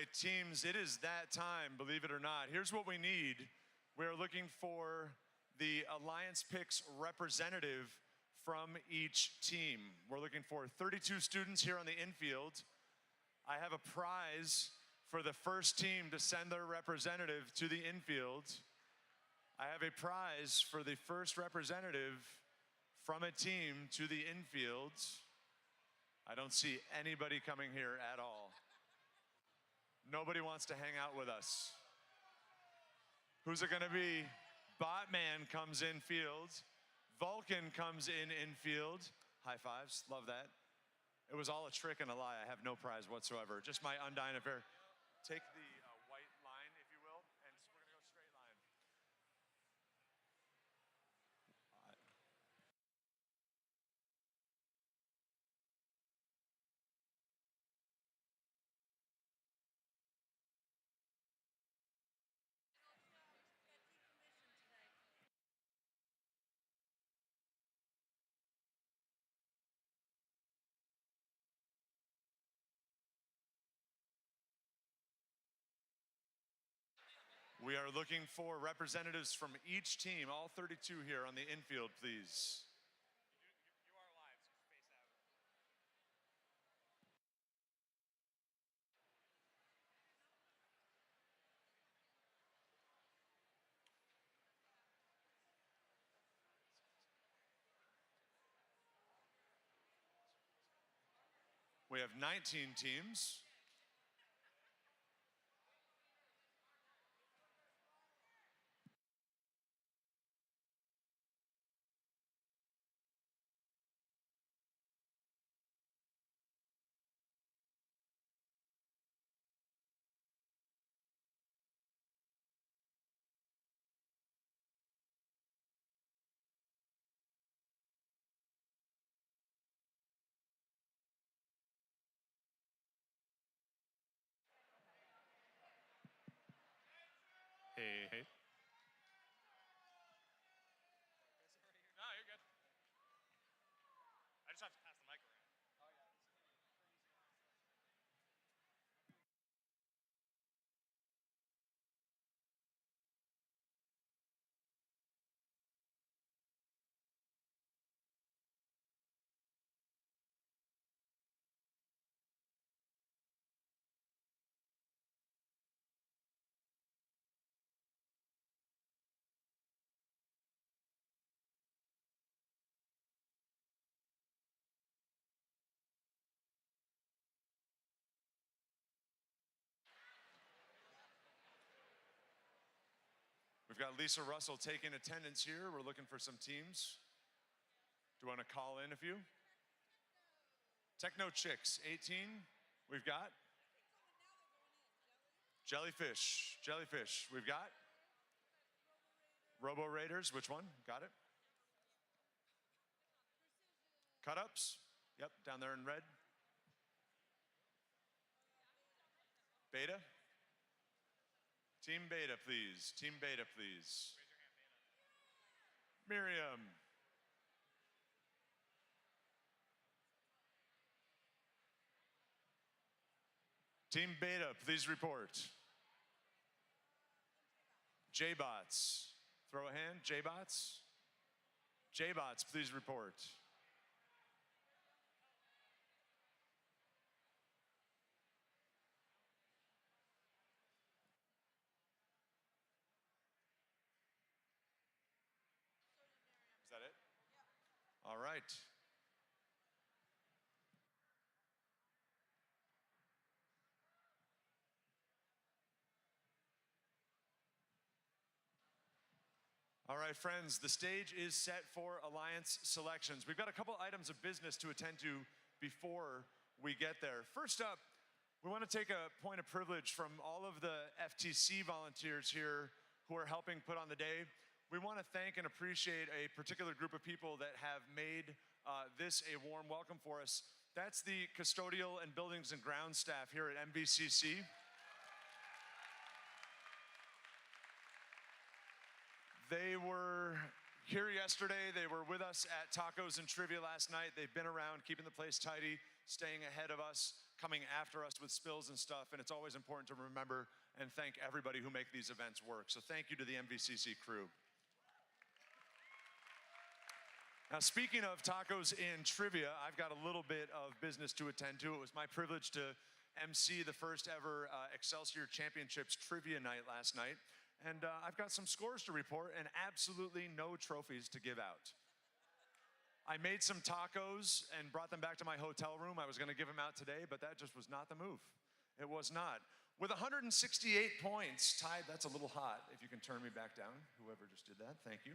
Terrific teams, it is that time, believe it or not. Here's what we need. We're looking for the Alliance Picks representative from each team. We're looking for 32 students here on the infield. I have a prize for the first team to send their representative to the infield. I have a prize for the first representative from a team to the infield. I don't see anybody coming here at all. Nobody wants to hang out with us. Who's it gonna be? Botman comes in field. Vulcan comes in infield. High fives, love that. It was all a trick and a lie. I have no prize whatsoever. Just my undying affair. Take the white line, if you will, and we're gonna go straight line. We are looking for representatives from each team, all 32 here on the infield, please. You are live, so face out. We have 19 teams. Hey. No, you're good. I just have to pass the mic around. We've got Lisa Russell taking attendance here. We're looking for some teams. Do you want to call in a few? Techno Chicks, 18, we've got. Jellyfish, we've got. Robo Raiders, which one? Got it. Cut Ups, yep, down there in red. Beta. Team Beta, please. Team Beta, please. Raise your hand, Dana. Miriam. Team Beta, please report. J-Bots. Throw a hand, J-Bots. J-Bots, please report. Is that it? Yeah. All right. All right, friends, the stage is set for Alliance selections. We've got a couple items of business to attend to before we get there. First up, we want to take a point of privilege from all of the FTC volunteers here who are helping put on the day. We want to thank and appreciate a particular group of people that have made this a warm welcome for us. That's the custodial and buildings and grounds staff here at MVCC. They were here yesterday. They were with us at Tacos and Trivia last night. They've been around keeping the place tidy, staying ahead of us. coming after us with spills and stuff, and it's always important to remember and thank everybody who make these events work. So thank you to the MVCC crew. Now, speaking of tacos in trivia, I've got a little bit of business to attend to. It was my privilege to MC the first ever Excelsior Championships trivia night last night. And I've got some scores to report and absolutely no trophies to give out. I made some tacos and brought them back to my hotel room. I was gonna give them out today, but that just was not the move. It was not. With 168 points, tied, that's a little hot. If you can turn me back down, whoever just did that, thank you.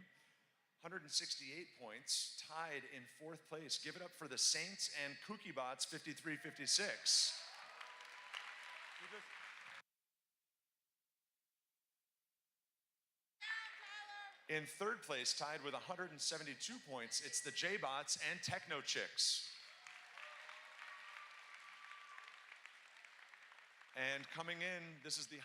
168 points, tied in 4th place. Give it up for the Saints and Kookie Bots, 53-56. In 3rd place, tied with 172 points, it's the J-Bots and Techno Chicks. And coming in, this is the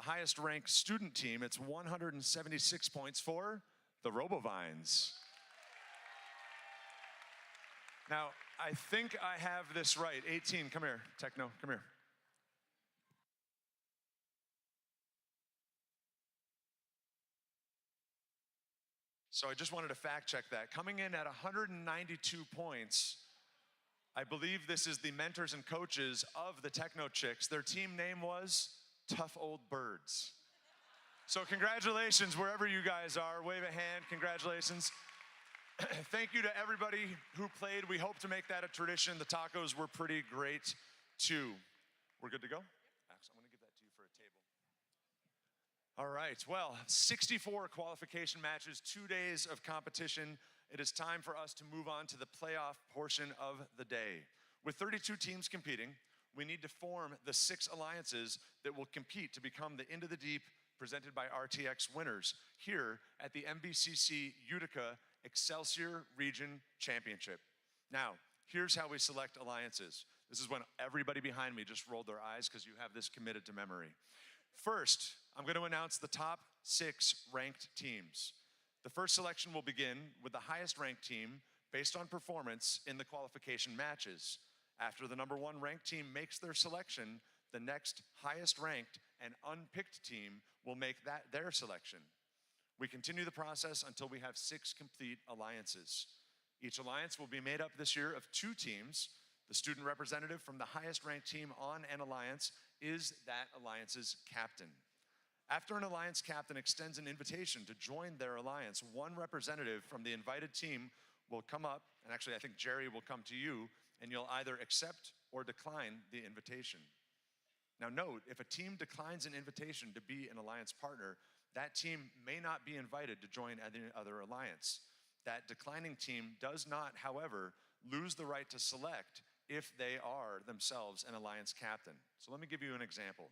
highest ranked student team. It's 176 points for the Robovines. Now, I think I have this right. 18, come here, Techno, come here. So I just wanted to fact check that. Coming in at 192 points, I believe this is the mentors and coaches of the Techno Chicks. Their team name was Tough Old Birds. So congratulations wherever you guys are. Wave a hand, congratulations. Thank you to everybody who played. We hope to make that a tradition. The tacos were pretty great too. We're good to go? Actually, I'm gonna give that to you for a table. All right, well, 64 qualification matches, 2 days of competition. It is time for us to move on to the playoff portion of the day. With 32 teams competing, we need to form the 6 alliances that will compete to become the Into the Deep presented by RTX winners here at the MVCC Utica Excelsior Region Championship. Now, here's how we select alliances. This is when everybody behind me just rolled their eyes because you have this committed to memory. First, I'm going to announce the top 6 ranked teams. The first selection will begin with the highest ranked team based on performance in the qualification matches. After the number 1 ranked team makes their selection, the next highest ranked and unpicked team will make that their selection. We continue the process until we have 6 complete alliances. Each alliance will be made up this year of 2 teams. The student representative from the highest ranked team on an alliance is that alliance's captain. After an alliance captain extends an invitation to join their alliance, 1 representative from the invited team will come up, and actually I think Jerry will come to you, and you'll either accept or decline the invitation. Now note, if a team declines an invitation to be an alliance partner, that team may not be invited to join any other alliance. That declining team does not, however, lose the right to select if they are themselves an alliance captain. So let me give you an example.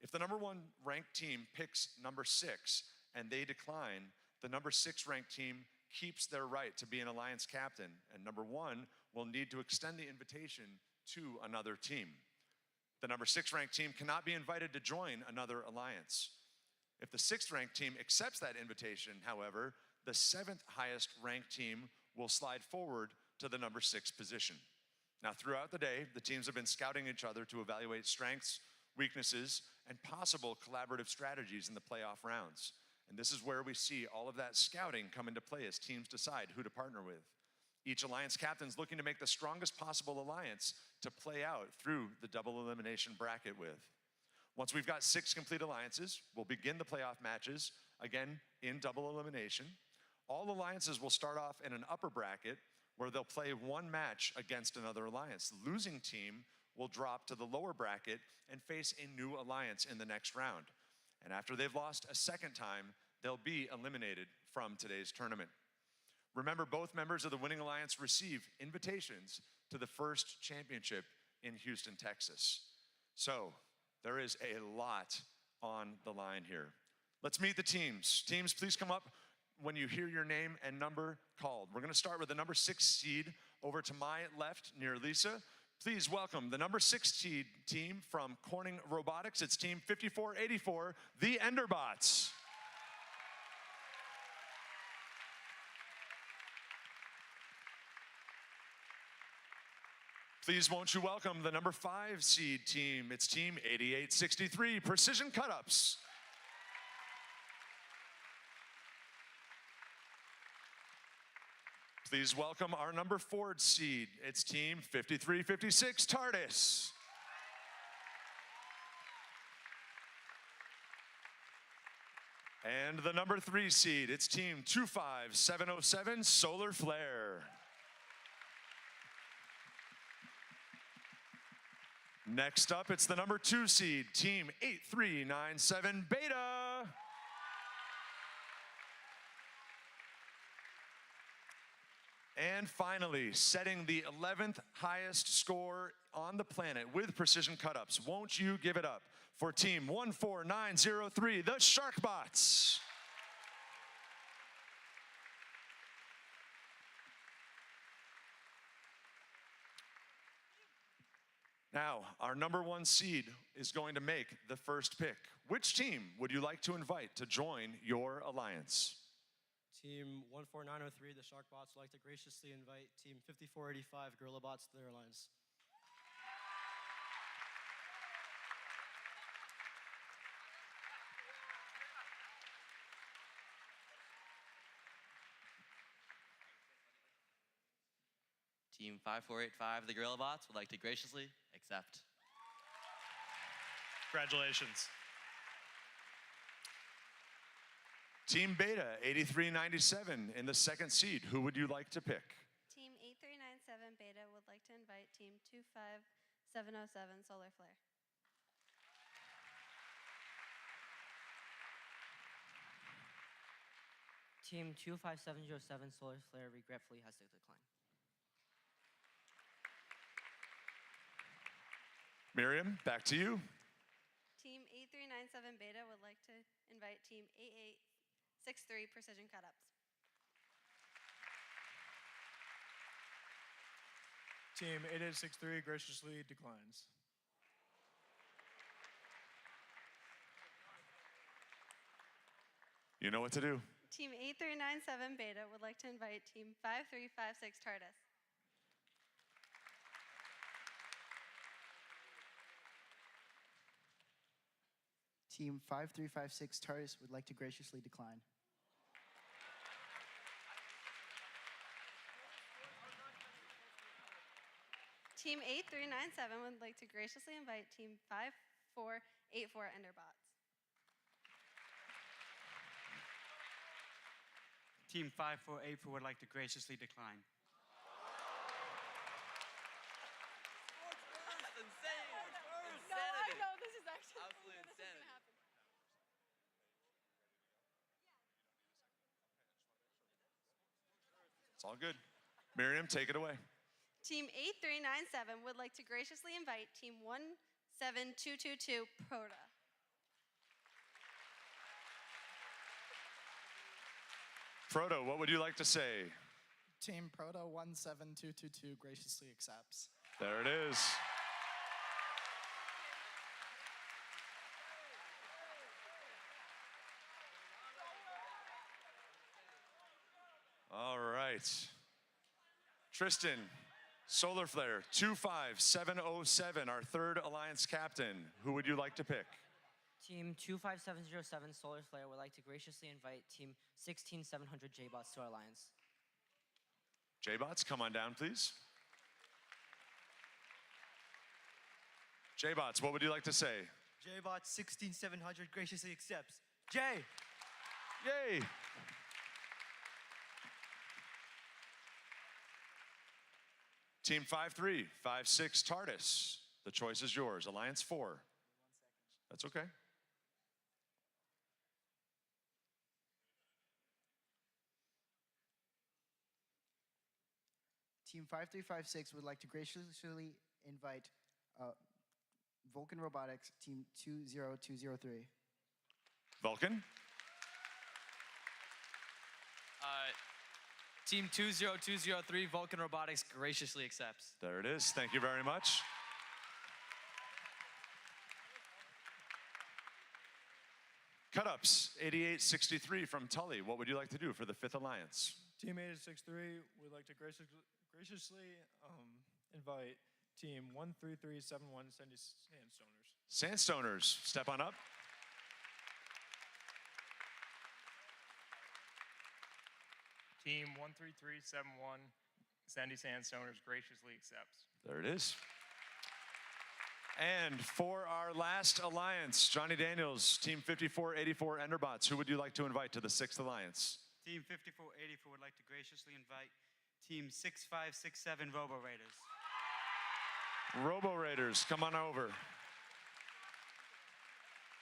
If the number 1 ranked team picks number 6 and they decline, the number 6 ranked team keeps their right to be an alliance captain, and number 1 will need to extend the invitation to another team. The number 6 ranked team cannot be invited to join another alliance. If the 6th ranked team accepts that invitation, however, the 7th highest ranked team will slide forward to the number 6 position. Now, throughout the day, the teams have been scouting each other to evaluate strengths, weaknesses, and possible collaborative strategies in the playoff rounds. And this is where we see all of that scouting come into play as teams decide who to partner with. Each alliance captain is looking to make the strongest possible alliance to play out through the double elimination bracket with. Once we've got 6 complete alliances, we'll begin the playoff matches, again, in double elimination. All alliances will start off in an upper bracket where they'll play 1 match against another alliance. The losing team will drop to the lower bracket and face a new alliance in the next round. And after they've lost a second time, they'll be eliminated from today's tournament. Remember, both members of the winning alliance receive invitations to the first championship in Houston, Texas. So there is a lot on the line here. Let's meet the teams. Teams, please come up when you hear your name and number called. We're gonna start with the number 6 seed over to my left near Lisa. Please welcome the number 6 seed team from Corning Robotics. It's team 5484, the Enderbots. Please won't you welcome the number 5 seed team. It's team 8863, Precision Cut-Ups. Please welcome our number 4 seed. It's team 5356, TARDIS. And the number 3 seed, it's team 25707, Solar Flare. Next up, it's the number 2 seed, team 8397, Beta. And finally, setting the 11th highest score on the planet with precision cut-ups, won't you give it up for team 14903, the Sharkbots. Now, our number 1 seed is going to make the first pick. Which team would you like to invite to join your alliance? Team 14903, the Sharkbots, would like to graciously invite Team 5485, GorillaBots, to their alliance. Team 5485, the GorillaBots, would like to graciously accept. Congratulations. Team Beta 8397 in the 2nd seed. Who would you like to pick? Team 8397 Beta would like to invite Team 25707 Solar Flare. Team 25707 Solar Flare regretfully has to decline. Miriam, back to you. Team 8397 Beta would like to invite Team 8863 Precision Cut-Ups. Team 8863 graciously declines. You know what to do. Team 8397 Beta would like to invite Team 5356 TARDIS. Team 5356 TARDIS would like to graciously decline. Team 8397 would like to graciously invite Team 5484 Enderbots. Team 5484 would like to graciously decline. No, I know this is actually Absolute this is gonna insanity. happen. It's all good. Miriam, take it away. Team 8397 would like to graciously invite Team 17222 Proto. Proto, what would you like to say? Team Proto 17222 graciously accepts. There it is. All right. Tristan, Solar Flare 25707, our 3rd alliance captain. Who would you like to pick? Team 25707 Solar Flare would like to graciously invite Team 16700 J-Bots to our alliance. J-Bots, come on down, please. J-Bots, what would you like to say? J-Bot 16700 graciously accepts. Jay! Yay! Team 5356 TARDIS. The choice is yours. Alliance 4. That's okay. Team 5356 would like to graciously invite Vulcan Robotics, Team 20203. Vulcan? Team 20203 Vulcan Robotics graciously accepts. There it is. Thank you very much. Cut-ups, 8863 from Tully. What would you like to do for the 5th alliance? Team 8863 would like to graciously invite Team 13371 Sandy Sandstoners. Sandstoners, step on up. Team 13371 Sandy Sandstoners graciously accepts. There it is. And for our last alliance, Johnny Daniels, Team 5484 Enderbots, who would you like to invite to the 6th alliance? Team 5484 would like to graciously invite Team 6567 Robo Raiders. Robo Raiders, come on over.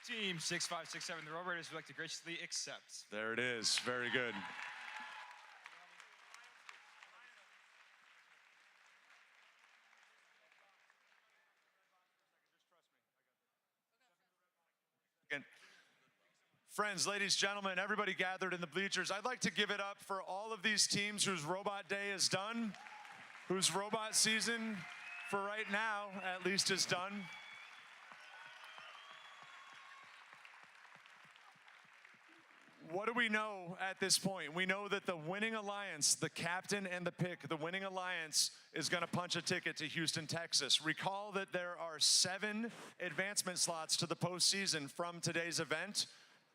Team 6567, the Robo Raiders would like to graciously accept. There it is. Very good. Again, friends, ladies, gentlemen, everybody gathered in the bleachers, I'd like to give it up for all of these teams whose robot day is done, whose robot season, for right now, at least, is done. What do we know at this point? We know that the winning alliance, the captain and the pick, the winning alliance is going to punch a ticket to Houston, Texas. Recall that there are 7 advancement slots to the postseason from today's event.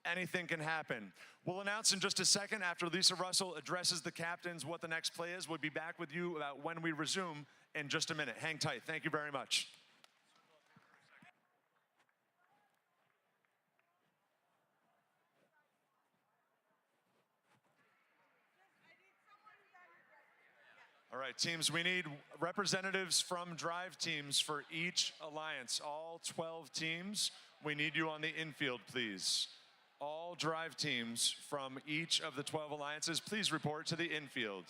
Anything can happen. We'll announce in just a second after Lisa Russell addresses the captains what the next play is. We'll be back with you about when we resume in just a minute. Hang tight. Thank you very much. All right, teams, we need representatives from drive teams for each alliance. All 12 teams, we need you on the infield, please. All drive teams from each of the 12 alliances, please report to the infield.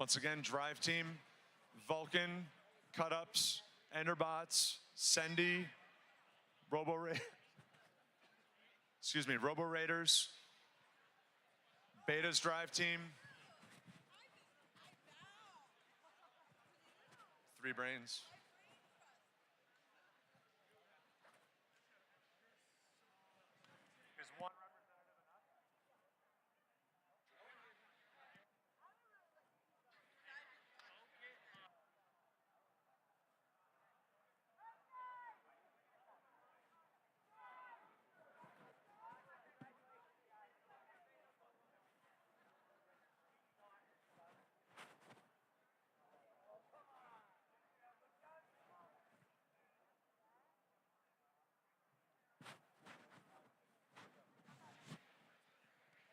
Once again, drive team, Vulcan, cut-ups, Enderbots, Sendy, Robo Raiders, Beta's drive team, 3 brains. Is one representative enough?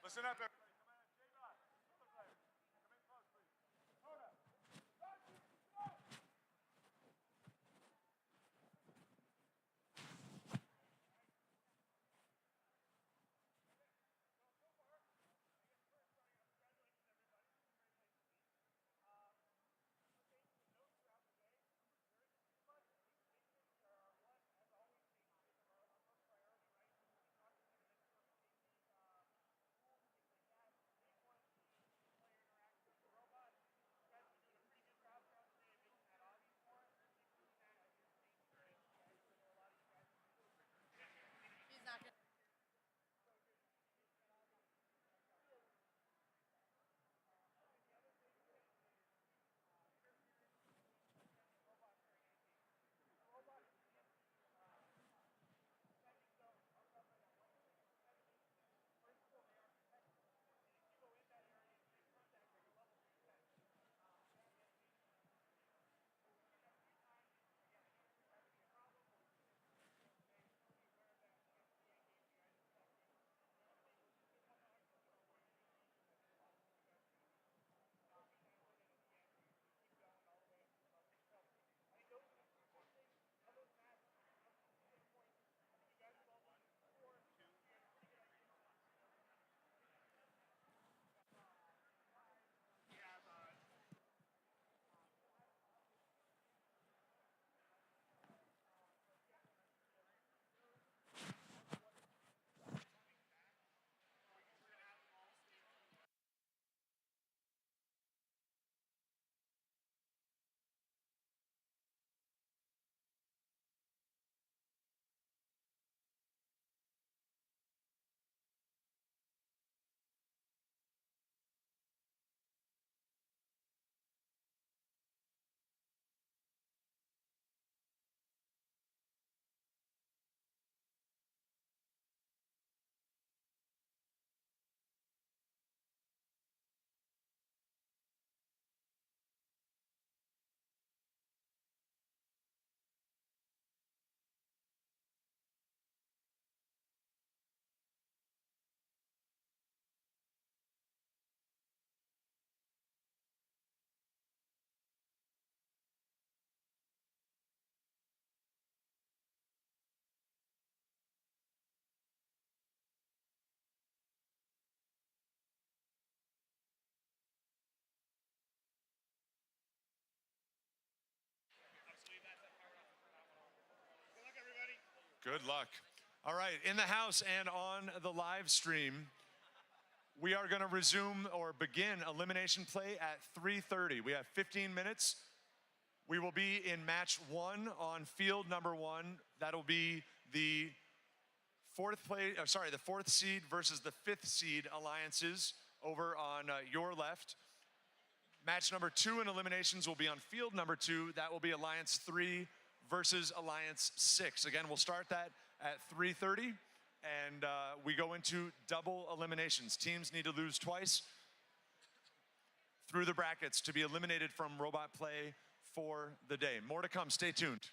Listen up, everybody. Good luck. All right, in the house and on the live stream, we are going to resume or begin elimination play at 3:30. We have 15 minutes. We will be in match 1 on field number 1. That'll be the the fourth seed versus the fifth seed alliances over on your left. Match number 2 in eliminations will be on field number 2. That will be Alliance 3 versus Alliance 6. Again, we'll start that at 3:30, and we go into double eliminations. Teams need to lose twice through the brackets to be eliminated from robot play for the day. More to come. Stay tuned.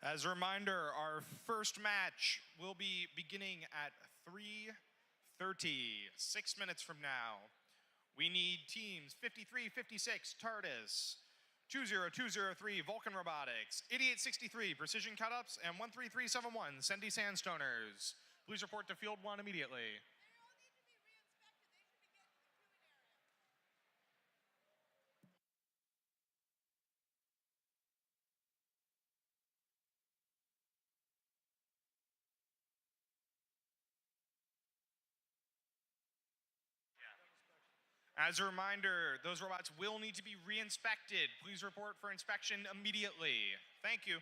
As a reminder, our first match will be beginning at 3:30, 6 minutes from now. We need teams 5356 TARDIS, 20203 Vulcan Robotics, 8863 Precision Cut-Ups, and 13371 Sendy Sandstoners. Please report to Field 1 immediately. As a reminder, those robots will need to be re-inspected. Please report for inspection immediately. Thank you.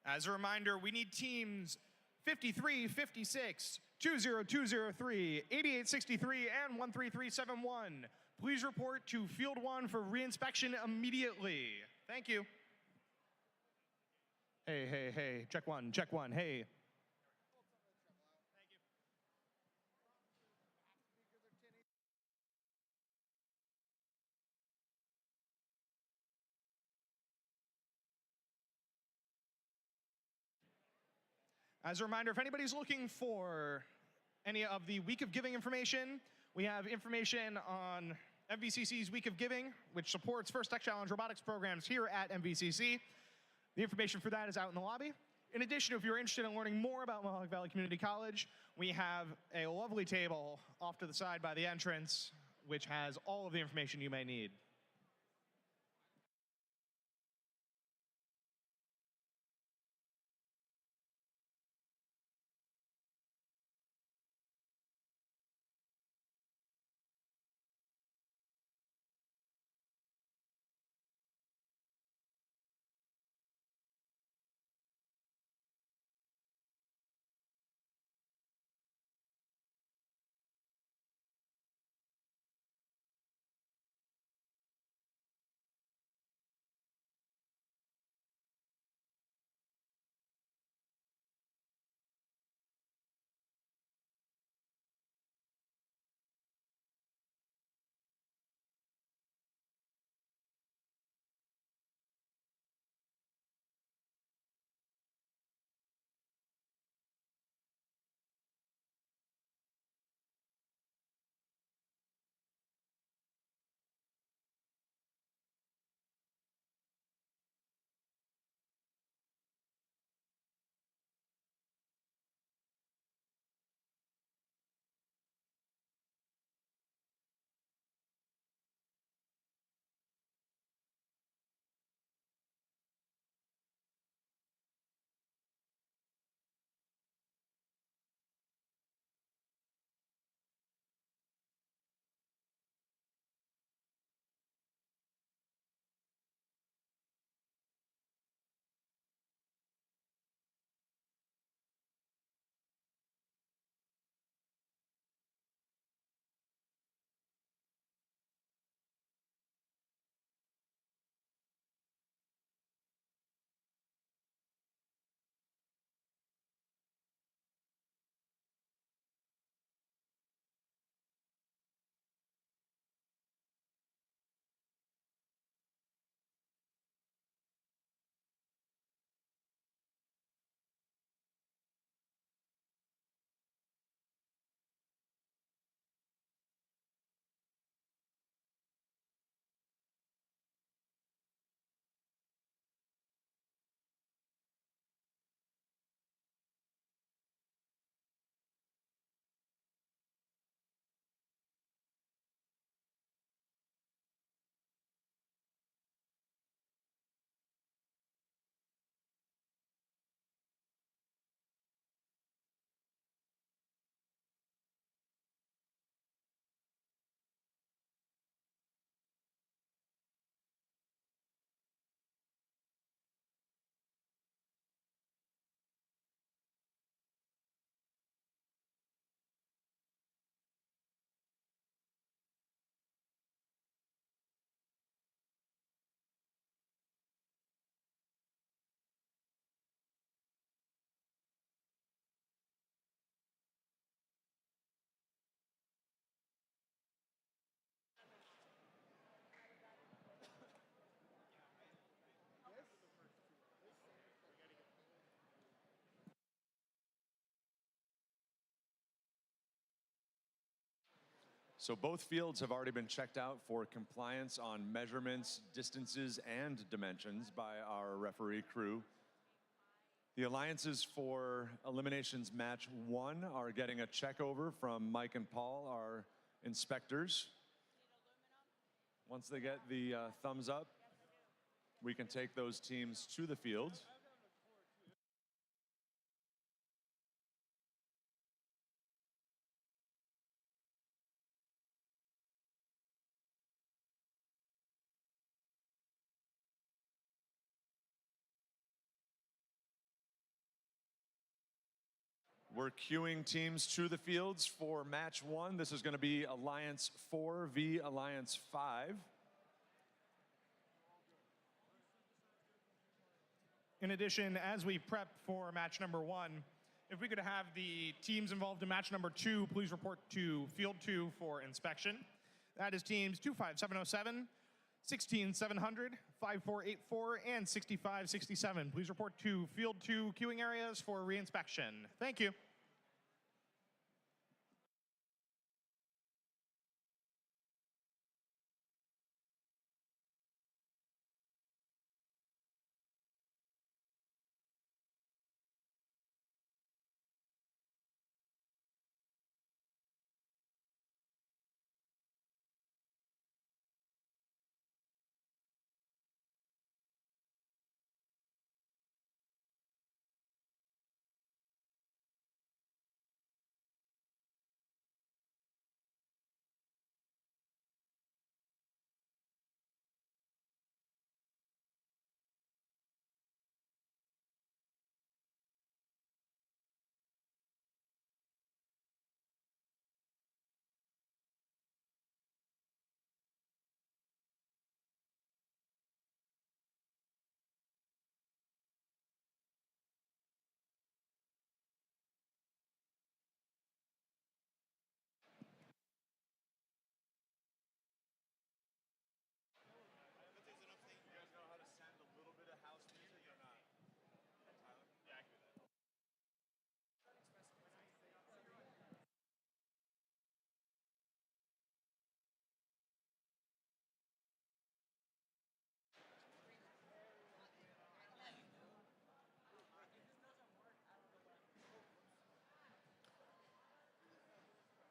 As a reminder, we need teams 5356, 20203, 8863, and 13371. Please report to Field 1 for reinspection immediately. Thank you. Hey, hey, hey, check one, hey. As a reminder, if anybody's looking for any of the Week of Giving information, we have information on MVCC's Week of Giving, which supports First Tech Challenge robotics programs here at MVCC. The information for that is out in the lobby. In addition, if you're interested in learning more about Mohawk Valley Community College, we have a lovely table off to the side by the entrance, which has all of the information you may need. So both fields have already been checked out for compliance on measurements, distances, and dimensions by our referee crew. The alliances for eliminations match 1 are getting a check over from Mike and Paul, our inspectors. Once they get the thumbs up, we can take those teams to the field. We're queuing teams to the fields for match 1. This is going to be Alliance 4 v Alliance 5. In addition, as we prep for match number 1, if we could have the teams involved in match number 2, please report to Field 2 for inspection. That is teams 25707, 16700, 5484, and 6567. Please report to Field 2 queuing areas for reinspection. Thank you.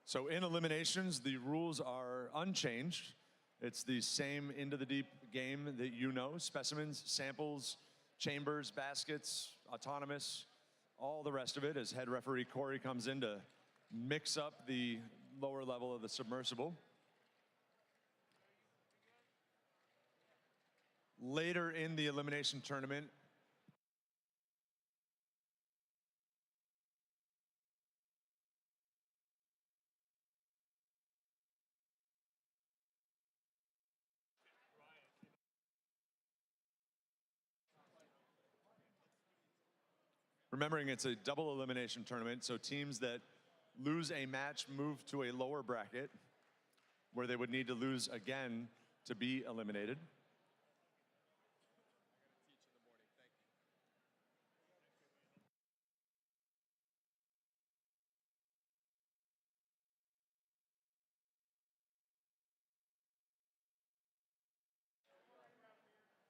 So in eliminations, the rules are unchanged. It's the same into the deep game that you know: specimens, samples, chambers, baskets, autonomous, all the rest of it, as head referee Corey comes in to mix up the lower level of the submersible. Later in the elimination tournament, remembering it's a double elimination tournament, so teams that lose a match move to a lower bracket where they would need to lose again to be eliminated.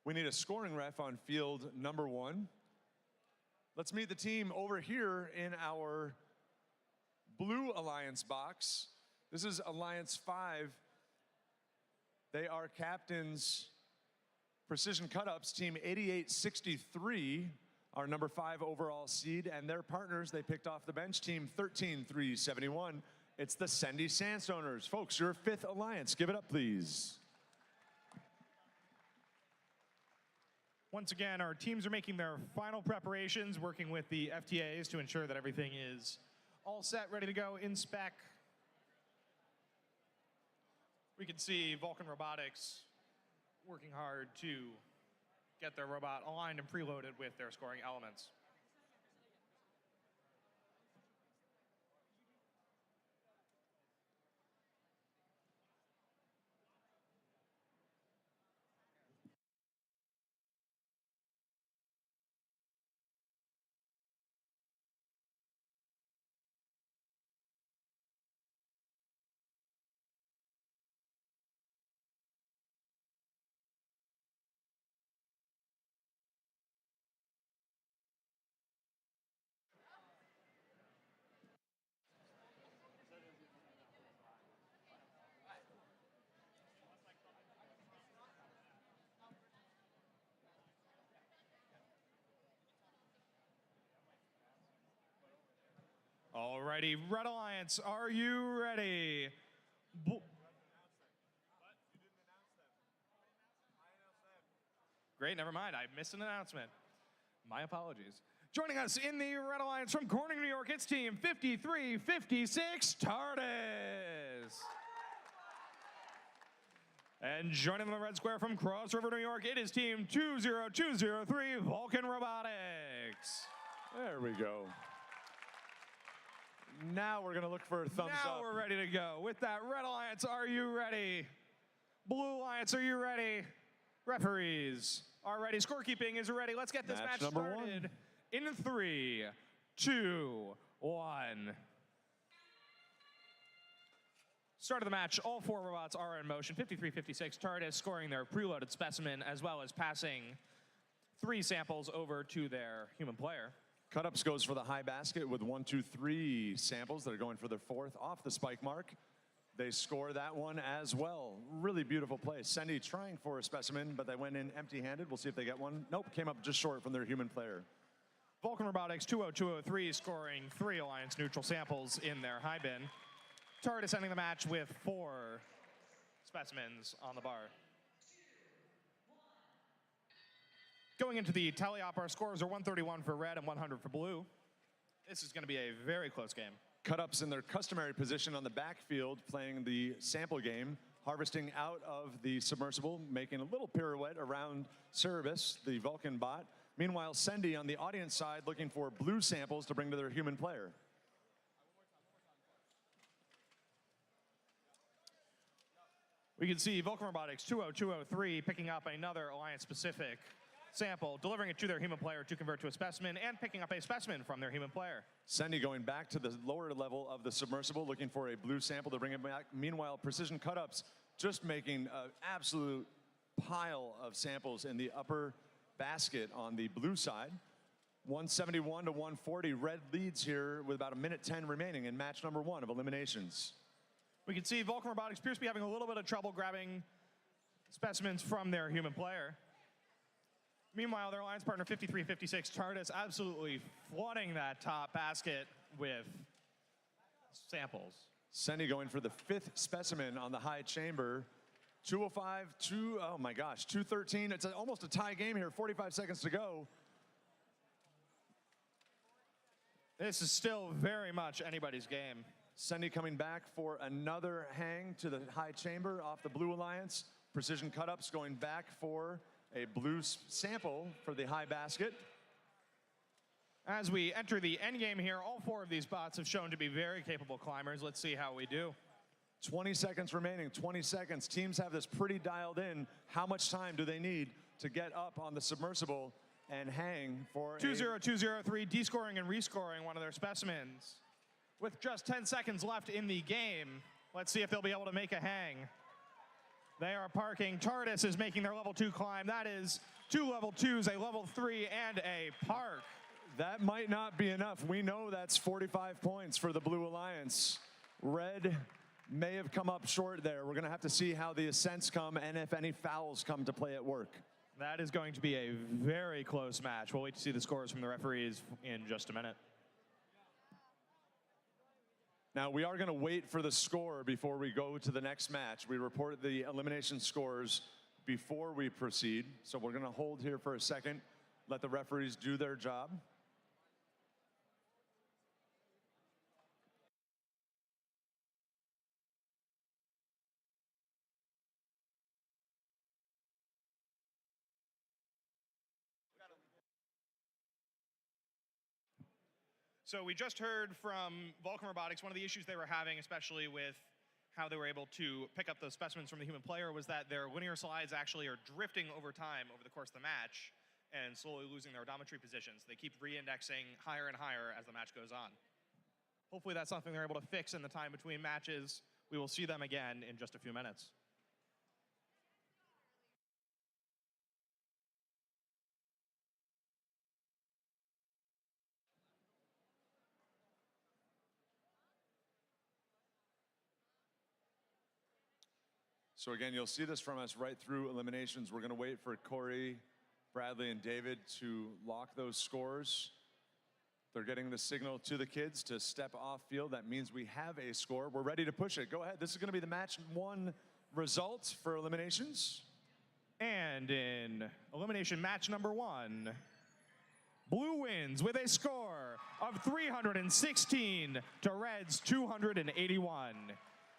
We need a scoring ref on field number 1. Let's meet the team over here in our blue Alliance box. This is Alliance 5. They are captains Precision Cut-Ups, team 8863, our number 5 overall seed, and their partners they picked off the bench, team 13371. It's the Sendy Sandstoners. Folks, your 5th Alliance. Give it up, please. Once again, our teams are making their final preparations, working with the FTAs to ensure that everything is all set, ready to go in spec. We can see Vulcan Robotics working hard to get their robot aligned and preloaded with their scoring elements. Alrighty, Red Alliance, are you ready? Great, never mind. I missed an announcement. My apologies. Joining us in the Red Alliance from Corning, New York, it's team 5356 TARDIS. And joining them in the red square from Cross River, New York, it is team 20203 Vulcan Robotics. There we go. Now we're going to look for a thumbs up. Now we're ready to go. With that, Red Alliance, are you ready? Blue Alliance, are you ready? Referees are ready. Scorekeeping is ready. Let's get this match started in 3, 2, 1. Start of the match, all 4 robots are in motion. 5356 TARDIS scoring their preloaded specimen as well as passing 3 samples over to their human player. Cut-ups goes for the high basket with 1, 2, 3 samples that are going for their 4th off the spike mark. They score that one as well. Really beautiful play. Sendy trying for a specimen, but they went in empty-handed. We'll see if they get one. Nope, came up just short from their human player. Vulcan Robotics 20203 scoring 3 Alliance neutral samples in their high bin. TARDIS ending the match with 4 specimens on the bar. Going into the tally op, our scores are 131 for red and 100 for blue. This is going to be a very close game. Cut-ups in their customary position on the backfield, playing the sample game, harvesting out of the submersible, making a little pirouette around Cerebus, the Vulcan bot. Meanwhile, Sendy on the audience side looking for blue samples to bring to their human player. We can see Vulcan Robotics 20203 picking up another Alliance-specific sample, delivering it to their human player to convert to a specimen, and picking up a specimen from their human player. Sendy going back to the lower level of the submersible, looking for a blue sample to bring it back. Meanwhile, Precision Cut-Ups just making an absolute pile of samples in the upper basket on the blue side. 171 to 140, red leads here with about 1:10 remaining in match number 1 of eliminations. We can see Vulcan Robotics appears to be having a little bit of trouble grabbing specimens from their human player. Meanwhile, their alliance partner 5356 TARDIS absolutely flooding that top basket with samples. Sendy going for the 5th specimen on the high chamber. 205, 213. It's almost a tie game here, 45 seconds to go. This is still very much anybody's game. Sendy coming back for another hang to the high chamber off the Blue Alliance. Precision Cut-Ups going back for a blue sample for the high basket. As we enter the end game here, all 4 of these bots have shown to be very capable climbers. Let's see how we do. 20 seconds remaining, 20 seconds. Teams have this pretty dialed in. How much time do they need to get up on the submersible and hang for 20203 descoring and rescoring one of their specimens. With just 10 seconds left in the game, let's see if they'll be able to make a hang. They are parking. TARDIS is making their level 2 climb. That is 2 level 2s, a level 3, and a park. That might not be enough. We know that's 45 points for the Blue Alliance. Red may have come up short there. We're going to have to see how the ascents come and if any fouls come to play at work. That is going to be a very close match. We'll wait to see the scores from the referees in just a minute. Now, we are going to wait for the score before we go to the next match. We report the elimination scores before we proceed. So we're going to hold here for a second, let the referees do their job. So we just heard from Vulcan Robotics, one of the issues they were having, especially with how they were able to pick up those specimens from the human player, was that their linear slides actually are drifting over time over the course of the match and slowly losing their odometry positions. They keep re-indexing higher and higher as the match goes on. Hopefully that's something they're able to fix in the time between matches. We will see them again in just a few minutes. So again, you'll see this from us right through eliminations. We're going to wait for Corey, Bradley, and David to lock those scores. They're getting the signal to the kids to step off field. That means we have a score. We're ready to push it. Go ahead. This is going to be the match 1 results for eliminations. And in elimination match number 1, Blue wins with a score of 316 to Red's 281.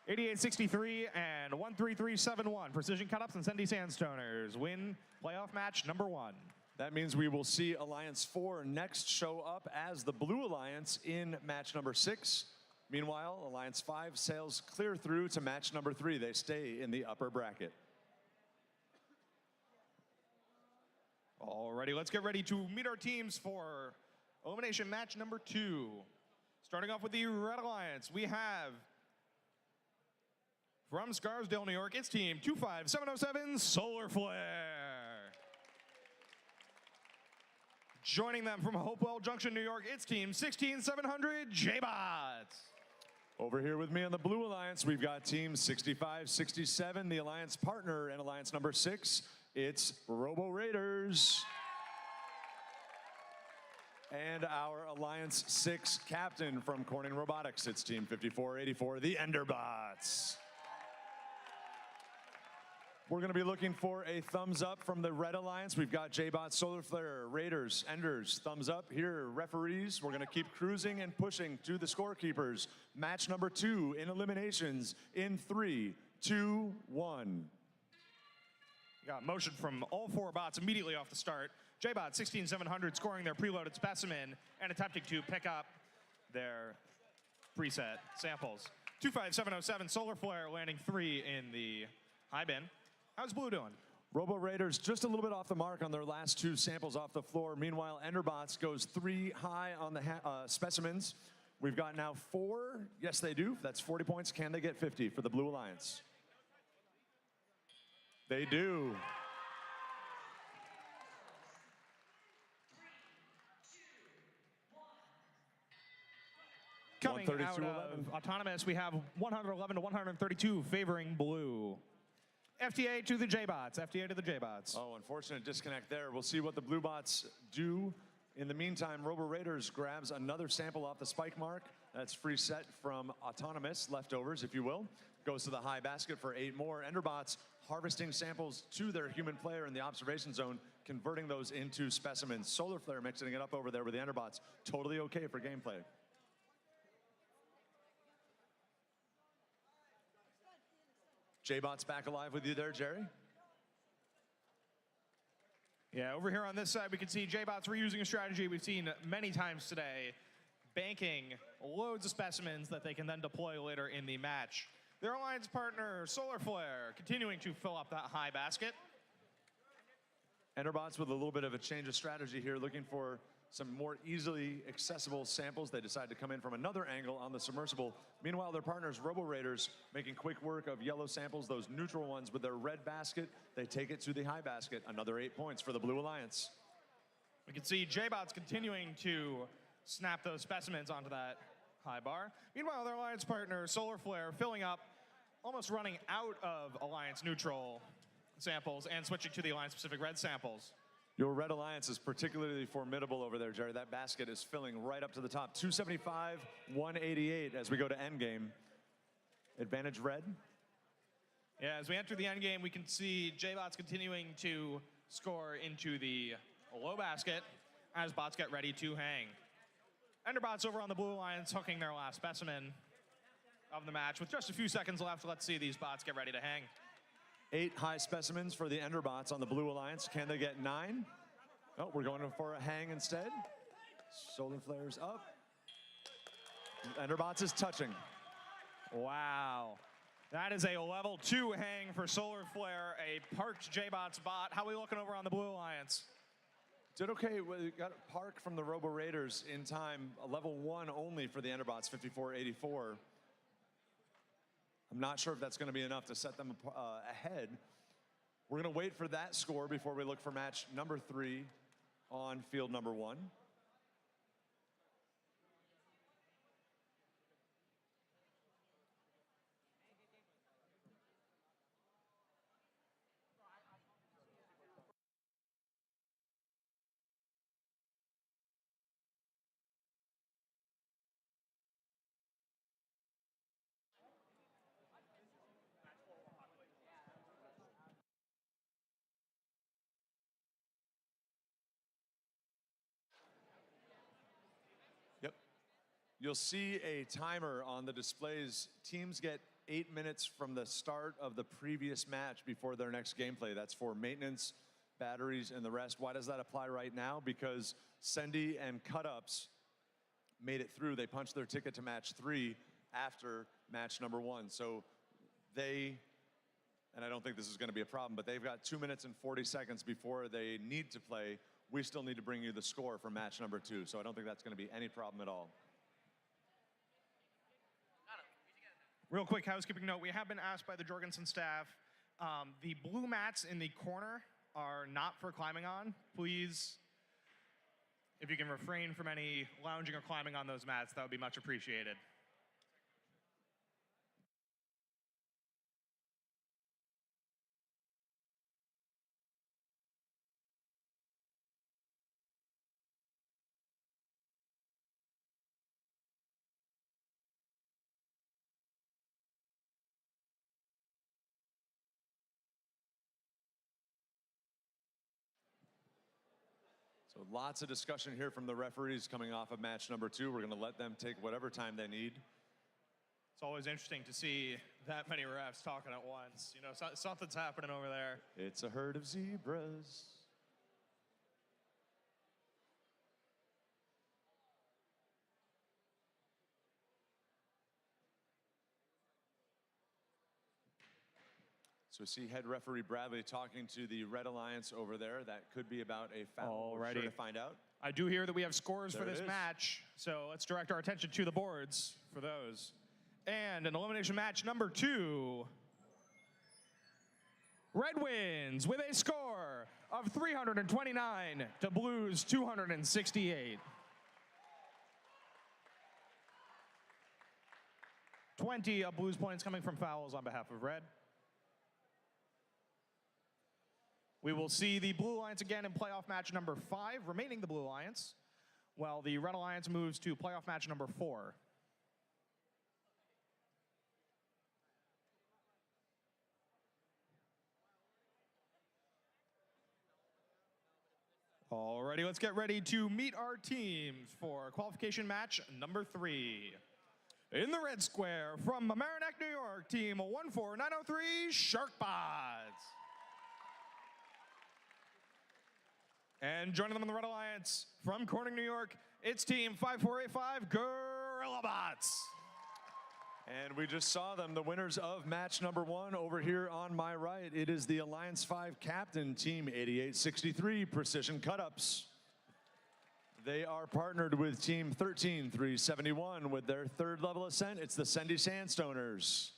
88-63 and 133-71. Precision Cutups and Sendy Sandstoners win playoff match number 1. That means we will see Alliance 4 next show up as the Blue Alliance in match number 6. Meanwhile, Alliance 5 sails clear through to match number 3. They stay in the upper bracket. Alrighty, let's get ready to meet our teams for elimination match number 2. Starting off with the Red Alliance, we have from Scarsdale, New York, it's team 25707 Solar Flare. Joining them from Hopewell Junction, New York, it's team 16700 J-Bots. Over here with me on the Blue Alliance, we've got team 6567, the Alliance partner in Alliance number 6. It's Robo Raiders. And our Alliance 6 captain from Corning Robotics, it's team 5484, the Enderbots. We're going to be looking for a thumbs up from the Red Alliance. We've got J-Bot, Solar Flare, Raiders, Enders. Thumbs up here, referees. We're going to keep cruising and pushing to the scorekeepers. Match number 2 in eliminations in 3, 2, 1. Got motion from all 4 bots immediately off the start. J-Bot 16700 scoring their preloaded specimen and attempting to pick up their preset samples. 25707 Solar Flare landing 3 in the high bin. How's Blue doing? Robo Raiders just a little bit off the mark on their last 2 samples off the floor. Meanwhile, Enderbots goes 3 high on the specimens. We've got now 4. Yes, they do. That's 40 points. Can they get 50 for the Blue Alliance? They do. Coming out of Autonomous, we have 111 to 132 favoring Blue. FTA to the J-Bots. FTA to the J-Bots. Oh, unfortunate disconnect there. We'll see what the Blue Bots do. In the meantime, Robo Raiders grabs another sample off the spike mark. That's free set from Autonomous, leftovers, if you will. Goes to the high basket for 8 more. Enderbots harvesting samples to their human player in the observation zone, converting those into specimens. Solar Flare mixing it up over there with the Enderbots. Totally okay for gameplay. J-Bot's back alive with you there, Jerry. Yeah, over here on this side, we can see J-Bots reusing a strategy we've seen many times today, banking loads of specimens that they can then deploy later in the match. Their alliance partner, Solar Flare, continuing to fill up that high basket. Enderbots with a little bit of a change of strategy here, looking for some more easily accessible samples. They decide to come in from another angle on the submersible. Meanwhile, their partners, Robo Raiders, making quick work of yellow samples, those neutral ones with their red basket. They take it to the high basket. Another 8 points for the Blue Alliance. We can see J-Bots continuing to snap those specimens onto that high bar. Meanwhile, their alliance partner, Solar Flare, filling up, almost running out of alliance neutral samples and switching to the alliance specific red samples. Your Red Alliance is particularly formidable over there, Jerry. That basket is filling right up to the top. 275, 188 as we go to endgame. Advantage Red. Yeah, as we enter the endgame, we can see J-Bots continuing to score into the low basket as bots get ready to hang. Enderbots over on the Blue Alliance hooking their last specimen of the match. With just a few seconds left, let's see these bots get ready to hang. 8 high specimens for the Enderbots on the Blue Alliance. Can they get 9? Oh, we're going for a hang instead. Solar Flare's up. Enderbots is touching. Wow. That is a level 2 hang for Solar Flare, a parked J-Bots bot. How are we looking over on the Blue Alliance? Did okay. We got a park from the Robo Raiders in time. A level 1 only for the Enderbots, 54-84. I'm not sure if that's going to be enough to set them ahead. We're going to wait for that score before we look for match number 3 on field number 1. You'll see a timer on the displays. Teams get 8 minutes from the start of the previous match before their next gameplay. That's for maintenance, batteries, and the rest. Why does that apply right now? Because Sendy and Cut-Ups made it through. They punched their ticket to match 3 after match number 1. So they, and I don't think this is going to be a problem, but they've got 2 minutes and 40 seconds before they need to play. We still need to bring you the score for match number 2. So I don't think that's going to be any problem at all. Real quick housekeeping note, we have been asked by the Jorgensen staff, the blue mats in the corner are not for climbing on. Please, if you can refrain from any lounging or climbing on those mats, that would be much appreciated. So lots of discussion here from the referees coming off of match number 2. We're going to let them take whatever time they need. It's always interesting to see that many refs talking at once. You know, something's happening over there. It's a herd of zebras. So see head referee Bradley talking to the Red Alliance over there. That could be about a foul. We're sure to find out. I do hear that we have scores for There it this is. match, so let's direct our attention to the boards for those. And an elimination match number 2. Red wins with a score of 329 to Blues 268. 20 of Blues points coming from fouls on behalf of Red. We will see the Blue Alliance again in playoff match number 5, remaining the Blue Alliance, while the Red Alliance moves to playoff match number 4. Alrighty, let's get ready to meet our teams for qualification match number 3. In the red square from Mamaroneck, New York, team 14903 Sharkbots. And joining them in the Red Alliance from Corning, New York, it's team 5485 GorillaBots. And we just saw them, the winners of match number 1 over here on my right. It is the Alliance 5 captain, team 8863 Precision Cut-Ups. They are partnered with team 13371 with their 3rd level ascent. It's the Sendy Sandstoners.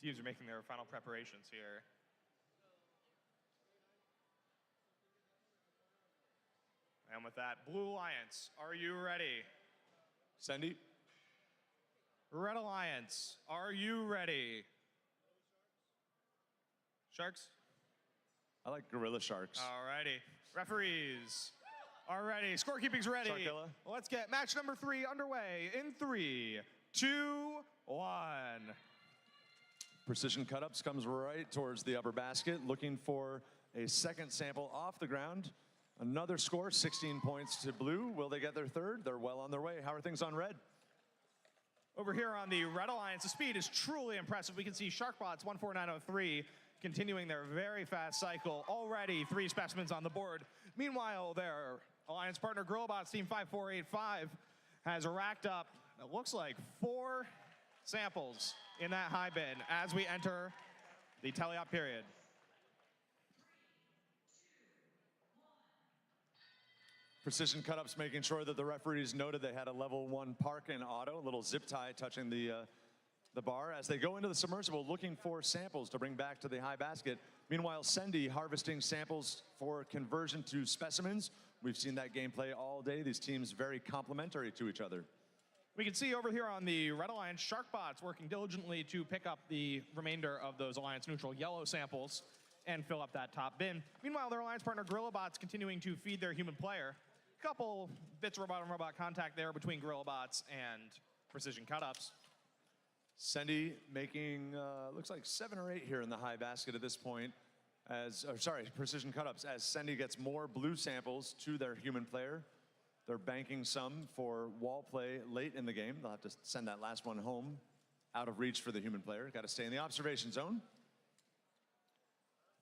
Teams are making their final preparations here. And with that, Blue Alliance, are you ready? Sendy? Red Alliance, are you ready? Sharks? I like Gorilla Sharks. Alrighty. Referees are ready. Scorekeeping's ready. Sharkilla. Let's get match number 3 underway in 3, 2, 1. Precision Cut-Ups comes right towards the upper basket, looking for a second sample off the ground. Another score, 16 points to Blue. Will they get their 3rd? They're well on their way. How are things on Red? Over here on the Red Alliance, the speed is truly impressive. We can see Sharkbots 14903 continuing their very fast cycle. Already 3 specimens on the board. Meanwhile, their Alliance partner GorillaBots team 5485 has racked up, it looks like 4 samples in that high bin as we enter the teleop period. Precision Cut-Ups making sure that the referees noted they had a level 1 park and auto, a little zip tie touching the bar as they go into the submersible looking for samples to bring back to the high basket. Meanwhile, Sendy harvesting samples for conversion to specimens. We've seen that gameplay all day. These teams very complementary to each other. We can see over here on the Red Alliance, Sharkbots working diligently to pick up the remainder of those Alliance neutral yellow samples and fill up that top bin. Meanwhile, their Alliance partner GorillaBots continuing to feed their human player. Couple bits of robot-on-robot contact there between GorillaBots and Precision Cut-Ups. Sendy making, looks like 7 or 8 here in the high basket at this point precision cut-ups, as Sendy gets more blue samples to their human player. They're banking some for wall play late in the game. They'll have to send that last one home, out of reach for the human player. Got to stay in the observation zone.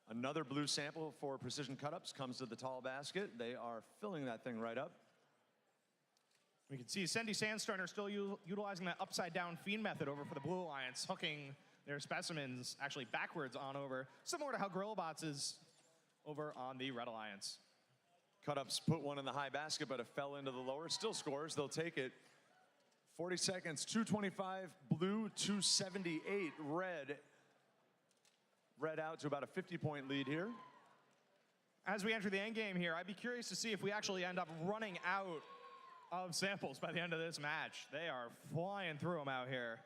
Another blue sample for precision cut-ups comes to the tall basket. They are filling that thing right up. We can see Sendy Sandstormer still utilizing that upside-down feed method over for the Blue Alliance, hooking their specimens actually backwards on over, similar to how GorillaBots is over on the Red Alliance. Cut-ups put one in the high basket, but it fell into the lower. Still scores. They'll take it. 40 seconds, 225 blue, 278 red. Red out to about a 50-point lead here. As we enter the end game here, I'd be curious to see if we actually end up running out of samples by the end of this match. They are flying through them out here.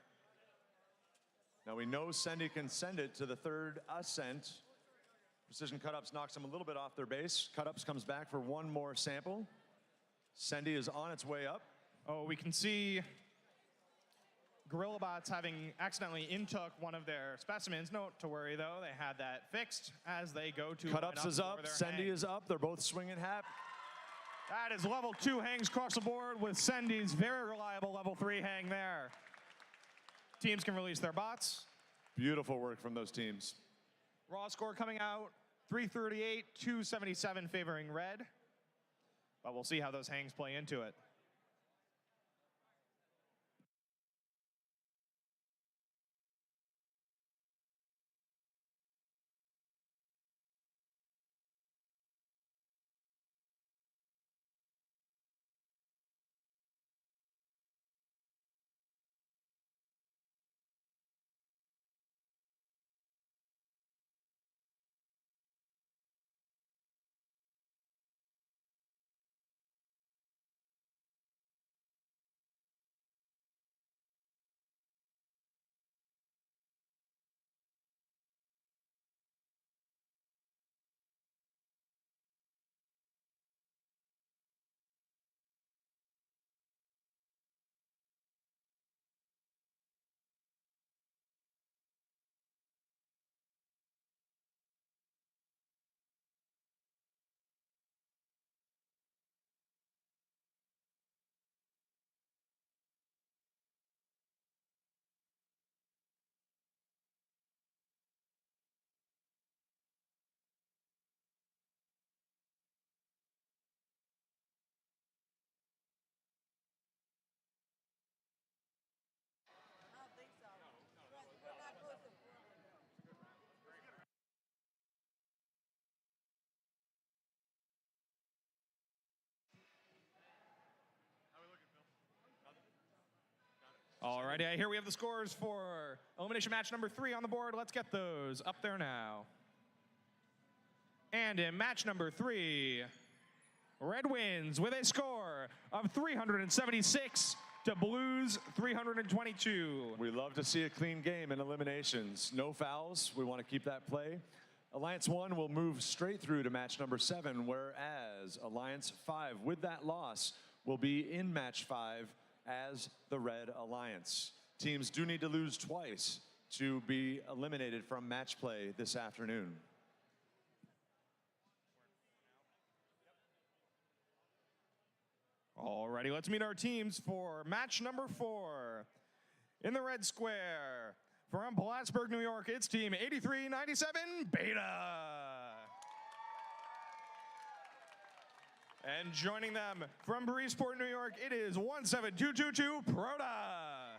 Now we know Sendy can send it to the third ascent. Precision cut-ups knocks them a little bit off their base. Cut-ups comes back for one more sample. Sendy is on its way up. Oh, we can see GorillaBots having accidentally intook one of their specimens. Not to worry though, they had that fixed as they go to Cut-ups is up, Sendy is up. They're both swinging hap. That is level 2 hangs across the board with Sendy's very reliable level 3 hang there. Teams can release their bots. Beautiful work from those teams. Raw score coming out, 338, 277 favoring red. But we'll see how those hangs play into it. Alrighty, here we have the scores for elimination match number 3 on the board. Let's get those up there now. And in match number 3, Red wins with a score of 376 to Blues 322. We love to see a clean game in eliminations. No fouls. We want to keep that play. Alliance 1 will move straight through to match number 7, whereas Alliance 5, with that loss, will be in match 5 as the Red Alliance. Teams do need to lose twice to be eliminated from match play this afternoon. Alrighty, let's meet our teams for match number 4. In the red square, from Plattsburgh, New York, it's team 8397 Beta. And joining them from Breezeport, New York, it is 17222 Proda.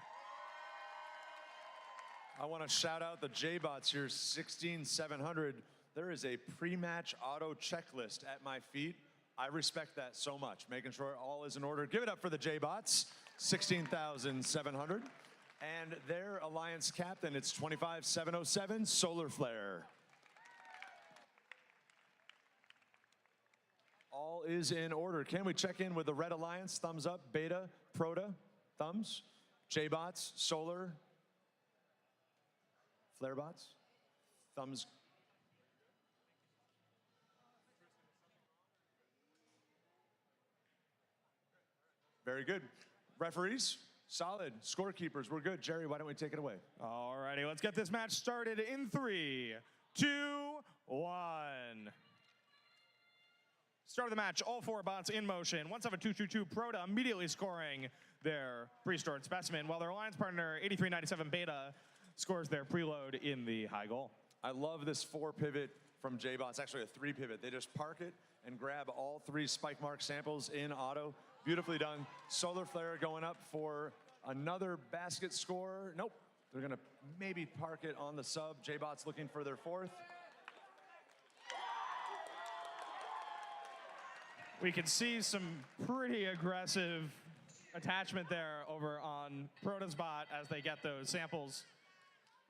I want to shout out the J-Bots here, 16700. There is a pre-match auto checklist at my feet. I respect that so much, making sure all is in order. Give it up for the J-Bots, 16,700. And their Alliance captain, it's 25707 Solar Flare. All is in order. Can we check in with the Red Alliance? Thumbs up, Beta, Proda, thumbs. J-Bots, Solar, Flarebots, thumbs. Very good. Referees, solid. Scorekeepers, we're good. Jerry, why don't we take it away? Alrighty, let's get this match started in 3, 2, 1. Start of the match, all 4 bots in motion. 17222 Proto immediately scoring their pre-stored specimen, while their alliance partner 8397 Beta scores their preload in the high goal. I love this 4 pivot from J-Bot. It's actually a 3 pivot. They just park it and grab all 3 spike mark samples in auto. Beautifully done. Solar Flare going up for another basket score. Nope. They're going to maybe park it on the sub. J-Bot's looking for their 4th. We can see some pretty aggressive attachment there over on Proto's bot as they get those samples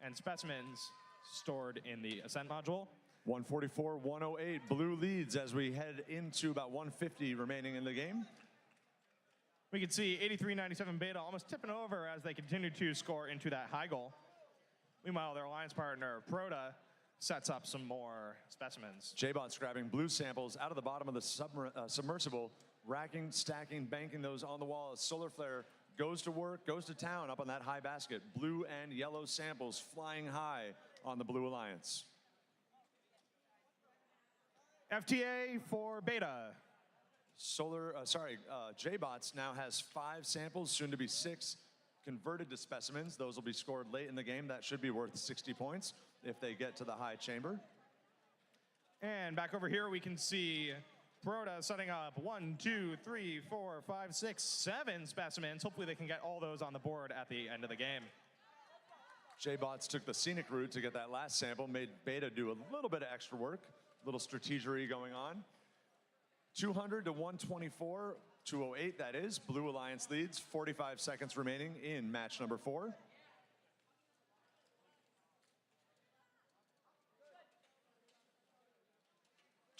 and specimens stored in the Ascent module. 144, 108. Blue leads as we head into about 150 remaining in the game. We can see 8397 Beta almost tipping over as they continue to score into that high goal. Meanwhile, their alliance partner, Proto, sets up some more specimens. J-Bot's grabbing blue samples out of the bottom of the submersible, racking, stacking, banking those on the wall as Solar Flare goes to work, goes to town up on that high basket. Blue and yellow samples flying high on the Blue Alliance. FTA for Beta. J-Bots now has 5 samples, soon to be 6, converted to specimens. Those will be scored late in the game. That should be worth 60 points if they get to the high chamber. And back over here, we can see Proto setting up 1, 2, 3, 4, 5, 6, 7 specimens. Hopefully they can get all those on the board at the end of the game. J-Bots took the scenic route to get that last sample, made Beta do a little bit of extra work, a little strategery going on. 200 to 124, 208 that is. Blue Alliance leads, 45 seconds remaining in match number 4.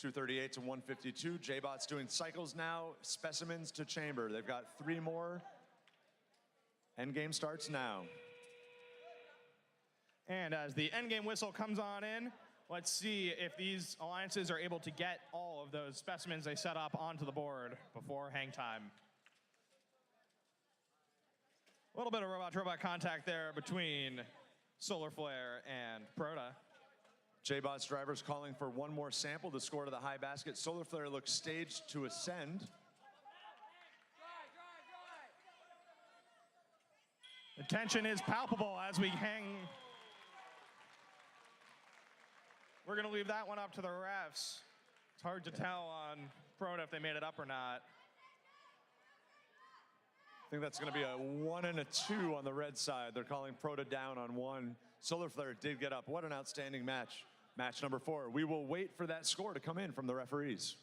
.238 to 152. J-Bot's doing cycles now. Specimens to chamber. They've got 3 more. Endgame starts now. And as the endgame whistle comes on in, let's see if these alliances are able to get all of those specimens they set up onto the board before hang time. A little bit of robot-to-robot contact there between Solar Flare and Proto. J-Bot's drivers calling for 1 more sample to score to the high basket. Solar Flare looks staged to ascend. The tension is palpable as we hang. We're going to leave that one up to the refs. It's hard to tell on Proto if they made it up or not. I think that's going to be a 1 and a 2 on the red side. They're calling Proto down on 1. Solar Flare did get up. What an outstanding match. Match number 4. We will wait for that score to come in from the referees.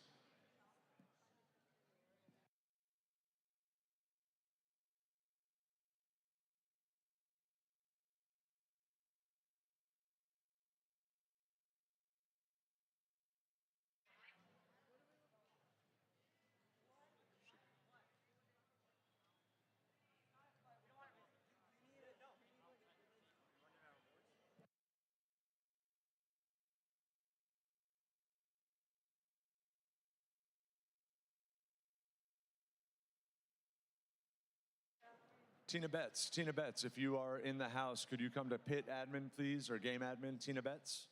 Tina Betts, if you are in the house, could you come to pit admin, please, or game admin, Tina Betts?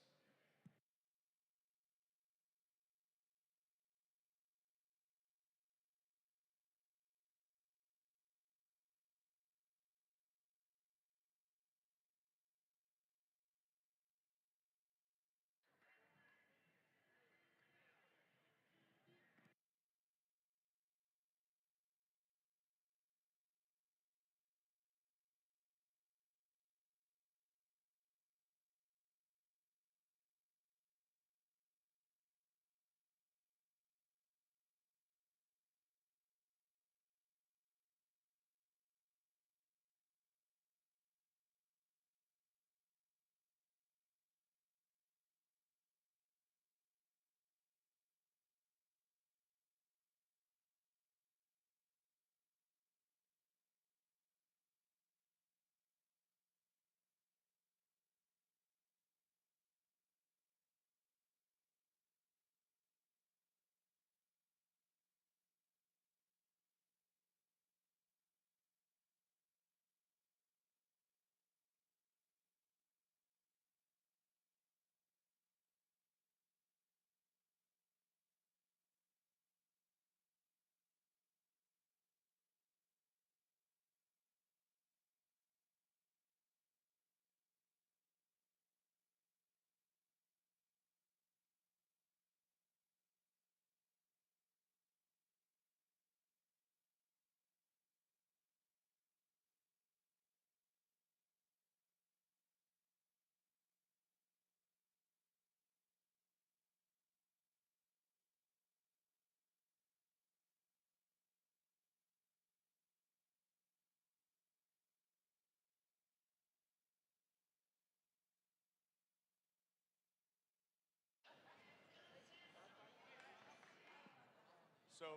So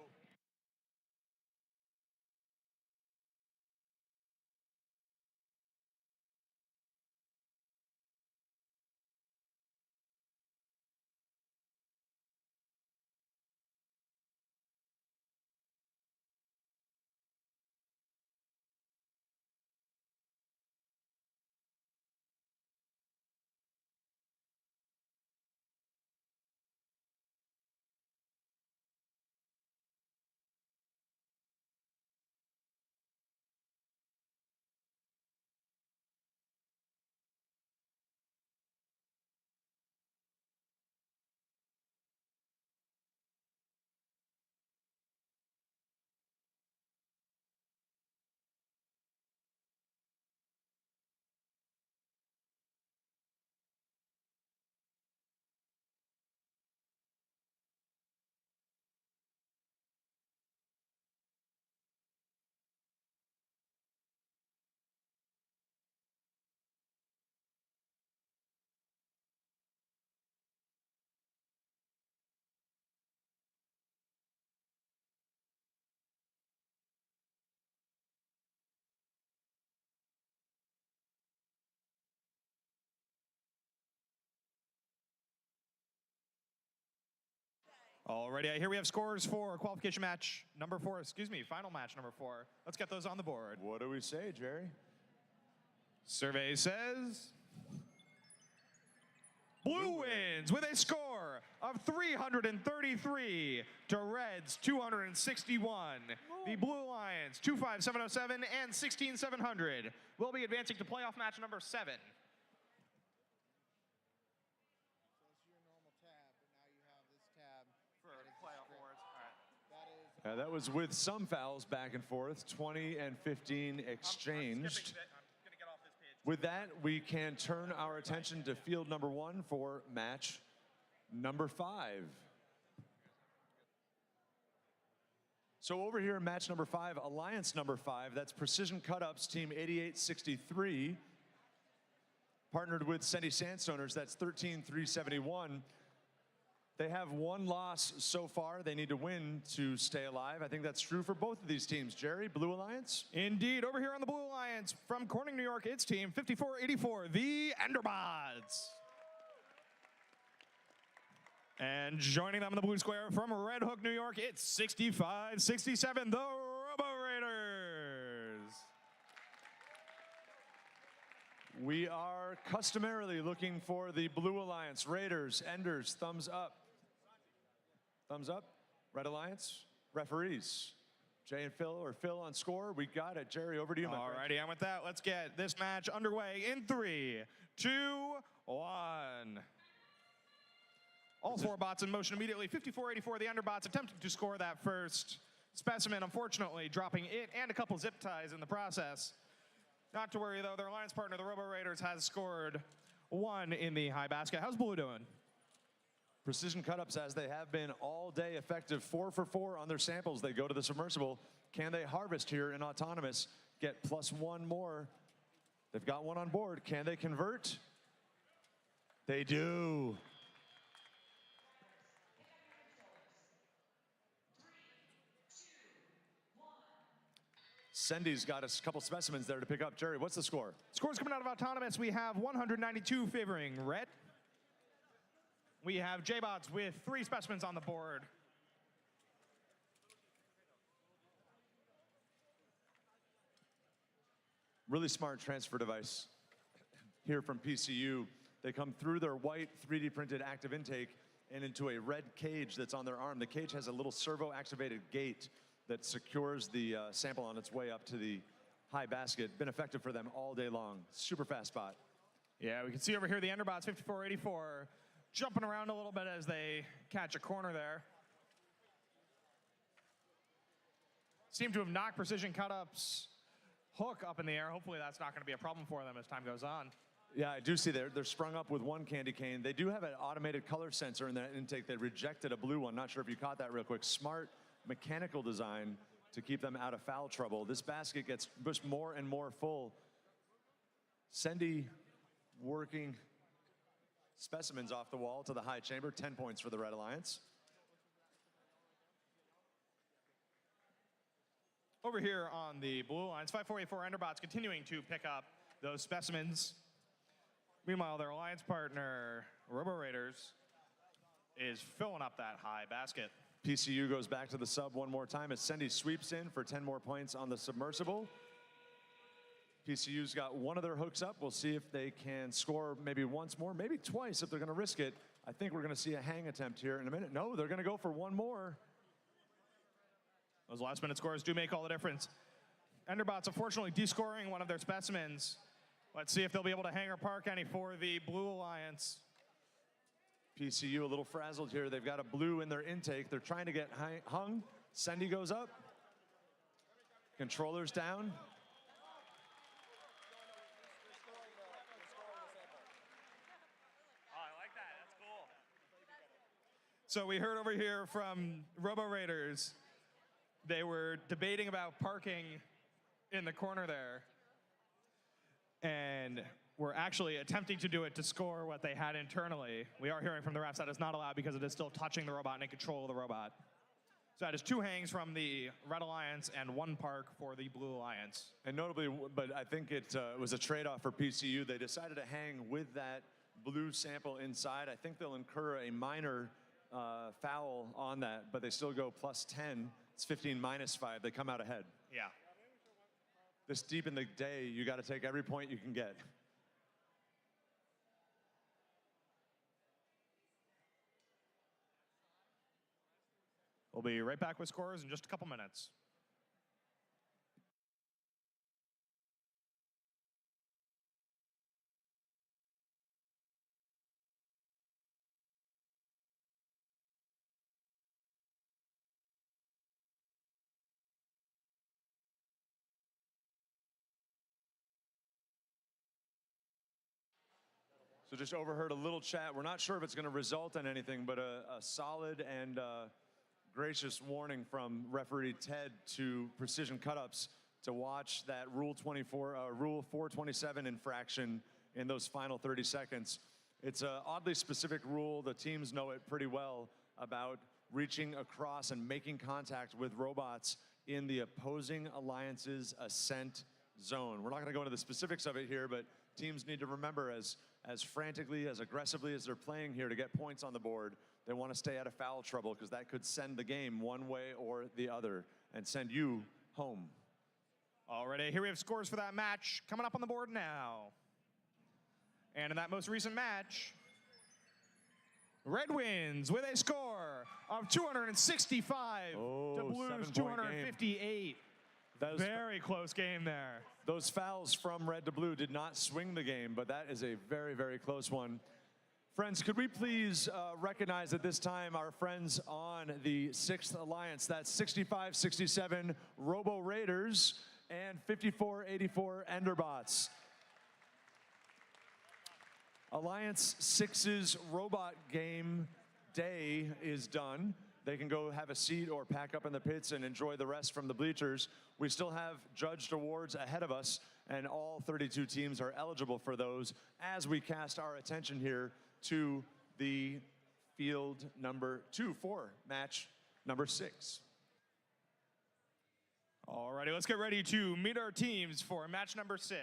Alrighty, here we have scores for qualification match number 4. Excuse me, final match number 4. Let's get those on the board. what do we say, Jerry? Survey says Blue wins with a score of 333 to Reds 261. The Blue Lions 25707 and 16700 will be advancing to playoff match number 7. That was with some fouls back and forth, 20 and 15 exchanged. With that, we can turn our attention to field number 1 for match number 5. So over here in match number 5, Alliance number 5, that's Precision Cut-Ups, team 8863, partnered with Sendy Sandstoners, that's 13371. They have 1 loss so far. They need to win to stay alive. I think that's true for both of these teams. Jerry, Blue Alliance? Indeed, over here on the Blue Alliance, from Corning, New York, it's team 5484, the Enderbots. And joining them in the blue square from Red Hook, New York, it's 6567, the Robo Raiders. We are customarily looking for the Blue Alliance. Raiders, Enders, thumbs up. Thumbs up. Red Alliance, referees. Jay and Phil, or Phil on score. We got it. Jerry, over to you, my friend. Alrighty, and with that, let's get this match underway in 3, 2, 1. All 4 bots in motion immediately. 5484, the Enderbots attempting to score that first specimen, unfortunately dropping it and a couple zip ties in the process. Not to worry, though. Their alliance partner, the Robo Raiders, has scored 1 in the high basket. How's Blue doing? Precision Cut-Ups, as they have been all day, effective 4 for 4 on their samples. They go to the submersible. Can they harvest here in Autonomous? Get +1 more. They've got 1 on board. Can they convert? They do. Sendy's got a couple specimens there to pick up. Jerry, what's the score? Scores coming out of Autonomous. We have 192 favoring Red. We have J-Bots with 3 specimens on the board. Really smart transfer device here from PCU. They come through their white 3D printed active intake and into a red cage that's on their arm. The cage has a little servo activated gate that secures the sample on its way up to the high basket. Been effective for them all day long. Super fast spot. Yeah, we can see over here the Enderbots 5484 jumping around a little bit as they catch a corner there. Seem to have knocked Precision Cut-Ups hook up in the air. Hopefully that's not going to be a problem for them as time goes on. Yeah, I do see they're sprung up with 1 candy cane. They do have an automated color sensor in that intake. They rejected a blue one. Not sure if you caught that real quick. Smart mechanical design to keep them out of foul trouble. This basket gets pushed more and more full. Sendy working specimens off the wall to the high chamber. 10 points for the Red Alliance. Over here on the blue lines, 5484 Enderbots continuing to pick up those specimens. Meanwhile, their alliance partner, Robo Raiders, is filling up that high basket. PCU goes back to the sub one more time as Sendy sweeps in for 10 more points on the submersible. PCU's got one of their hooks up. We'll see if they can score maybe once more, maybe twice if they're going to risk it. I think we're going to see a hang attempt here in a minute. No, they're going to go for one more. Those last minute scores do make all the difference. Enderbots unfortunately descoring one of their specimens. Let's see if they'll be able to hang or park any for the Blue Alliance. PCU a little frazzled here. They've got a blue in their intake. They're trying to get hung. Sendy goes up. Controllers down. So we heard over here from Robo Raiders, they were debating about parking in the corner there, and were actually attempting to do it to score what they had internally. We are hearing from the refs that is not allowed because it is still touching the robot and in control of the robot. So that is 2 hangs from the Red Alliance and 1 park for the Blue Alliance. And notably, but I think it was a trade-off for PCU. They decided to hang with that blue sample inside. I think they'll incur a minor foul on that, but they still go plus 10. It's 15 minus 5. They come out ahead. Yeah. This deep in the day, you got to take every point you can get. We'll be right back with scores in just a couple minutes. So just overheard a little chat. We're not sure if it's going to result in anything, but a solid and gracious warning from referee Ted to Precision Cutups to watch that Rule 427 infraction in those final 30 seconds. It's an oddly specific rule. The teams know it pretty well about reaching across and making contact with robots in the opposing alliance's ascent zone. We're not going to go into the specifics of it here, but teams need to remember as frantically, as aggressively as they're playing here to get points on the board, they want to stay out of foul trouble because that could send the game one way or the other and send you home. Alrighty, here we have scores for that match coming up on the board now. And in that most recent match, Red wins with a score of 265 to Blues 258. Very close game there. Those fouls from red to blue did not swing the game, but that is a very, very close one. Friends, could we please recognize at this time our friends on the 6th Alliance? That's 65-67 Robo Raiders and 54-84 Enderbots. Alliance 6's robot game day is done. They can go have a seat or pack up in the pits and enjoy the rest from the bleachers. We still have judged awards ahead of us, and all 32 teams are eligible for those as we cast our attention here to the field number 2 for match number 6. Alrighty, let's get ready to meet our teams for match number 6.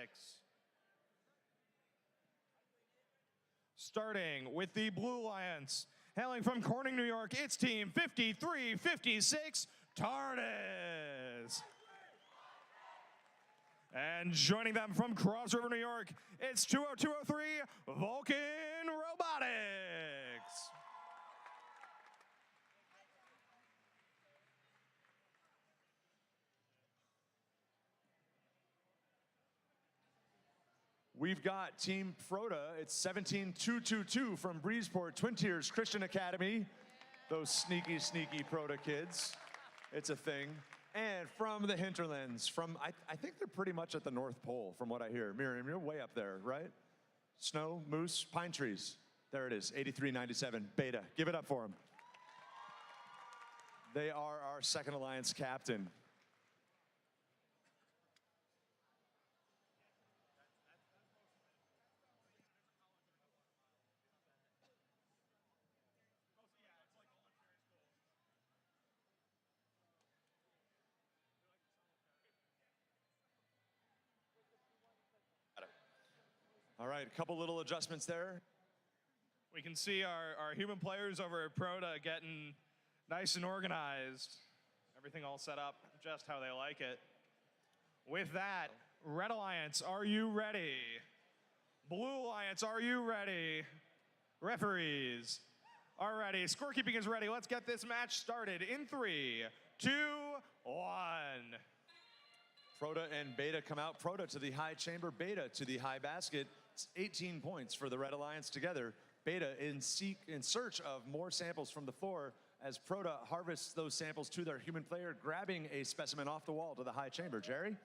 Starting with the Blue Alliance. Hailing from Corning, New York, it's team 5356 TARDIS. And joining them from Cross River, New York, it's 20203 Vulcan Robotics. We've got Team Proto. It's 17222 from Breezeport Twin Tiers Christian Academy. Those sneaky, sneaky Proto kids. It's a thing. And from the hinterlands, I think they're pretty much at the North Pole, from what I hear. Miriam, you're way up there, right? Snow, moose, pine trees. There it is, 8397 Beta. Give it up for them. They are our second Alliance captain. All right, a couple little adjustments there. We can see our human players over at Proto getting nice and organized. Everything all set up just how they like it. With that, Red Alliance, are you ready? Blue Alliance, are you ready? Referees are ready. Scorekeeping is ready. Let's get this match started in 3, 2, 1. Proto and Beta come out. Proto to the high chamber, Beta to the high basket. It's 18 points for the Red Alliance together. Beta in search of more samples from the floor as Proto harvests those samples to their human player, grabbing a specimen off the wall to the high chamber. Jerry?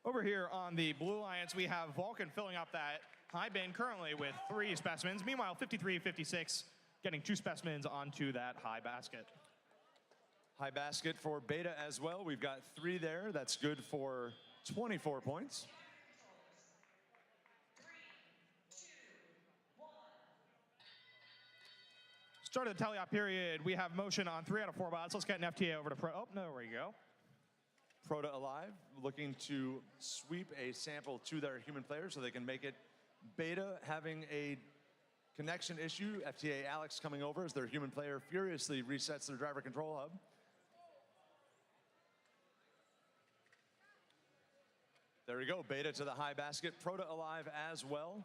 Over here on the Blue Alliance, we have Vulcan filling up that high bin currently with 3 specimens. Meanwhile, 53-56 getting 2 specimens onto that high basket. High basket for Beta as well. We've got 3 there. That's good for 24 points. Start of the teleop period, we have motion on 3 out of 4 bots. Let's get an FTA over to Pro. Oh, no, there we go. Proto alive, looking to sweep a sample to their human player so they can make it. Beta having a connection issue. FTA Alex coming over as their human player furiously resets their driver control hub. There we go, Beta to the high basket. Proto alive as well.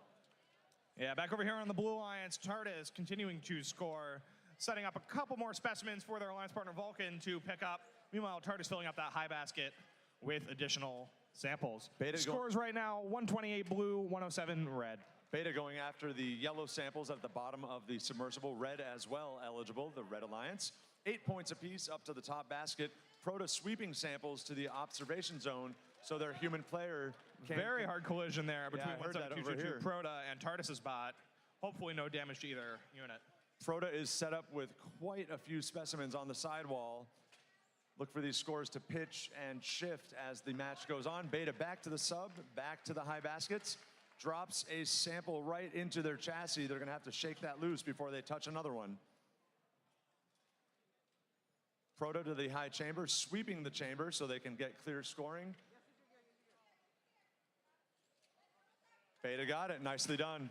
Yeah, back over here on the Blue Alliance, TARDIS continuing to score, setting up a couple more specimens for their alliance partner Vulcan to pick up. Meanwhile, TARDIS filling up that high basket with additional samples. Beta scores right now, 128 blue, 107 red. Beta going after the yellow samples at the bottom of the submersible. Red as well eligible, the Red Alliance. 8 points apiece up to the top basket. Proto sweeping samples to the observation zone so their human player can... Very hard collision there between Yeah, I heard that over 17222 here. Proto and TARDIS's bot. Hopefully no damage to either unit. Proto is set up with quite a few specimens on the sidewall. Look for these scores to pitch and shift as the match goes on. Beta back to the sub, back to the high baskets. Drops a sample right into their chassis. They're gonna have to shake that loose before they touch another one. Proto to the high chamber, sweeping the chamber so they can get clear scoring. Beta got it, nicely done.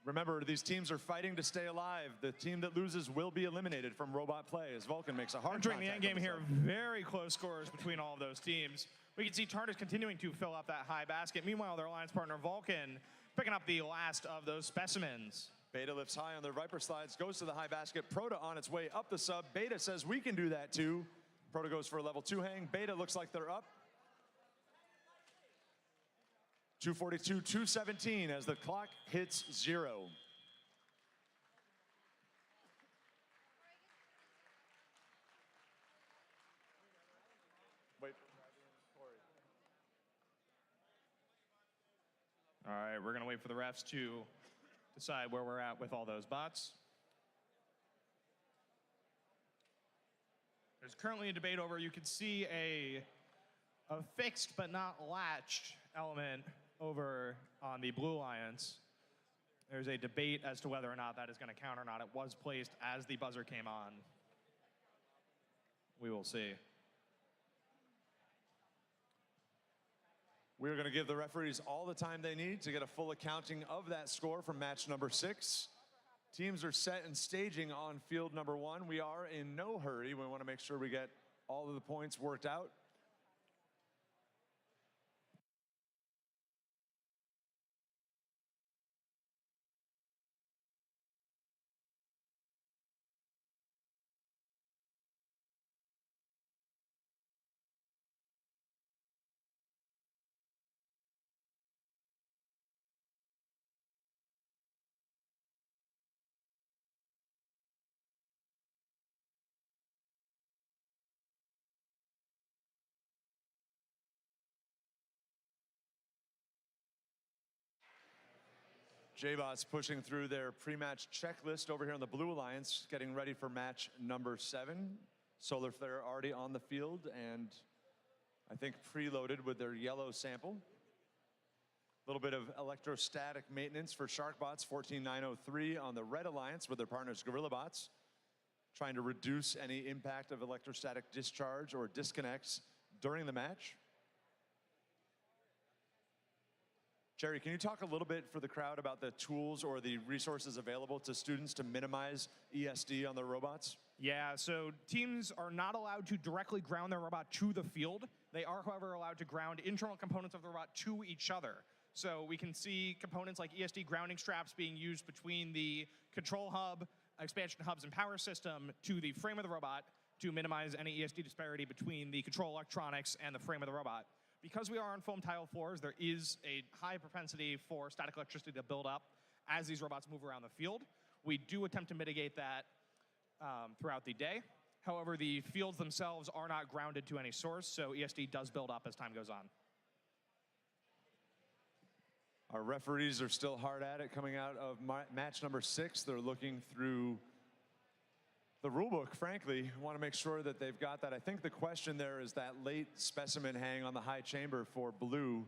Remember, these teams are fighting to stay alive. The team that loses will be eliminated from robot play as Vulcan makes a hard Entering the contact end game on here, sub. very close scores between all of those teams. We can see TARDIS continuing to fill up that high basket. Meanwhile, their alliance partner Vulcan picking up the last of those specimens. Beta lifts high on their Viper slides, goes to the high basket. Proto on its way up the sub. Beta says we can do that too. Proto goes for a level 2 hang. Beta looks like they're up. 242, 217 as the clock hits 0. Wait. All right, we're gonna wait for the refs to decide where we're at with all those bots. There's currently a debate over, you can see a fixed but not latched element over on the Blue Alliance. There's a debate as to whether or not that is going to count or not. It was placed as the buzzer came on. We will see. We're going to give the referees all the time they need to get a full accounting of that score from match number 6. Teams are set and staging on field number 1. We are in no hurry. We want to make sure we get all of the points worked out. J-Bots pushing through their pre-match checklist over here on the Blue Alliance, getting ready for match number 7. Solar Flare already on the field and I think preloaded with their yellow sample. A little bit of electrostatic maintenance for Sharkbots, 14903 on the Red Alliance with their partners GorillaBots, trying to reduce any impact of electrostatic discharge or disconnects during the match. Jerry, can you talk a little bit for the crowd about the tools or the resources available to students to minimize ESD on their robots? Yeah, so teams are not allowed to directly ground their robot to the field. They are, however, allowed to ground internal components of the robot to each other. So we can see components like ESD grounding straps being used between the control hub, expansion hubs, and power system to the frame of the robot to minimize any ESD disparity between the control electronics and the frame of the robot. Because we are on foam tile floors, there is a high propensity for static electricity to build up as these robots move around the field. We do attempt to mitigate that throughout the day. However, the fields themselves are not grounded to any source, so ESD does build up as time goes on. Our referees are still hard at it coming out of match number 6. They're looking through the rule book, frankly. Want to make sure that they've got that. I think the question there is that late specimen hang on the high chamber for blue.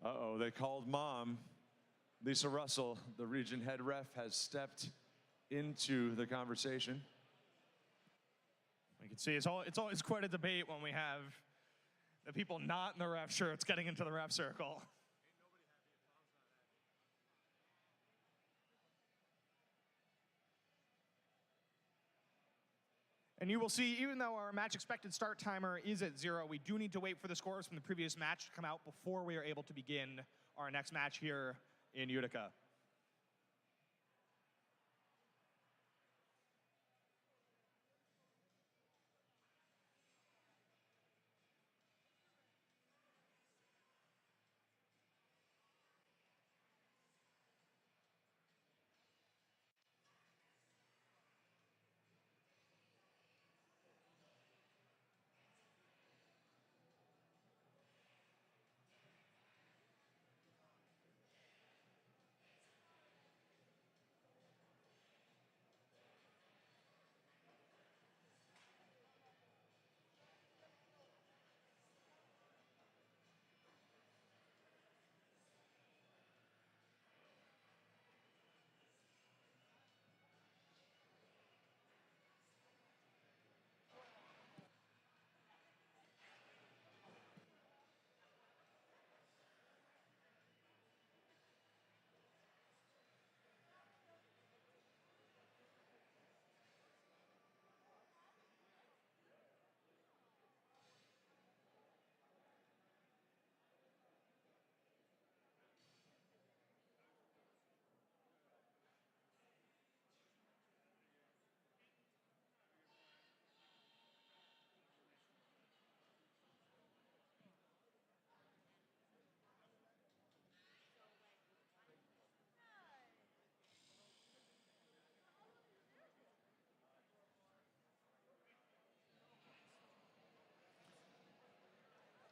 Uh-oh, they called mom. Lisa Russell, the region head ref, has stepped into the conversation. You can see it's always quite a debate when we have the people not in the ref shirts getting into the ref circle. And you will see, even though our match expected start timer is at 0, we do need to wait for the scores from the previous match to come out before we are able to begin our next match here in Utica.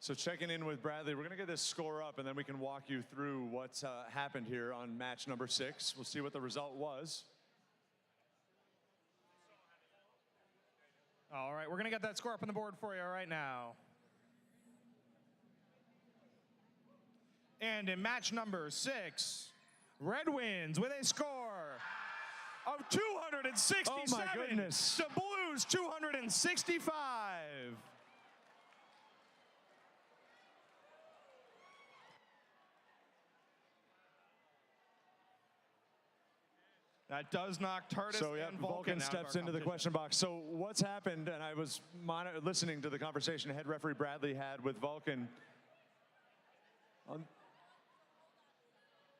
So checking in with Bradley, we're going to get this score up, and then we can walk you through what's happened here on match number 6. We'll see what the result was. All right, we're going to get that score up on the board for you right now. And in match number 6, Red wins with a score of 267 Oh my goodness. to Blues 265. That does knock Tardis So yeah, and Vulcan out of steps our into the question box. So what's happened, and I was listening to the conversation head referee Bradley had with Vulcan.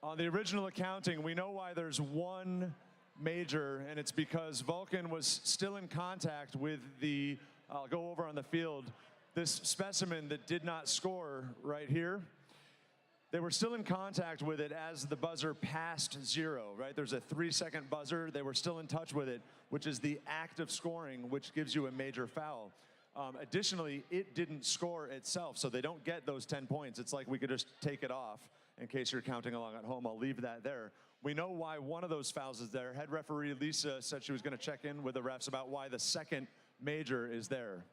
On the original accounting, we know why there's one major, and it's because Vulcan was still in contact with the, I'll go over on the field, this specimen that did not score right here. They were still in contact with it as the buzzer passed 0, right? There's a 3-second buzzer. They were still in touch with it, which is the act of scoring, which gives you a major foul. Additionally, it didn't score itself, so they don't get those 10 points. It's like we could just take it off. In case you're counting along at home, I'll leave that there. We know why one of those fouls is there. Head referee Lisa said she was going to check in with the refs about why the second major is there.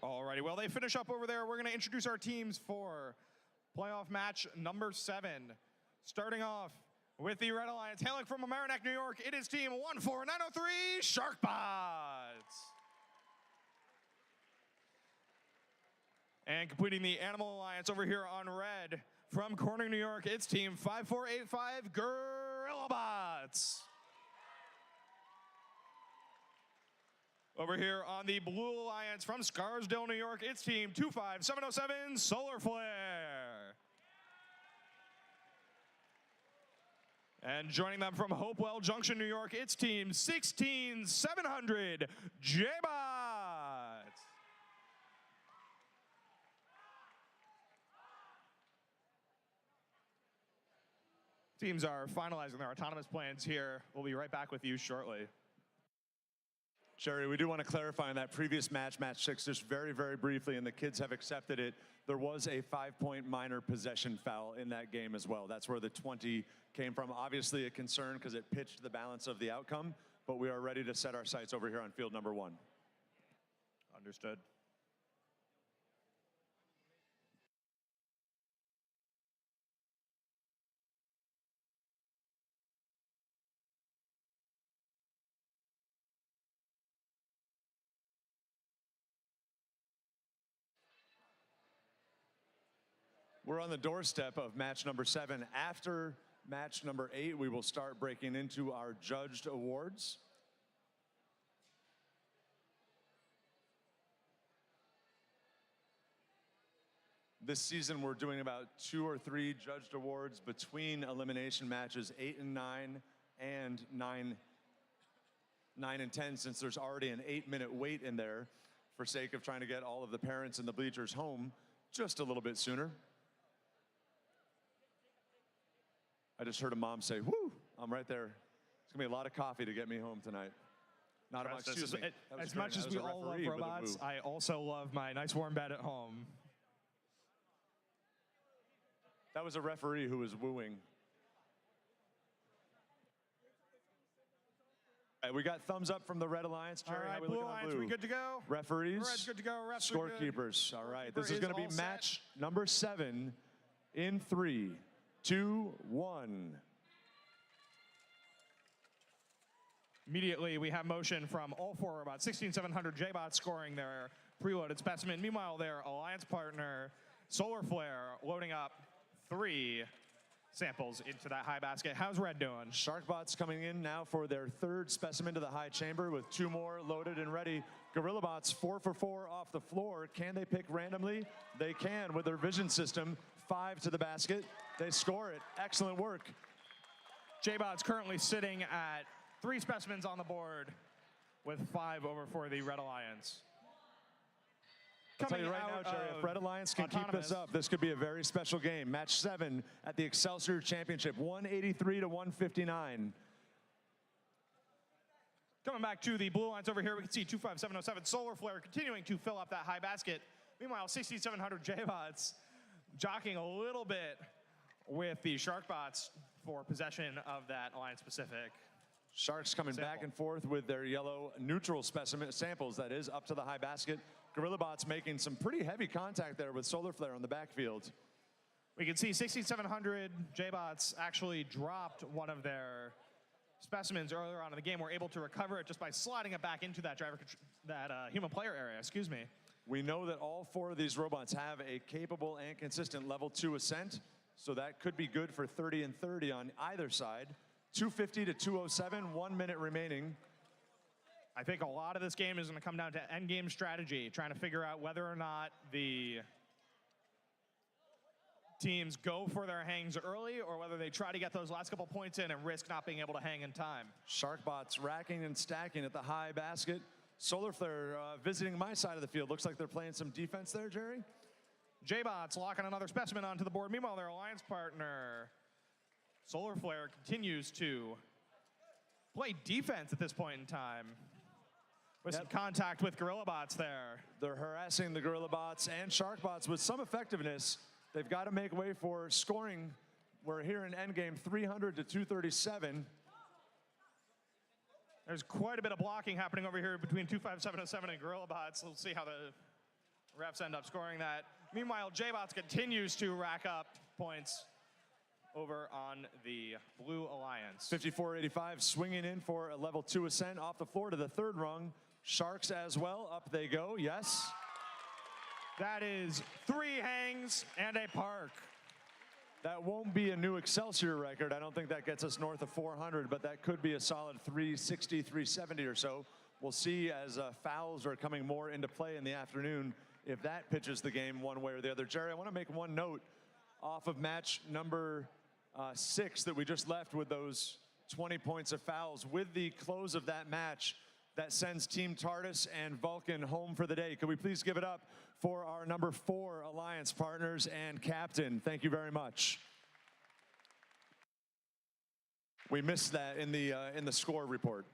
Alrighty, well, they finish up over there. We're going to introduce our teams for playoff match number 7. Starting off with the Red Alliance, hailing from Mamaroneck, New York, it is team 14903 Sharkbots. And completing the Animal Alliance over here on red, from Corning, New York, it's team 5485 GorillaBots. Over here on the Blue Alliance from Scarsdale, New York, it's team 25707 Solar Flare. And joining them from Hopewell Junction, New York, it's team 16700 J-Bots. Teams are finalizing their autonomous plans here. We'll be right back with you shortly. Jerry, we do want to clarify on that previous match, match 6, just very, very briefly, and the kids have accepted it. There was a 5-point minor possession foul in that game as well. That's where the 20 came from. Obviously a concern because it pitched the balance of the outcome, but we are ready to set our sights over here on field number 1. Understood. We're on the doorstep of match number 7. After match number 8, we will start breaking into our judged awards. This season, we're doing about 2 or 3 judged awards between elimination matches 8 and 9 and 9 and 10, since there's already an 8-minute wait in there for sake of trying to get all of the parents in the bleachers home just a little bit sooner. I just heard a mom say, "Woo, I'm right there. It's gonna be a lot of coffee to get me home tonight." Not much, excuse me. As much as we all love robots, I also love my nice warm bed at home. That was a referee who was wooing. We got thumbs up from the Red Alliance. Jerry, all right, how we Blue looking on Alliance, blue? we good to go? Referees? Red's good to go. Refs are good. Scorekeepers. All right, this is Scorekeeper going to be is all match number 7 in 3, 2, 1. Immediately, we have motion from all 4 robots. 16700 J-Bots scoring their preloaded specimen. Meanwhile, their alliance partner, Solar Flare, loading up 3 samples into that high basket. How's Red doing? Sharkbots coming in now for their 3rd specimen to the high chamber with 2 more loaded and ready. GorillaBots 4 for 4 off the floor. Can they pick randomly? They can with their vision system. 5 to the basket. They score it. Excellent work. J-Bots currently sitting at 3 specimens on the board with 5 over for the Red Alliance. I'll tell you right now, Jerry, if Red Alliance can keep this up, this could be a very special game. Match 7 at the Excelsior Championship, 183 to 159. Coming back to the Blue Alliance over here, we can see 25707 Solar Flare continuing to fill up that high basket. Meanwhile, 6700 J-Bots jockeying a little bit with the Sharkbots for possession of that Alliance Pacific. Sharks coming back and forth with their yellow neutral specimen samples, that is, up to the high basket. GorillaBots making some pretty heavy contact there with Solar Flare on the backfield. We can see 6700 J-Bots actually dropped one of their specimens earlier on in the game. We're able to recover it just by sliding it back into that human player area, excuse me. We know that all 4 of these robots have a capable and consistent level 2 ascent, so that could be good for 30 and 30 on either side. 250 to 207, 1 minute remaining. I think a lot of this game is going to come down to endgame strategy, trying to figure out whether or not the teams go for their hangs early or whether they try to get those last couple points in and risk not being able to hang in time. Sharkbots racking and stacking at the high basket. Solar Flare visiting my side of the field. Looks like they're playing some defense there, Jerry. J-Bots locking another specimen onto the board. Meanwhile, their alliance partner, Solar Flare, continues to play defense at this point in time. With some contact with GorillaBots there. They're harassing the GorillaBots and Sharkbots with some effectiveness. They've got to make way for scoring. We're here in endgame 300 to 237. There's quite a bit of blocking happening over here between 25707 and GorillaBots. We'll see how the Refs end up scoring that. Meanwhile, J-Bots continues to rack up points over on the Blue Alliance. 54-85, swinging in for a level 2 ascent off the floor to the third rung. Sharks as well. Up they go. Yes. That is 3 hangs and a park. That won't be a new Excelsior record. I don't think that gets us north of 400, but that could be a solid 360, 370 or so. We'll see as fouls are coming more into play in the afternoon if that pitches the game one way or the other. Jerry, I want to make one note off of match number 6 that we just left with those 20 points of fouls. With the close of that match, that sends Team TARDIS and Vulcan home for the day. Could we please give it up for our number 4 alliance partners and captain? Thank you very much. We missed that in the score report.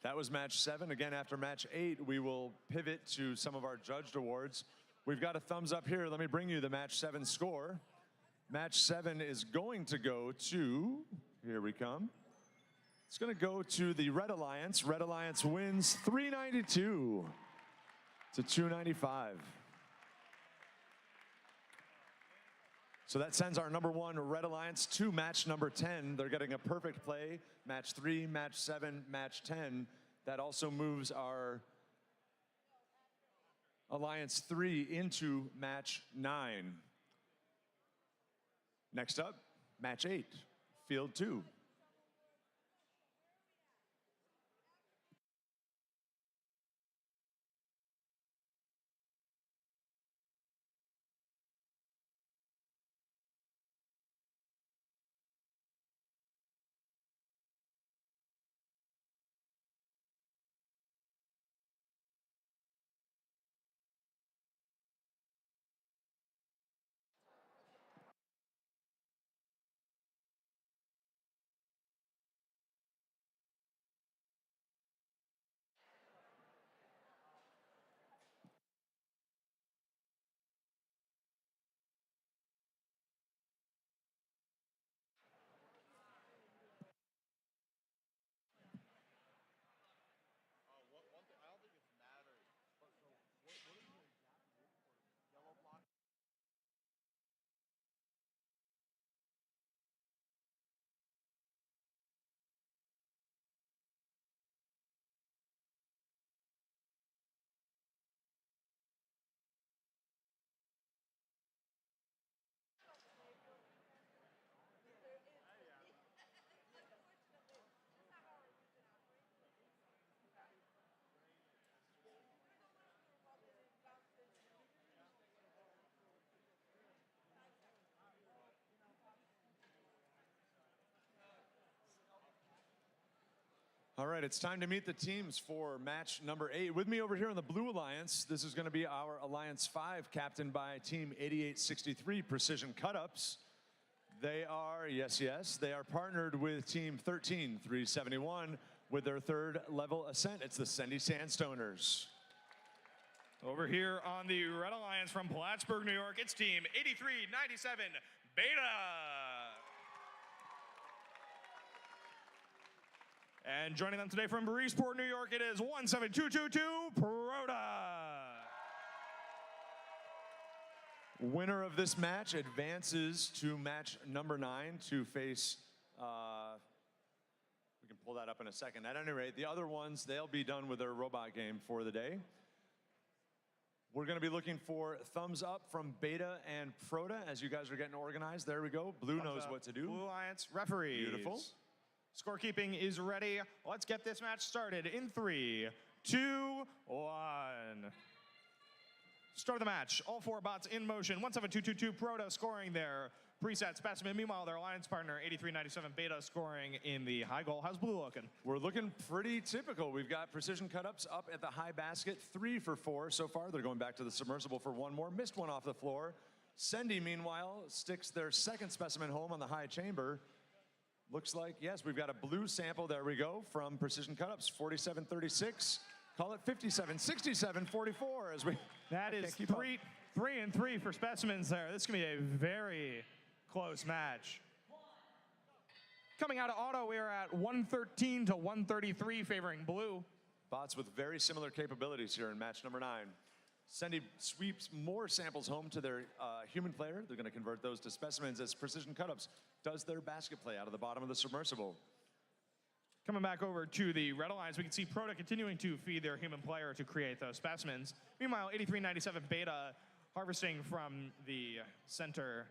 That was match 7. Again, after match 8, we will pivot to some of our judged awards. We've got a thumbs up here. Let me bring you the match 7 score. Match 7 is going to go to, here we come. It's going to go to the Red Alliance. Red Alliance wins 392 to 295. So that sends our number 1 Red Alliance to match number 10. They're getting a perfect play. Match 3, match 7, match 10. That also moves our Alliance 3 into match 9. Next up, match 8, field 2. All right, it's time to meet the teams for match number 8. With me over here on the Blue Alliance, this is going to be our Alliance 5, captained by Team 8863 Precision Cut-Ups. They are, yes, they are partnered with Team 13371 with their third level ascent. It's the Sendy Sandstoners. Over here on the Red Alliance from Plattsburgh, New York, it's Team 8397 Beta. And joining them today from Breezeport, New York, it is 17222 Proda. Winner of this match advances to match number 9 to face, we can pull that up in a second. At any rate, the other ones, they'll be done with their robot game for the day. We're going to be looking for thumbs up from Beta and Proda as you guys are getting organized. There we go. Blue knows what to do. Blue Alliance referees. Beautiful. Scorekeeping is ready. Let's get this match started in 3, 2, 1. Start of the match. All 4 bots in motion. 17222 Proda scoring their preset specimen. Meanwhile, their alliance partner 8397 Beta scoring in the high goal. How's Blue looking? We're looking pretty typical. We've got precision cut-ups up at the high basket, 3 for 4 so far. They're going back to the submersible for 1 more. Missed one off the floor. Sendy, meanwhile, sticks their second specimen home on the high chamber. Looks like, yes, we've got a blue sample, there we go, from Precision Cut-Ups, 47-36. Call it 57-67-44 as we... That is 3 and 3 for specimens there. This is going to be a very close match. Coming out of auto, we are at 113 to 133 favoring blue. Bots with very similar capabilities here in match number 9. Sendy sweeps more samples home to their human player. They're going to convert those to specimens as Precision Cut-Ups does their basket play out of the bottom of the submersible. Coming back over to the Red Alliance, we can see Proda continuing to feed their human player to create those specimens. Meanwhile, 8397 Beta harvesting from the center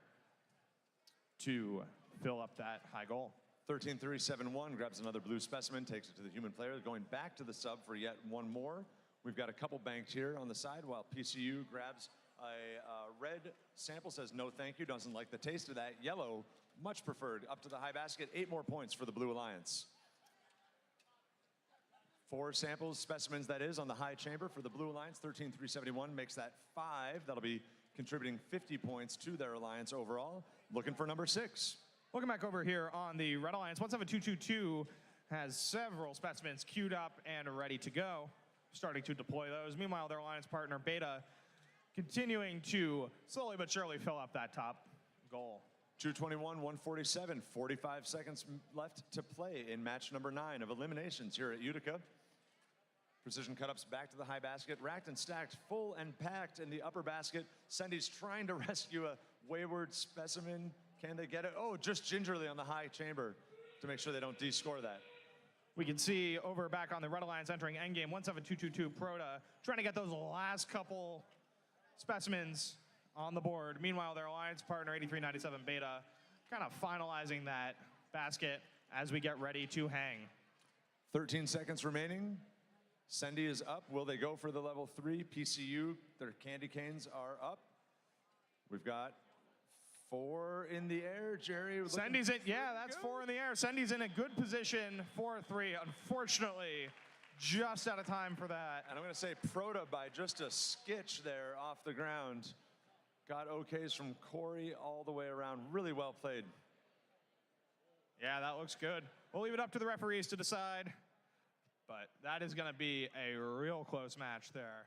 to fill up that high goal. 13371 grabs another blue specimen, takes it to the human player. Going back to the sub for yet one more. We've got a couple banked here on the side while PCU grabs a red sample, says no thank you, doesn't like the taste of that. Yellow, much preferred, up to the high basket. 8 more points for the Blue Alliance. 4 samples, specimens that is, on the high chamber for the Blue Alliance. 13371 makes that 5. That'll be contributing 50 points to their alliance overall. Looking for number 6. Looking back over here on the Red Alliance, 17222 has several specimens queued up and ready to go, starting to deploy those. Meanwhile, their alliance partner Beta continuing to slowly but surely fill up that top goal. 221, 147, 45 seconds left to play in match number 9 of eliminations here at Utica. Precision Cut-Ups back to the high basket, racked and stacked, full and packed in the upper basket. Sendy's trying to rescue a wayward specimen. Can they get it? Oh, just gingerly on the high chamber to make sure they don't de-score that. We can see over back on the Red Alliance entering endgame, 17222 Proda trying to get those last couple specimens on the board. Meanwhile, their alliance partner 8397 Beta kind of finalizing that basket as we get ready to hang. 13 seconds remaining. Sendy is up. Will they go for the level 3? PCU, their candy canes are up. We've got 4 in the air, Jerry. Sendy's in, yeah, that's 4 in the air. Sendy's in a good position, 4-3. Unfortunately, just out of time for that. And I'm going to say Proda by just a skitch there off the ground. Got okays from Corey all the way around. Really well played. Yeah, that looks good. We'll leave it up to the referees to decide. But that is going to be a real close match there.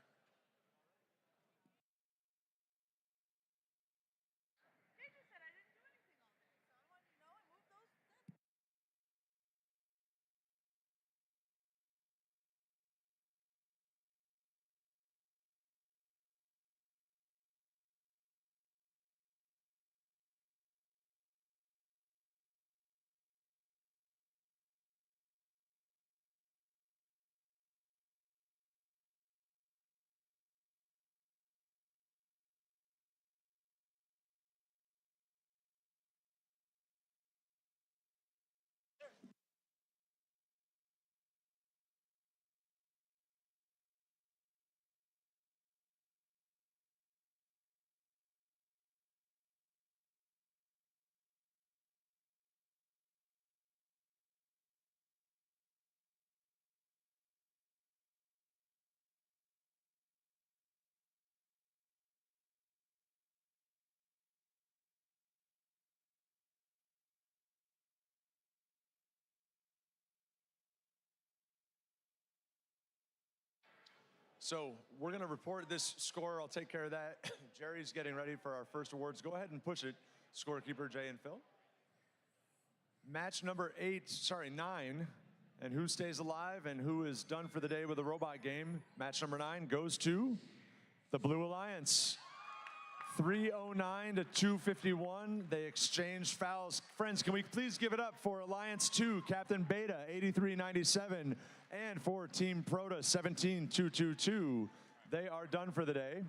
So we're going to report this score. I'll take care of that. Jerry's getting ready for our first awards. Go ahead and push it, scorekeeper Jay and Phil. Match number 9, and who stays alive and who is done for the day with a robot game. Match number 9 goes to the Blue Alliance. 309 to 251. They exchanged fouls. Friends, can we please give it up for Alliance 2, Captain Beta, 8397, and for Team Proto, 17222. They are done for the day.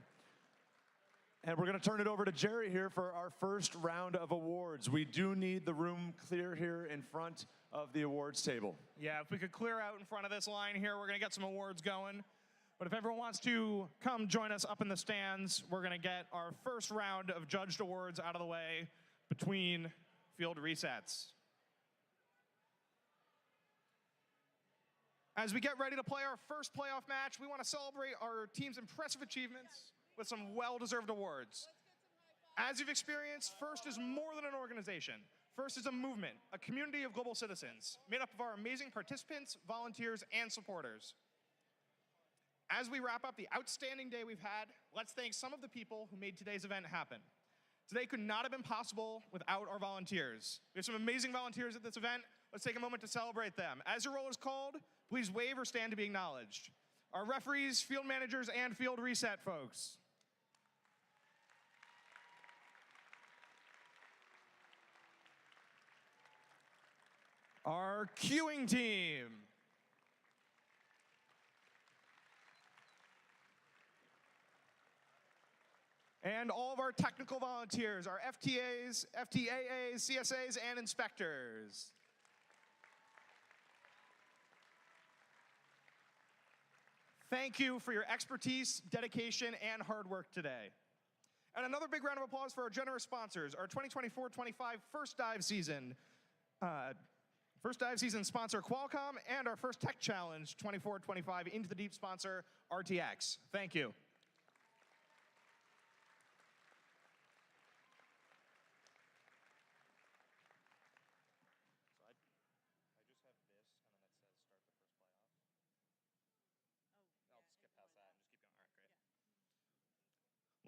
And we're going to turn it over to Jerry here for our first round of awards. We do need the room clear here in front of the awards table. Yeah, if we could clear out in front of this line here, we're going to get some awards going. But if everyone wants to come join us up in the stands, we're going to get our first round of judged awards out of the way between field resets. As we get ready to play our first playoff match, we want to celebrate our team's impressive achievements with some well-deserved awards. As you've experienced, FIRST is more than an organization. FIRST is a movement, a community of global citizens, made up of our amazing participants, volunteers, and supporters. As we wrap up the outstanding day we've had, let's thank some of the people who made today's event happen. Today could not have been possible without our volunteers. We have some amazing volunteers at this event. Let's take a moment to celebrate them. As your roll is called, please wave or stand to be acknowledged. Our referees, field managers, and field reset folks. Our queuing team. And all of our technical volunteers, our FTAs, FTAAs, CSAs, and inspectors. Thank you for your expertise, dedication, and hard work today. And another big round of applause for our generous sponsors, our 2024-25 First Dive Season sponsor Qualcomm, and our First Tech Challenge 24-25 Into the Deep sponsor RTX. Thank you.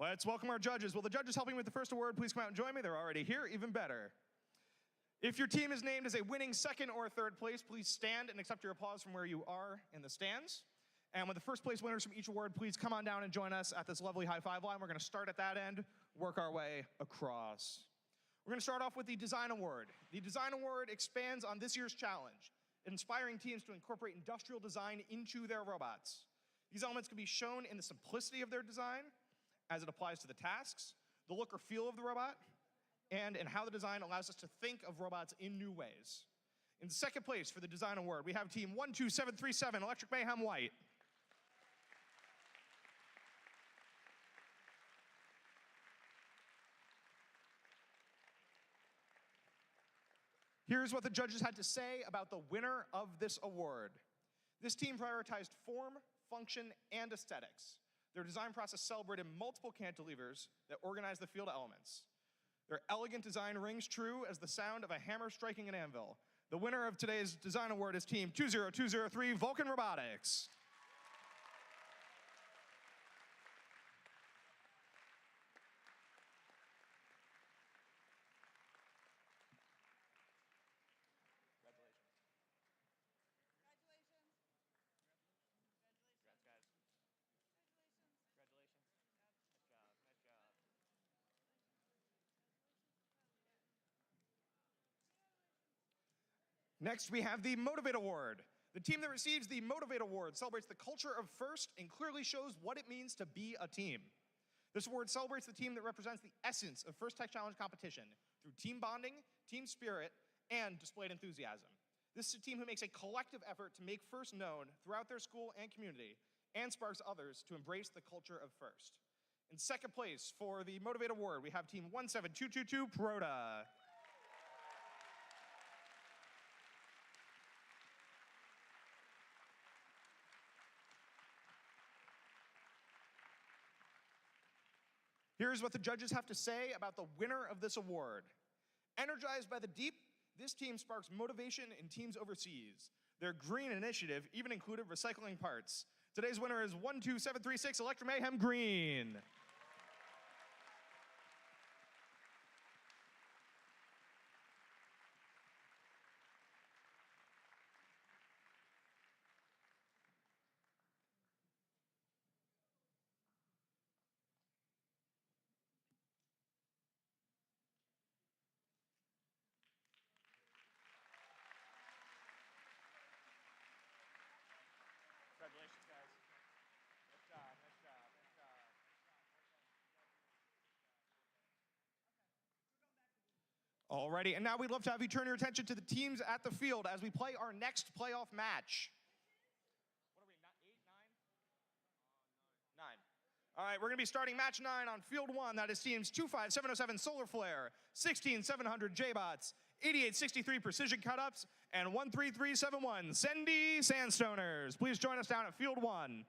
Let's welcome our judges. Will the judges helping with the first award please come out and join me? They're already here, even better. If your team is named as a winning second or third place, please stand and accept your applause from where you are in the stands. And with the first place winners from each award, please come on down and join us at this lovely high five line. We're going to start at that end, work our way across. We're going to start off with the Design Award. The Design Award expands on this year's challenge, inspiring teams to incorporate industrial design into their robots. These elements can be shown in the simplicity of their design, as it applies to the tasks, the look or feel of the robot, and in how the design allows us to think of robots in new ways. In second place for the Design Award, we have Team 12737, Electric Mayhem White. Here's what the judges had to say about the winner of this award. This team prioritized form, function, and aesthetics. Their design process celebrated multiple cantilevers that organized the field elements. Their elegant design rings true as the sound of a hammer striking an anvil. The winner of today's Design Award is Team 20203, Vulcan Robotics. Next, we have the Motivate Award. The team that receives the Motivate Award celebrates the culture of FIRST and clearly shows what it means to be a team. This award celebrates the team that represents the essence of FIRST Tech Challenge competition through team bonding, team spirit, and displayed enthusiasm. This is a team who makes a collective effort to make FIRST known throughout their school and community and sparks others to embrace the culture of FIRST. In second place for the Motivate Award, we have Team 17222, Proda. Here's what the judges have to say about the winner of this award. Energized by the deep, this team sparks motivation in teams overseas. Their green initiative even included recycling parts. Today's winner is 12736 Electro Mayhem Green. Congratulations, guys. Nice job, nice job, nice job. Alrighty, and now we'd love to have you turn your attention to the teams at the field as we play our next playoff match. What are we, 8, 9? 9. All right, we're going to be starting match 9 on field 1. That is teams 25707 Solar Flare, 16700 J-Bots, 8863 Precision Cut-Ups, and 13371 Sendy Sandstoners. Please join us down at field 1.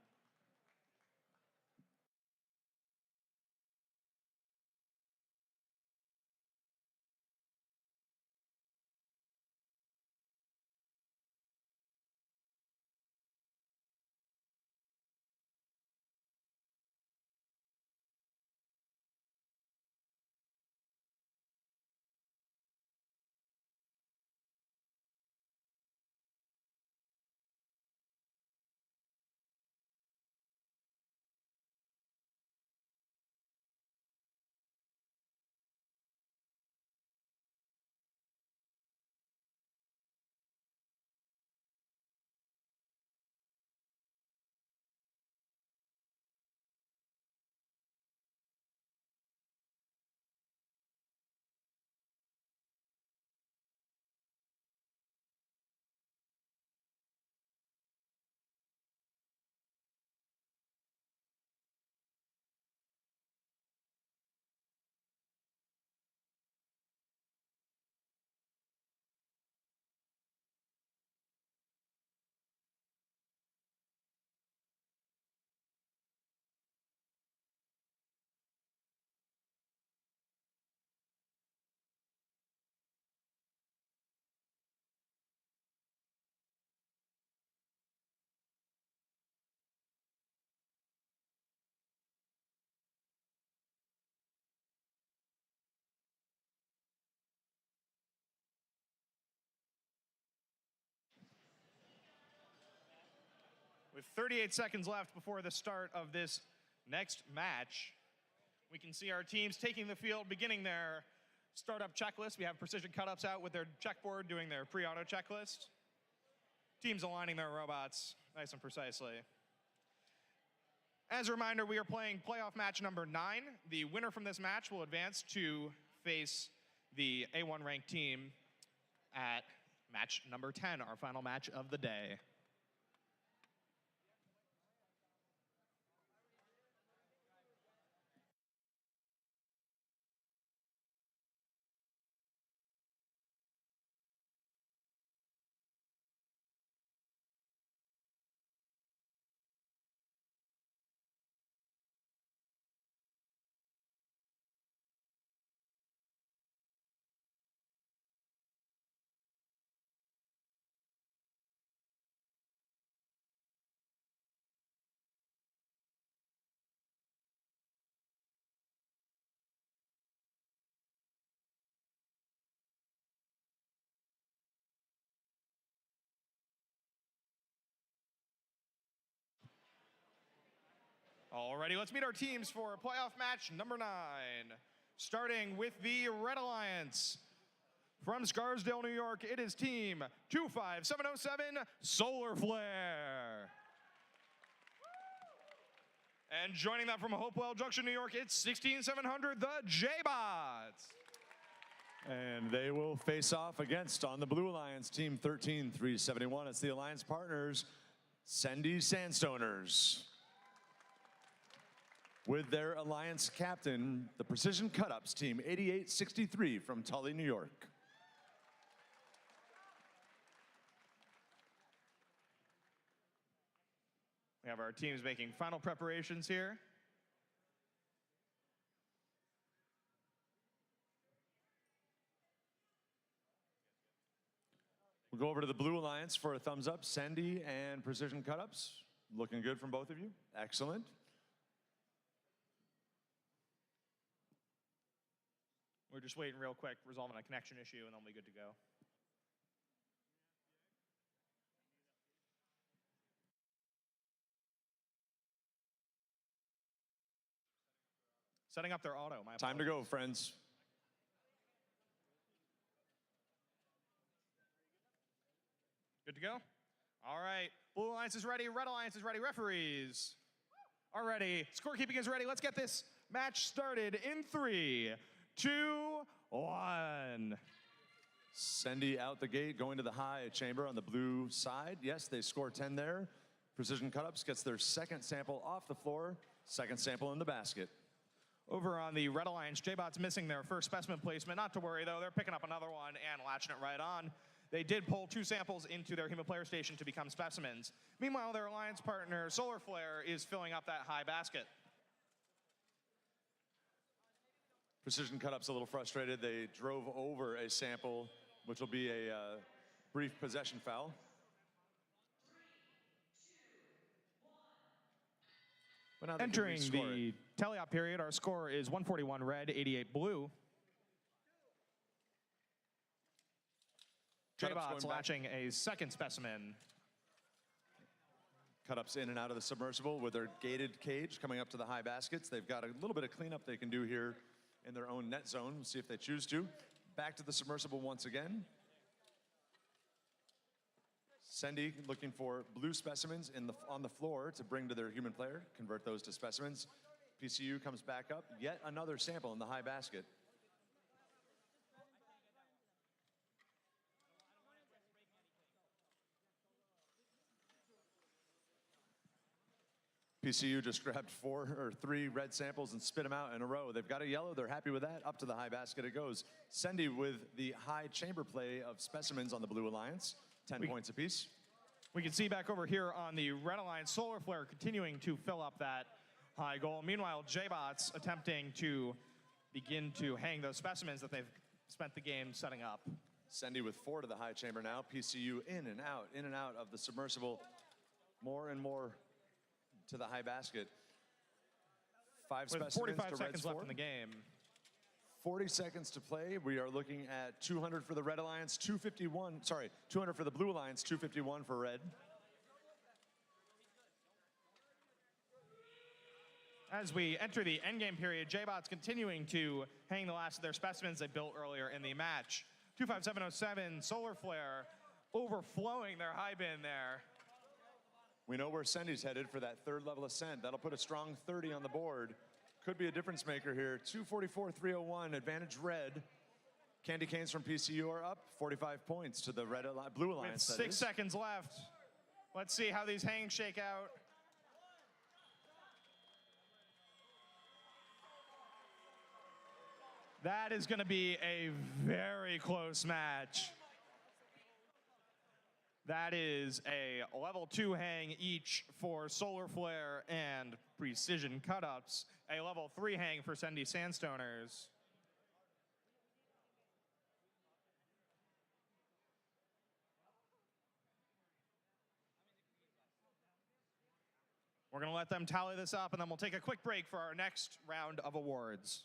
With 38 seconds left before the start of this next match, we can see our teams taking the field, beginning their startup checklist. We have Precision Cut-Ups out with their checkboard doing their pre-auto checklist. Teams aligning their robots nice and precisely. As a reminder, we are playing playoff match number 9. The winner from this match will advance to face the A1 ranked team at match number 10, our final match of the day. Alrighty, let's meet our teams for playoff match number 9. Starting with the Red Alliance. From Scarsdale, New York, it is team 25707 Solar Flare. And joining them from Hopewell Junction, New York, it's 16700 the J-Bots. And they will face off against, on the Blue Alliance, team 13371. It's the Alliance partners, Sendy Sandstoners. With their Alliance captain, the Precision Cut-Ups, team 8863 from Tully, New York. We have our teams making final preparations here. We'll go over to the Blue Alliance for a thumbs up. Sendy and Precision Cut-Ups. Looking good from both of you. Excellent. We're just waiting real quick, resolving a connection issue, and then we'll be good to go. Setting up their auto. My Time to go, friends. Good to go? All right. Blue Alliance is ready. Red Alliance is ready. Referees are ready. Scorekeeping is ready. Let's get this match started in 3, 2, 1. Sendy out the gate, going to the high chamber on the blue side. Yes, they score 10 there. Precision Cut-Ups gets their second sample off the floor, second sample in the basket. Over on the Red Alliance, J-Bot's missing their first specimen placement. Not to worry, though. They're picking up another one and latching it right on. They did pull 2 samples into their Hemoplayer station to become specimens. Meanwhile, their alliance partner, Solar Flare, is filling up that high basket. Precision Cut-Up's a little frustrated. They drove over a sample, which will be a brief possession foul. But now they can Entering rescore the it. teleop period, our score is 141 red, 88 blue. Cut-Up's J-Bot's going back. latching a second specimen. Cut-Ups in and out of the submersible with their gated cage coming up to the high baskets. They've got a little bit of cleanup they can do here in their own net zone. We'll see if they choose to. Back to the submersible once again. Sendy looking for blue specimens on the floor to bring to their human player, convert those to specimens. PCU comes back up, yet another sample in the high basket. PCU just grabbed 4 or 3 red samples and spit them out in a row. They've got a yellow, they're happy with that. Up to the high basket it goes. Sendy with the high chamber play of specimens on the Blue Alliance, 10 points apiece. We can see back over here on the Red Alliance, Solar Flare continuing to fill up that high goal. Meanwhile, J-Bot's attempting to begin to hang those specimens that they've spent the game setting up. Sendy with 4 to the high chamber now. PCU in and out of the submersible. More and more to the high basket. 5 With specimens 45 to seconds Red's left 4. in the game. 40 seconds to play. We are looking at 200 for the Red Alliance, 251, sorry, 200 for the Blue Alliance, 251 for Red. As we enter the endgame period, J-Bot's continuing to hang the last of their specimens they built earlier in the match. 25707, Solar Flare overflowing their high bin there. We know where Sendy's headed for that 3rd level ascent. That'll put a strong 30 on the board. Could be a difference maker here. 244-301, advantage Red. Candy Canes from PCU are up 45 points to the Blue Alliance. With 6 seconds left. Let's see how these hangs shake out. That is going to be a very close match. That is a level 2 hang each for Solar Flare and Precision Cut-Ups. A level 3 hang for Sendy Sandstoners. We're going to let them tally this up, and then we'll take a quick break for our next round of awards.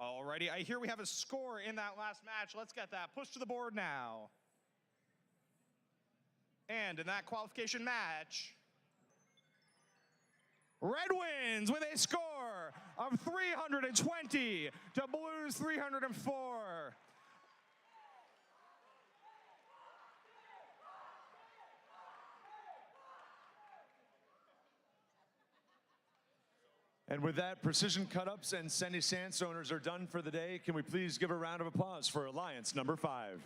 Alrighty, I hear we have a score in that last match. Let's get that pushed to the board now. And in that qualification match, Red wins with a score of 320 to Blues 304. And with that, Precision Cut-Ups and Sendy Sandstoners are done for the day. Can we please give a round of applause for Alliance number 5?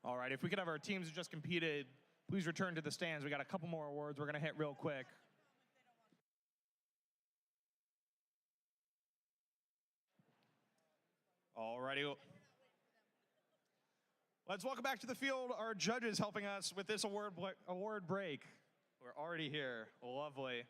All right, if we could have our teams who just competed, please return to the stands. We got a couple more awards we're going to hit real quick. All righty. Let's welcome back to the field our judges helping us with this award break. We're already here. Lovely.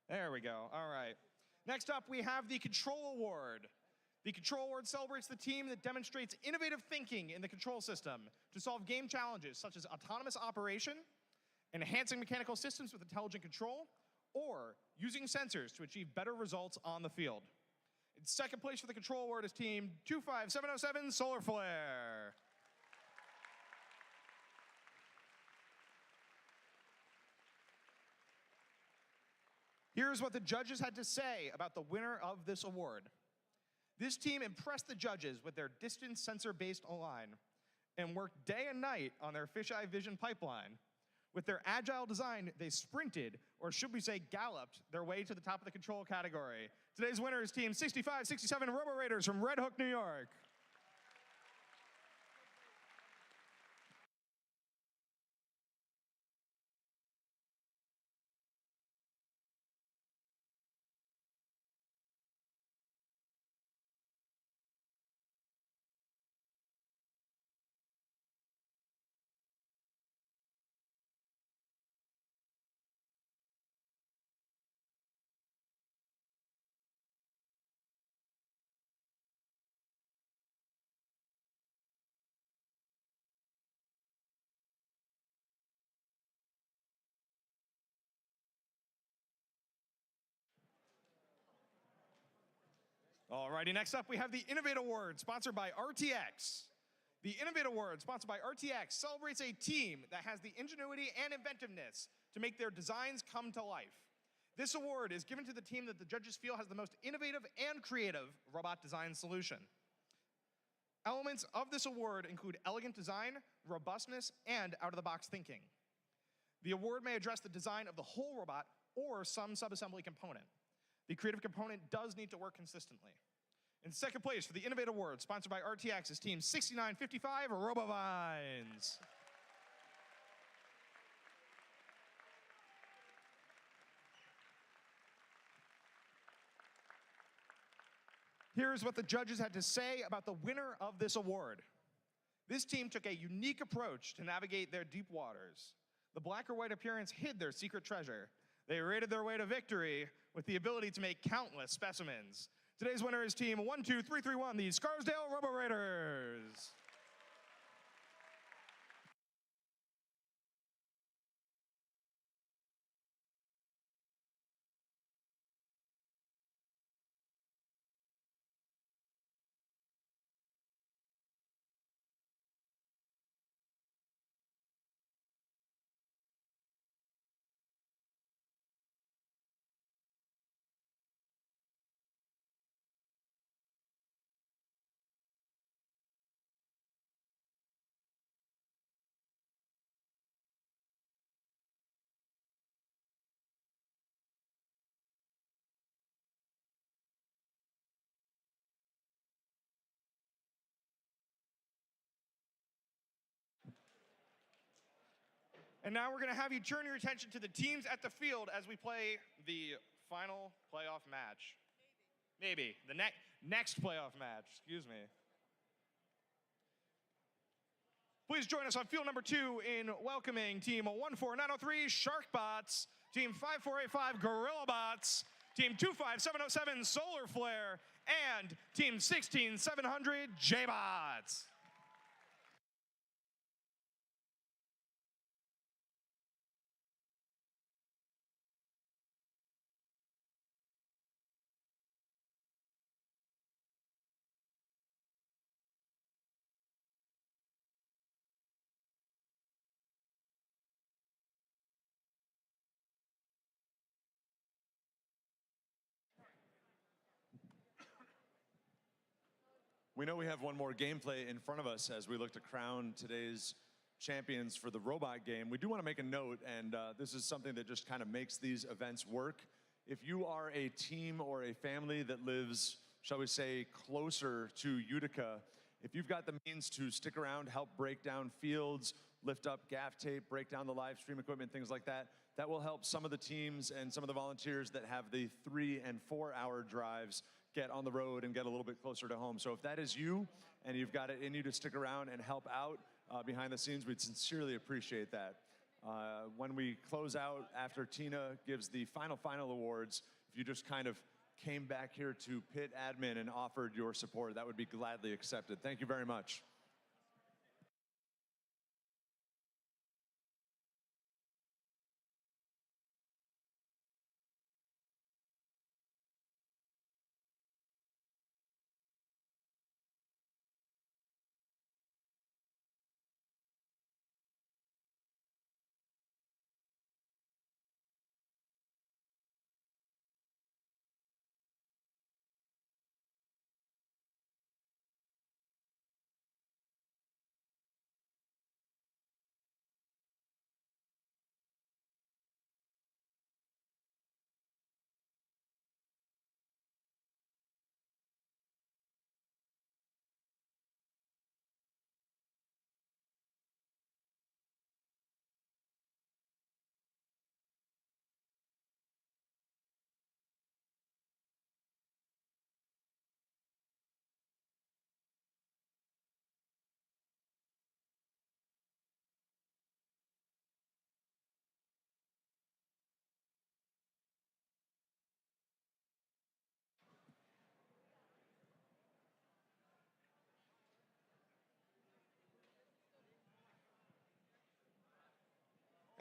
There we go. All right. Next up, we have the Control Award. The Control Award celebrates the team that demonstrates innovative thinking in the control system to solve game challenges such as autonomous operation, enhancing mechanical systems with intelligent control, or using sensors to achieve better results on the field. In second place for the Control Award is Team 25707 Solar Flare. Here's what the judges had to say about the winner of this award. This team impressed the judges with their distance sensor-based align and worked day and night on their fisheye vision pipeline. With their agile design, they sprinted, or should we say galloped, their way to the top of the control category. Today's winner is Team 6567 Robo Raiders from Red Hook, New York. Alrighty, next up we have the Innovate Award, sponsored by RTX. The Innovate Award, sponsored by RTX, celebrates a team that has the ingenuity and inventiveness to make their designs come to life. This award is given to the team that the judges feel has the most innovative and creative robot design solution. Elements of this award include elegant design, robustness, and out-of-the-box thinking. The award may address the design of the whole robot or some subassembly component. The creative component does need to work consistently. In second place for the Innovate Award, sponsored by RTX, is Team 6955 RoboVines. Here's what the judges had to say about the winner of this award. This team took a unique approach to navigate their deep waters. the black or white appearance hid their secret treasure. They raided their way to victory with the ability to make countless specimens. Today's winner is Team 12331, the Scarsdale Robo Raiders. And now we're going to have you turn your attention to the teams at the field as we play the final playoff match. Maybe. The next playoff match. Excuse me. Please join us on field number 2 in welcoming Team 14903 Sharkbots, Team 5485 Gorillabots, Team 25707 Solar Flare, and Team 16700 J-Bots. We know we have one more gameplay in front of us as we look to crown today's champions for the robot game. We do want to make a note, and this is something that just kind of makes these events work. If you are a team or a family that lives, shall we say, closer to Utica, if you've got the means to stick around, help break down fields, lift up gaff tape, break down the live stream equipment, things like that, that will help some of the teams and some of the volunteers that have the 3- and 4-hour drives get on the road and get a little bit closer to home. So if that is you and you've got it in you to stick around and help out behind the scenes, we'd sincerely appreciate that. When we close out after Tina gives the final awards, if you just kind of came back here to pit admin and offered your support, that would be gladly accepted. Thank you very much.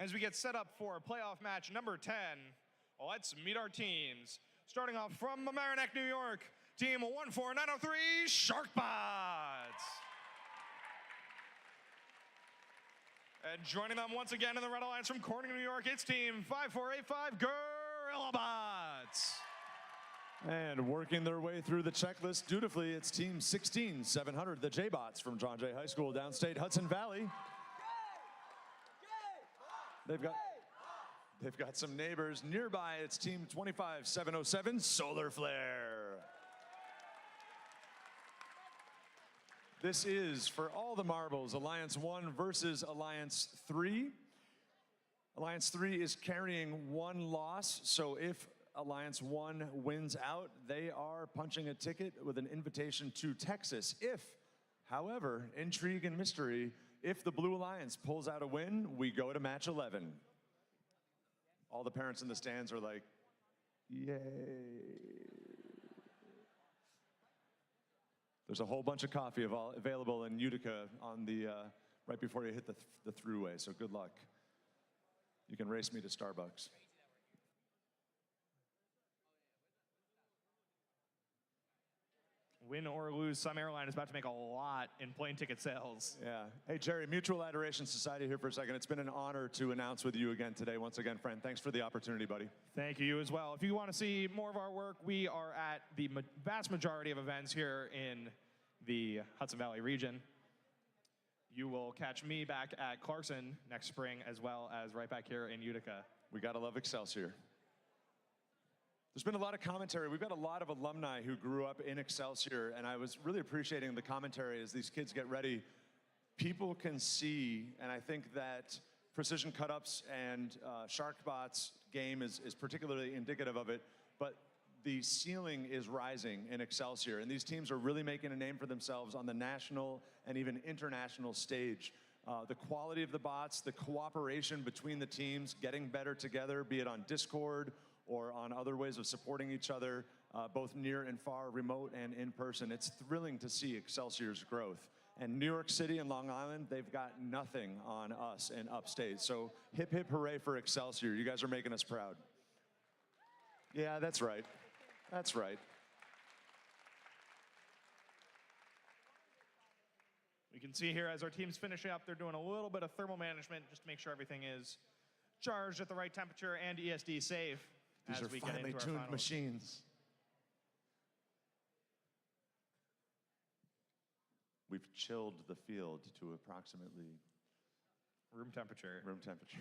As we get set up for playoff match number 10, let's meet our teams. Starting off from Mamaroneck, New York, Team 14903 Sharkbots. And joining them once again in the Red Alliance from Corning, New York, it's Team 5485 Gorillabots. And working their way through the checklist dutifully, it's Team 16700, the J-Bots from John Jay High School, downstate Hudson Valley. They've got some neighbors nearby. It's Team 25707, Solar Flare. This is for all the marbles, Alliance 1 versus Alliance 3. Alliance 3 is carrying 1 loss, so if Alliance 1 wins out, they are punching a ticket with an invitation to Texas. If, however, intrigue and mystery, If the Blue Alliance pulls out a win, we go to match 11. All the parents in the stands are like, yay. There's a whole bunch of coffee available in Utica on the right before you hit the throughway, so good luck. You can race me to Starbucks. Win or lose, some airline is about to make a lot in plane ticket sales. Yeah. Hey, Jerry, Mutual Adoration Society here for a second. It's been an honor to announce with you again today. Once again, friend, thanks for the opportunity, buddy. Thank you as well. If you want to see more of our work, we are at the vast majority of events here in the Hudson Valley region. You will catch me back at Clarkson next spring, as well as right back here in Utica. We gotta love Excelsior. There's been a lot of commentary. We've got a lot of alumni who grew up in Excelsior, and I was really appreciating the commentary as these kids get ready. People can see, and I think that precision cut-ups and SharkBot's game is particularly indicative of it, but the ceiling is rising in Excelsior, and these teams are really making a name for themselves on the national and even international stage. The quality of the bots, the cooperation between the teams, getting better together, be it on Discord or on other ways of supporting each other, both near and far, remote and in person. It's thrilling to see Excelsior's growth. And New York City and Long Island, they've got nothing on us in upstate. So hip, hip, hooray for Excelsior. You guys are making us proud. Yeah, that's right. That's right. We can see here as our team's finishing up, they're doing a little bit of thermal management just to make sure everything is charged at the right temperature and ESD safe. These are finely tuned machines. We've chilled the field to approximately room temperature. Room temperature,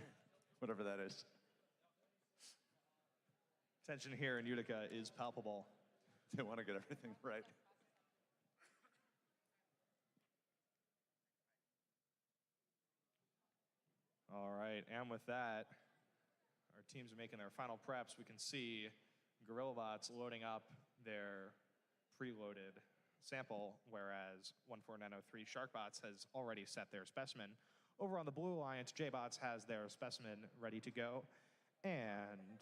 whatever that is. Tension here in Utica is palpable. They want to get everything right. All right, and with that, our teams are making their final preps. We can see GorillaBots loading up their preloaded sample, whereas 14903 SharkBots has already set their specimen. Over on the Blue Alliance, JBots has their specimen ready to go, and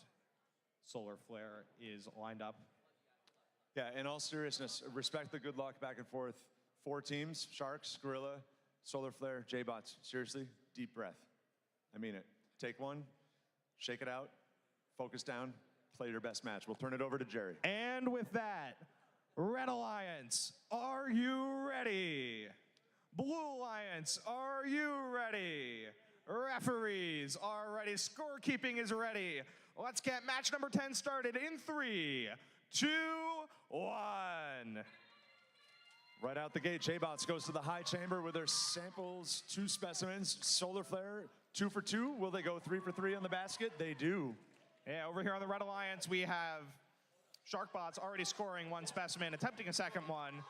Solar Flare is lined up. Yeah, in all seriousness, respect the good luck back and forth. 4 teams, Sharks, Gorilla, Solar Flare, JBots. Seriously, deep breath. I mean it. Take one, shake it out, focus down, play your best match. We'll turn it over to Jerry. And with that, Red Alliance, are you ready? Blue Alliance, are you ready? Referees are ready. Scorekeeping is ready. Let's get match number 10 started in 3, 2, 1. Right out the gate, JBots goes to the high chamber with their samples, 2 specimens. Solar Flare, 2 for 2. Will they go 3 for 3 on the basket? They do. Yeah, over here on the Red Alliance, we have SharkBots already scoring 1 specimen, attempting a second one.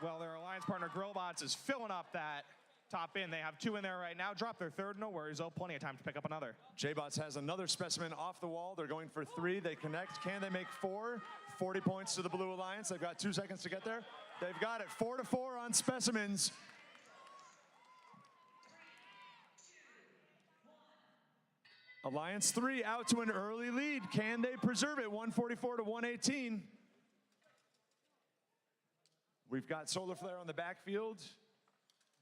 Well, their alliance partner, GorillBots, is filling up that top bin. They have 2 in there right now. Drop their 3rd, no worries. Oh, plenty of time to pick up another. JBots has another specimen off the wall. They're going for 3. They connect. Can they make 4? 40 points to the Blue Alliance. They've got 2 seconds to get there. They've got it. 4-4 on specimens. Alliance 3 out to an early lead. Can they preserve it? 144 to 118. We've got Solar Flare on the backfield.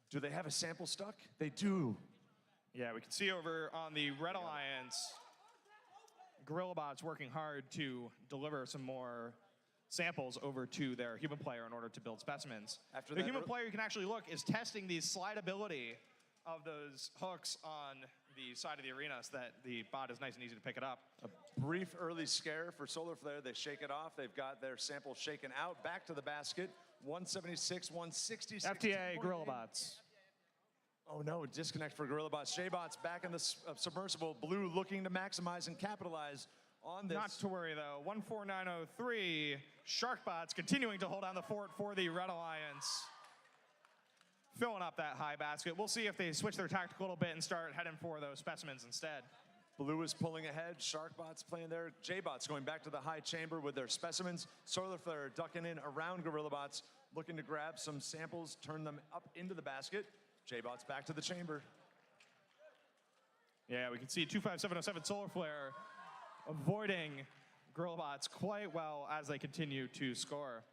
Do they have a sample stuck? They do. Yeah, we can see over on the Red Alliance, GorillaBots working hard to deliver some more samples over to their human player in order to build specimens. After the that human player, you can actually look, is testing the slidability of those hooks on the side of the arena so that the bot is nice and easy to pick it up. A brief early scare for Solar Flare. They shake it off. They've got their sample shaken out. Back to the basket. 176, 166. FTA, GorillaBots. Oh no, disconnect for GorillaBots. JBots back in the submersible. Blue looking to maximize and capitalize on this. Not to worry though. 14903, SharkBots continuing to hold down the fort for the Red Alliance. Filling up that high basket. We'll see if they switch their tactic a little bit and start heading for those specimens instead. Blue is pulling ahead. SharkBots playing there. JBots going back to the high chamber with their specimens. Solar Flare ducking in around GorillaBots, looking to grab some samples, turn them up into the basket. J-Bot's back to the chamber. Yeah, we can see 25707 Solar Flare avoiding Gorillabots quite well as they continue to score.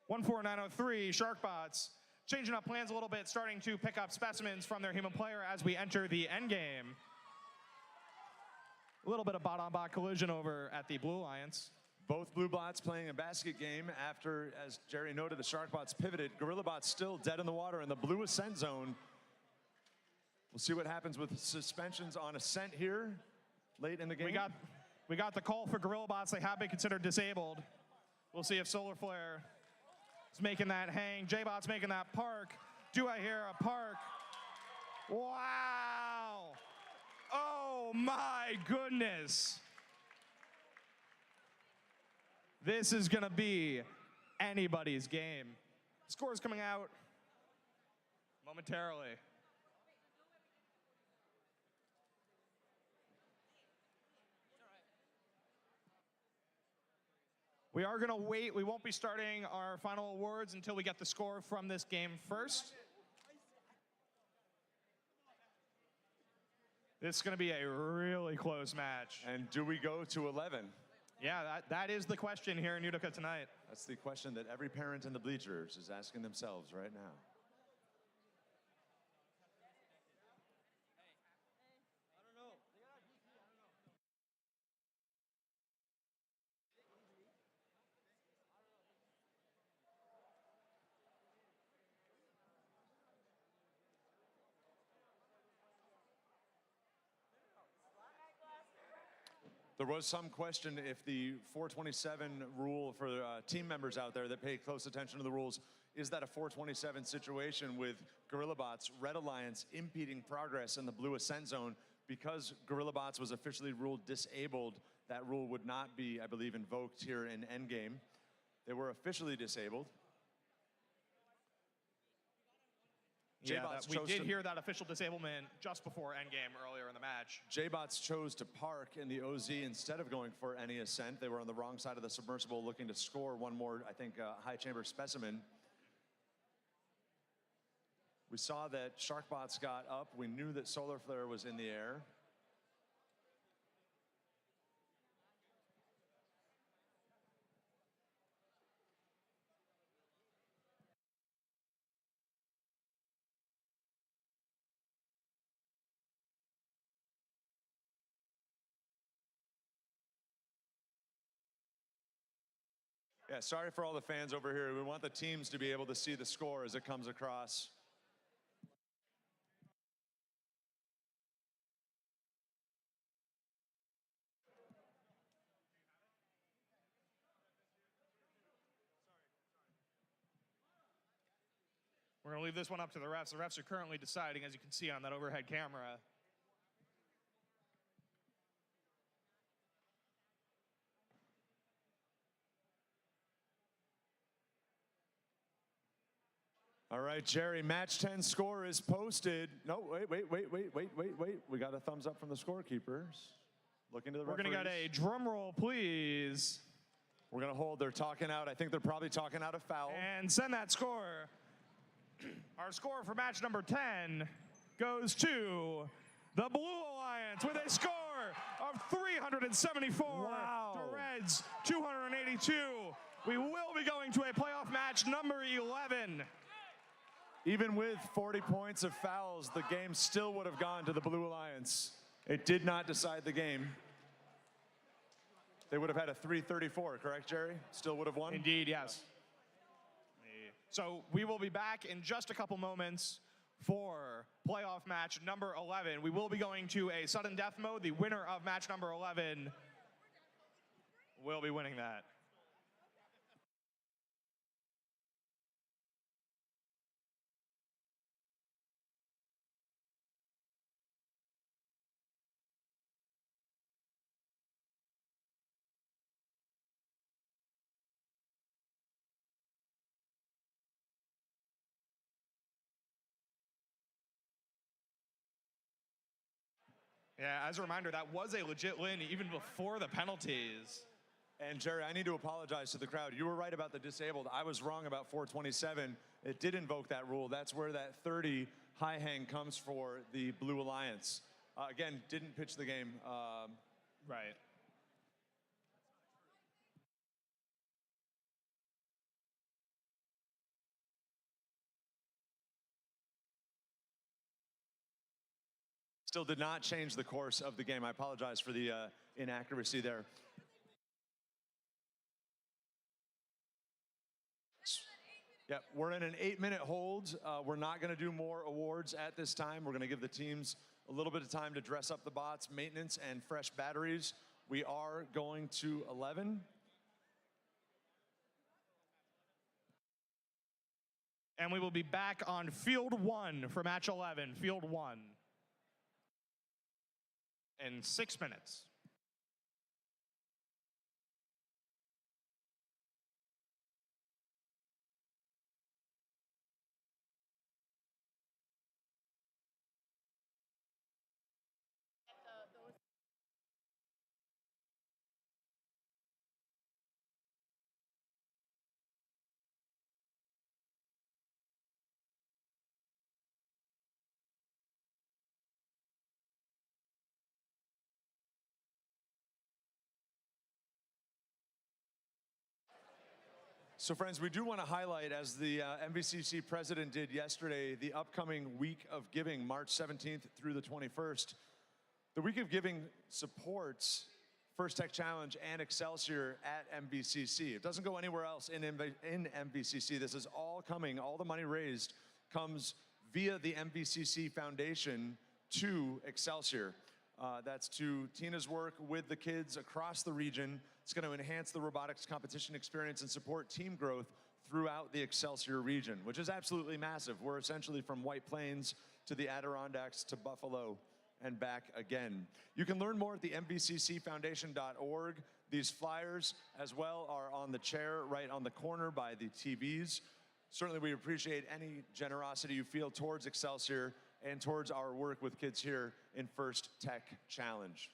14903 Sharkbots changing up plans a little bit, starting to pick up specimens from their human player as we enter the end game. A little bit of bot-on-bot collision over at the Blue Alliance. Both Blue Bots playing a basket game after, as Jerry noted, the Sharkbots pivoted. Gorillabots still dead in the water in the blue ascent zone. We'll see what happens with suspensions on ascent here late in the game. We got the call for Gorillabots. They have been considered disabled. We'll see if Solar Flare is making that hang. J-Bot's making that park. Do I hear a park? Wow! Oh my goodness! This is gonna be anybody's game. Score's coming out momentarily. We are gonna wait. We won't be starting our final awards until we get the score from this game first. This is gonna be a really close match. And do we go to 11? Yeah, that is the question here in Utica tonight. That's the question that every parent in the bleachers is asking themselves right now. There was some question if the 427 rule for team members out there that pay close attention to the rules, is that a 427 situation with Gorillabots, Red Alliance impeding progress in the blue ascent zone? Because Gorillabots was officially ruled disabled, that rule would not be, I believe, invoked here in Endgame. They were officially disabled. Yeah, we did hear that official disablement just before endgame earlier in the match. J-Bots chose to park in the OZ instead of going for any ascent. They were on the wrong side of the submersible looking to score one more, I think, high chamber specimen. We saw that Sharkbots got up. We knew that Solar Flare was in the air. Yeah, sorry for all the fans over here. We want the teams to be able to see the score as it comes across. We're going to leave this one up to the refs. The refs are currently deciding, as you can see on that overhead camera. All right, Jerry, match 10 score is posted. No, wait. We got a thumbs up from the scorekeepers. Looking to the referees. We're going to get a drum roll, please. We're going to hold. They're talking out. I think they're probably talking out a foul. And send that score. Our score for match number 10 goes to the Blue Alliance with a score of 374. Wow. The Reds, 282. We will be going to a playoff match number 11. Even with 40 points of fouls, the game still would have gone to the Blue Alliance. It did not decide the game. They would have had a 334, correct, Jerry? Still would have won? Indeed, yes. So we will be back in just a couple moments for playoff match number 11. We will be going to a sudden death mode. The winner of match number 11 will be winning that. Yeah, as a reminder, that was a legit win even before the penalties. And Jerry, I need to apologize to the crowd. You were right about the disabled. I was wrong about 427. It did invoke that rule. That's where that 30 high hang comes for the Blue Alliance. Again, didn't pitch the game. Right. Still did not change the course of the game. I apologize for the inaccuracy there. Yeah, we're in an 8-minute hold. We're not going to do more awards at this time. We're going to give the teams a little bit of time to dress up the bots, maintenance, and fresh batteries. We are going to 11. And we will be back on field 1 for match 11, field 1, in 6 minutes. So friends, we do want to highlight, as the MVCC president did yesterday, the upcoming Week of Giving, March 17th through the 21st. The Week of Giving supports First Tech Challenge and Excelsior at MVCC. It doesn't go anywhere else in MVCC. This is all coming, all the money raised comes via the MVCC Foundation to Excelsior. That's to Tina's work with the kids across the region. It's going to enhance the robotics competition experience and support team growth throughout the Excelsior region, which is absolutely massive. We're essentially from White Plains to the Adirondacks to Buffalo and back again. You can learn more at the mvccfoundation.org. These flyers as well are on the chair right on the corner by the TVs. Certainly we appreciate any generosity you feel towards Excelsior and towards our work with kids here in First Tech Challenge.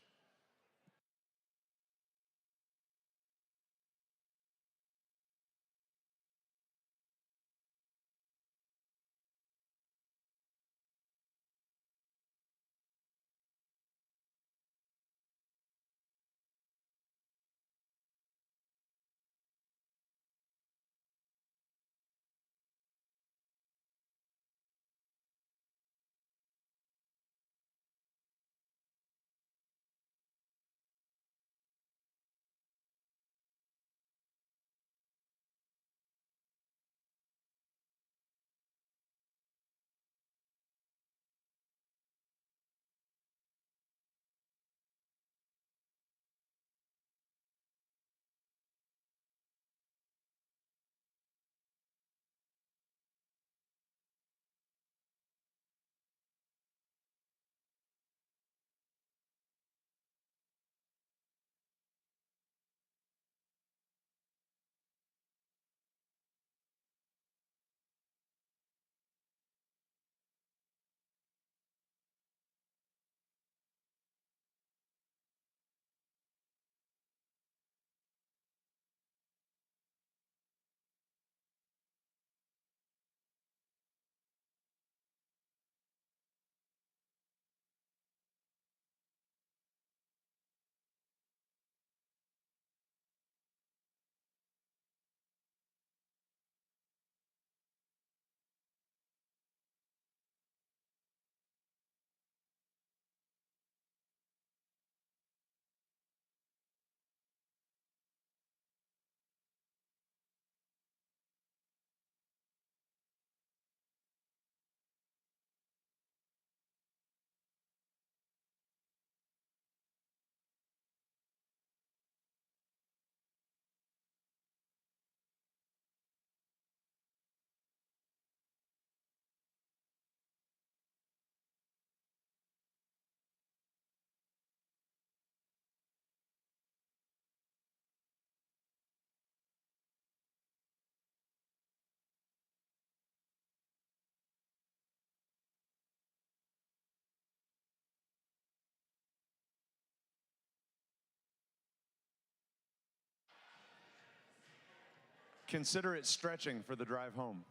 consider it stretching for the drive home.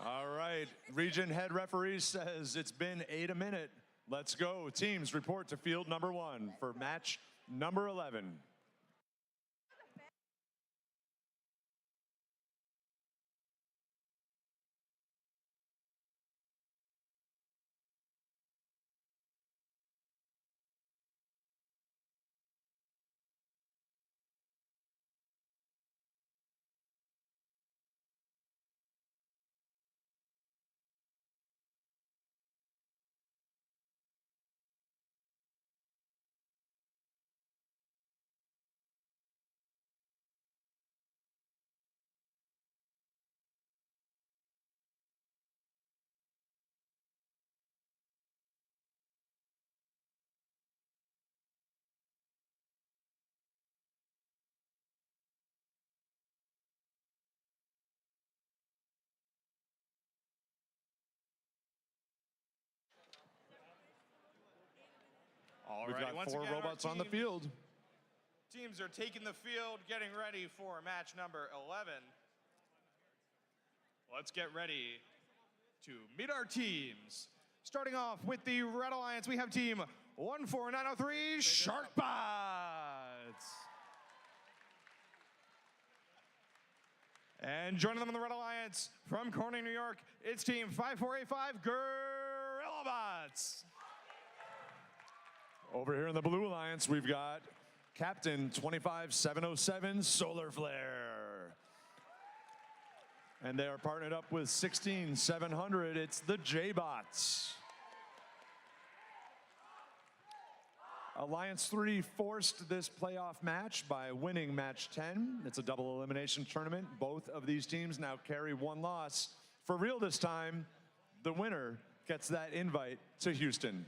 All right, region head referee says it's been 8 a minute. Let's go. Teams report to field number 1 for match number 11. All We've right, got once 4 again, our robots on the teams- field. Teams are taking the field, getting ready for match number 11. Let's get ready to meet our teams. Starting off with the Red Alliance, we have team 14903, Sharkbots. And joining them in the Red Alliance from Corning, New York, it's team 5485, Gorillabots. Over here in the Blue Alliance, we've got Captain 25707, Solar Flare. And they are partnered up with 16700. It's the J-Bots. Alliance 3 forced this playoff match by winning match 10. It's a double elimination tournament. Both of these teams now carry 1 loss. For real this time, the winner gets that invite to Houston.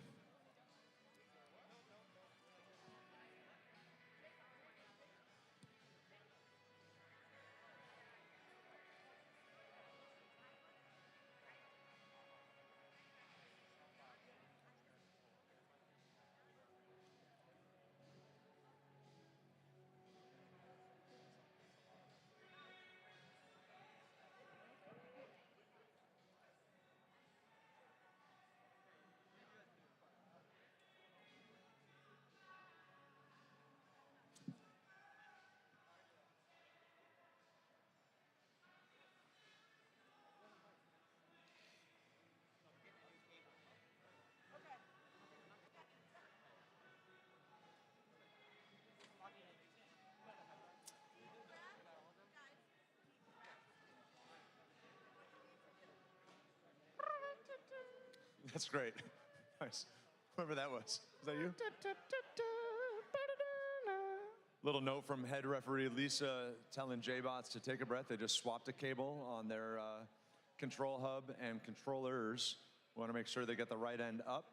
That's great. Nice. Whoever that was. Was that you? Little note from head referee Lisa telling J-Bots to take a breath. They just swapped a cable on their control hub and controllers. We want to make sure they get the right end up.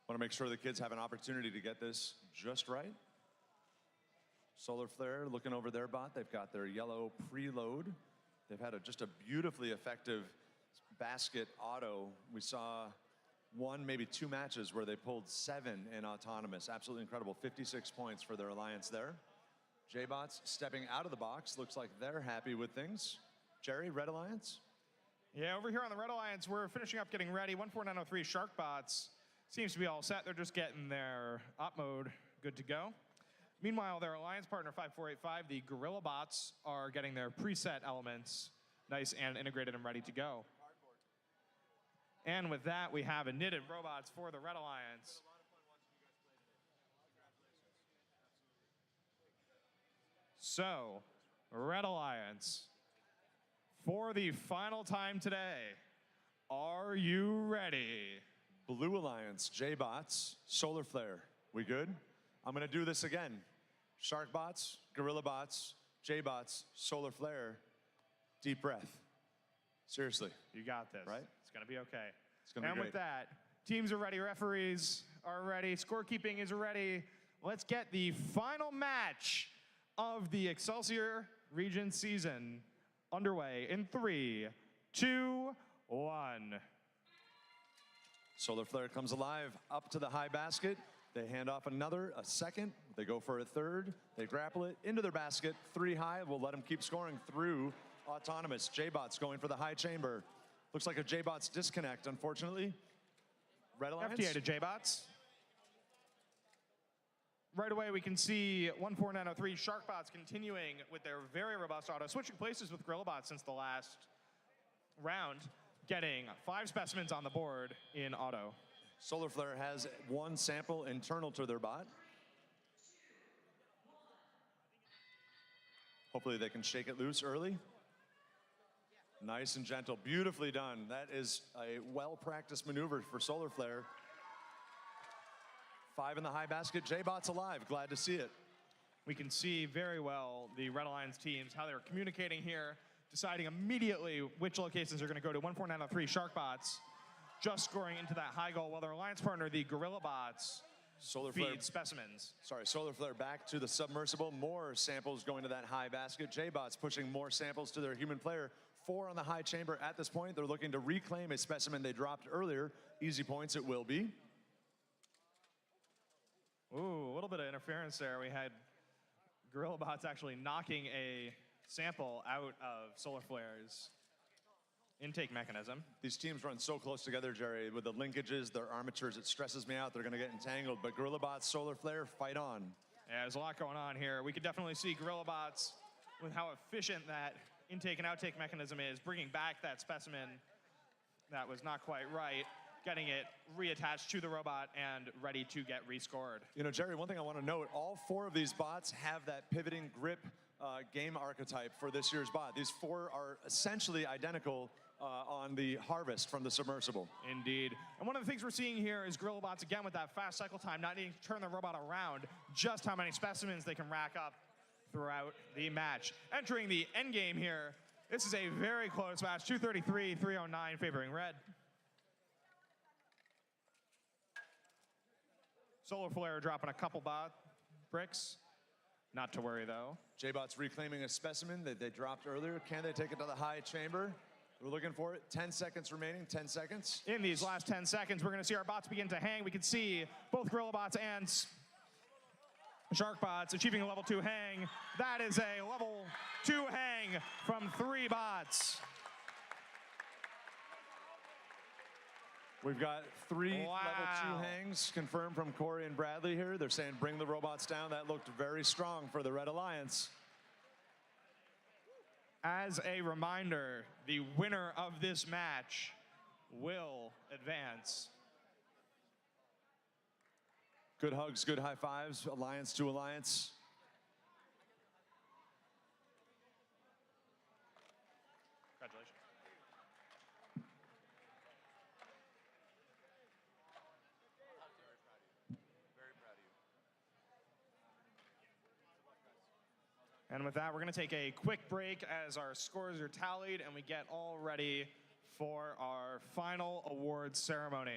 Want to make sure the kids have an opportunity to get this just right. Solar Flare looking over their bot. They've got their yellow preload. They've had just a beautifully effective basket auto. We saw one, maybe two matches where they pulled 7 in autonomous. Absolutely incredible. 56 points for their alliance there. J-Bots stepping out of the box. Looks like they're happy with things. Jerry, Red Alliance? Yeah, over here on the Red Alliance, we're finishing up getting ready. 14903 Sharkbots seems to be all set. They're just getting their op mode good to go. Meanwhile, their alliance partner 5485, the Gorilla Bots, are getting their preset elements nice and integrated and ready to go. And with that, we have a knitted robots for the Red Alliance. So, Red Alliance, for the final time today, are you ready? Blue Alliance, J-Bots, Solar Flare. We good? I'm going to do this again. Sharkbots, Gorilla Bots, J-Bots, Solar Flare. Deep breath. Seriously. You got this. Right? It's going to be okay. It's going to be great. And with that, teams are ready, referees are ready, scorekeeping is ready. Let's get the final match of the Excelsior Region season underway in 3, 2, 1. Solar Flare comes alive, up to the high basket. They hand off a second. They go for a third. They grapple it into their basket. 3 high. We'll let them keep scoring through autonomous. J-Bots going for the high chamber. Looks like a J-Bots disconnect, unfortunately. Red Alliance. FTA to J-Bots. Right away, we can see 14903 Sharkbots continuing with their very robust auto, switching places with Gorillabots since the last round, getting 5 specimens on the board in auto. Solar Flare has 1 sample internal to their bot. Hopefully they can shake it loose early. Nice and gentle, beautifully done. That is a well-practiced maneuver for Solar Flare. 5 in the high basket, J-Bots alive, glad to see it. We can see very well the Red Alliance teams, how they're communicating here, deciding immediately which locations are going to go to. 14903 Sharkbots just scoring into that high goal, while their alliance partner, the Gorilla Bots, Solar Flare feed specimens. Solar Flare back to the submersible. More samples going to that high basket. J-Bots pushing more samples to their human player. 4 on the high chamber at this point. They're looking to reclaim a specimen they dropped earlier. Easy points it will be. Ooh, a little bit of interference there. We had Gorilla Bots actually knocking a sample out of Solar Flare's intake mechanism. These teams run so close together, Jerry, with the linkages, their armatures. It stresses me out. They're going to get entangled. But Gorilla Bots, Solar Flare, fight on. Yeah, there's a lot going on here. We could definitely see Gorilla Bots with how efficient that intake and outtake mechanism is, bringing back that specimen that was not quite right, getting it reattached to the robot and ready to get rescored. You know, Jerry, one thing I want to note, all 4 of these bots have that pivoting grip game archetype for this year's bot. These 4 are essentially identical on the harvest from the submersible. Indeed. And one of the things we're seeing here is Gorilla Bots, again, with that fast cycle time, not needing to turn the robot around, just how many specimens they can rack up throughout the match. Entering the end game here, this is a very close match, 233-309 favoring red. Solar Flare dropping a couple bricks. Not to worry, though. J-Bots reclaiming a specimen that they dropped earlier. Can they take it to the high chamber? We're looking for it. 10 seconds remaining, 10 seconds. In these last 10 seconds, we're going to see our bots begin to hang. We can see both Gorilla Bots and Sharkbots achieving a level 2 hang. That is a level 2 hang from 3 bots. We've got 3 level 2 hangs confirmed from Corey and Bradley here. They're saying bring the robots down. That looked very strong for the Red Alliance. As a reminder, the winner of this match will advance. Good hugs, good high fives, alliance to alliance. And with that, we're going to take a quick break as our scores are tallied and we get all ready for our final awards ceremony.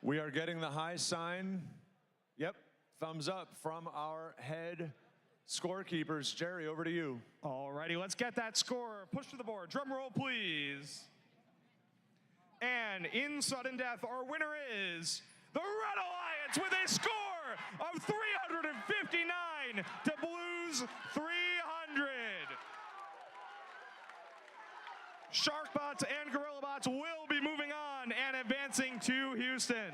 We are getting the high sign. Yep, thumbs up from our head scorekeepers. Jerry, over to you. All righty, let's get that score pushed to the board. Drum roll, please. And in sudden death, our winner is the Red Alliance with a score of 359 to Blues 300. Sharkbots and Gorillabots will be moving on and advancing to Houston.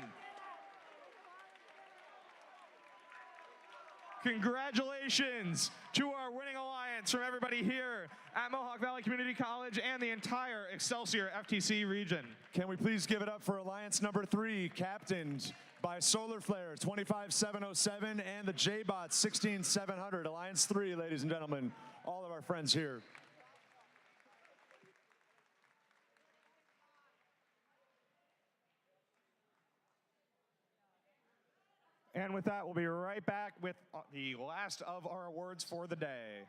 Congratulations to our winning alliance from everybody here at Mohawk Valley Community College and the entire Excelsior FTC region. Can we please give it up for Alliance number 3, captained by Solar Flare 25707 and the J-Bots 16700. Alliance 3, ladies and gentlemen, all of our friends here. And with that, we'll be right back with the last of our awards for the day.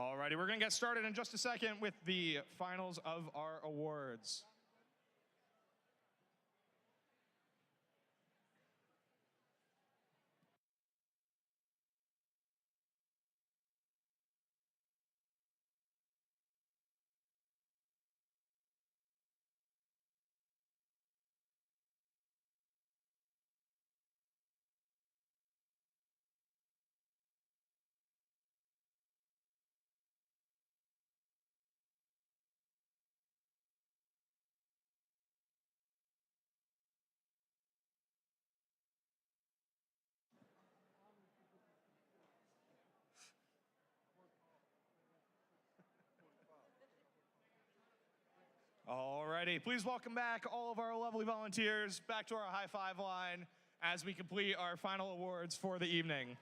Alrighty, we're going to get started in just a second with the finals of our awards. Alrighty, please welcome back all of our lovely volunteers back to our high five line as we complete our final awards for the evening.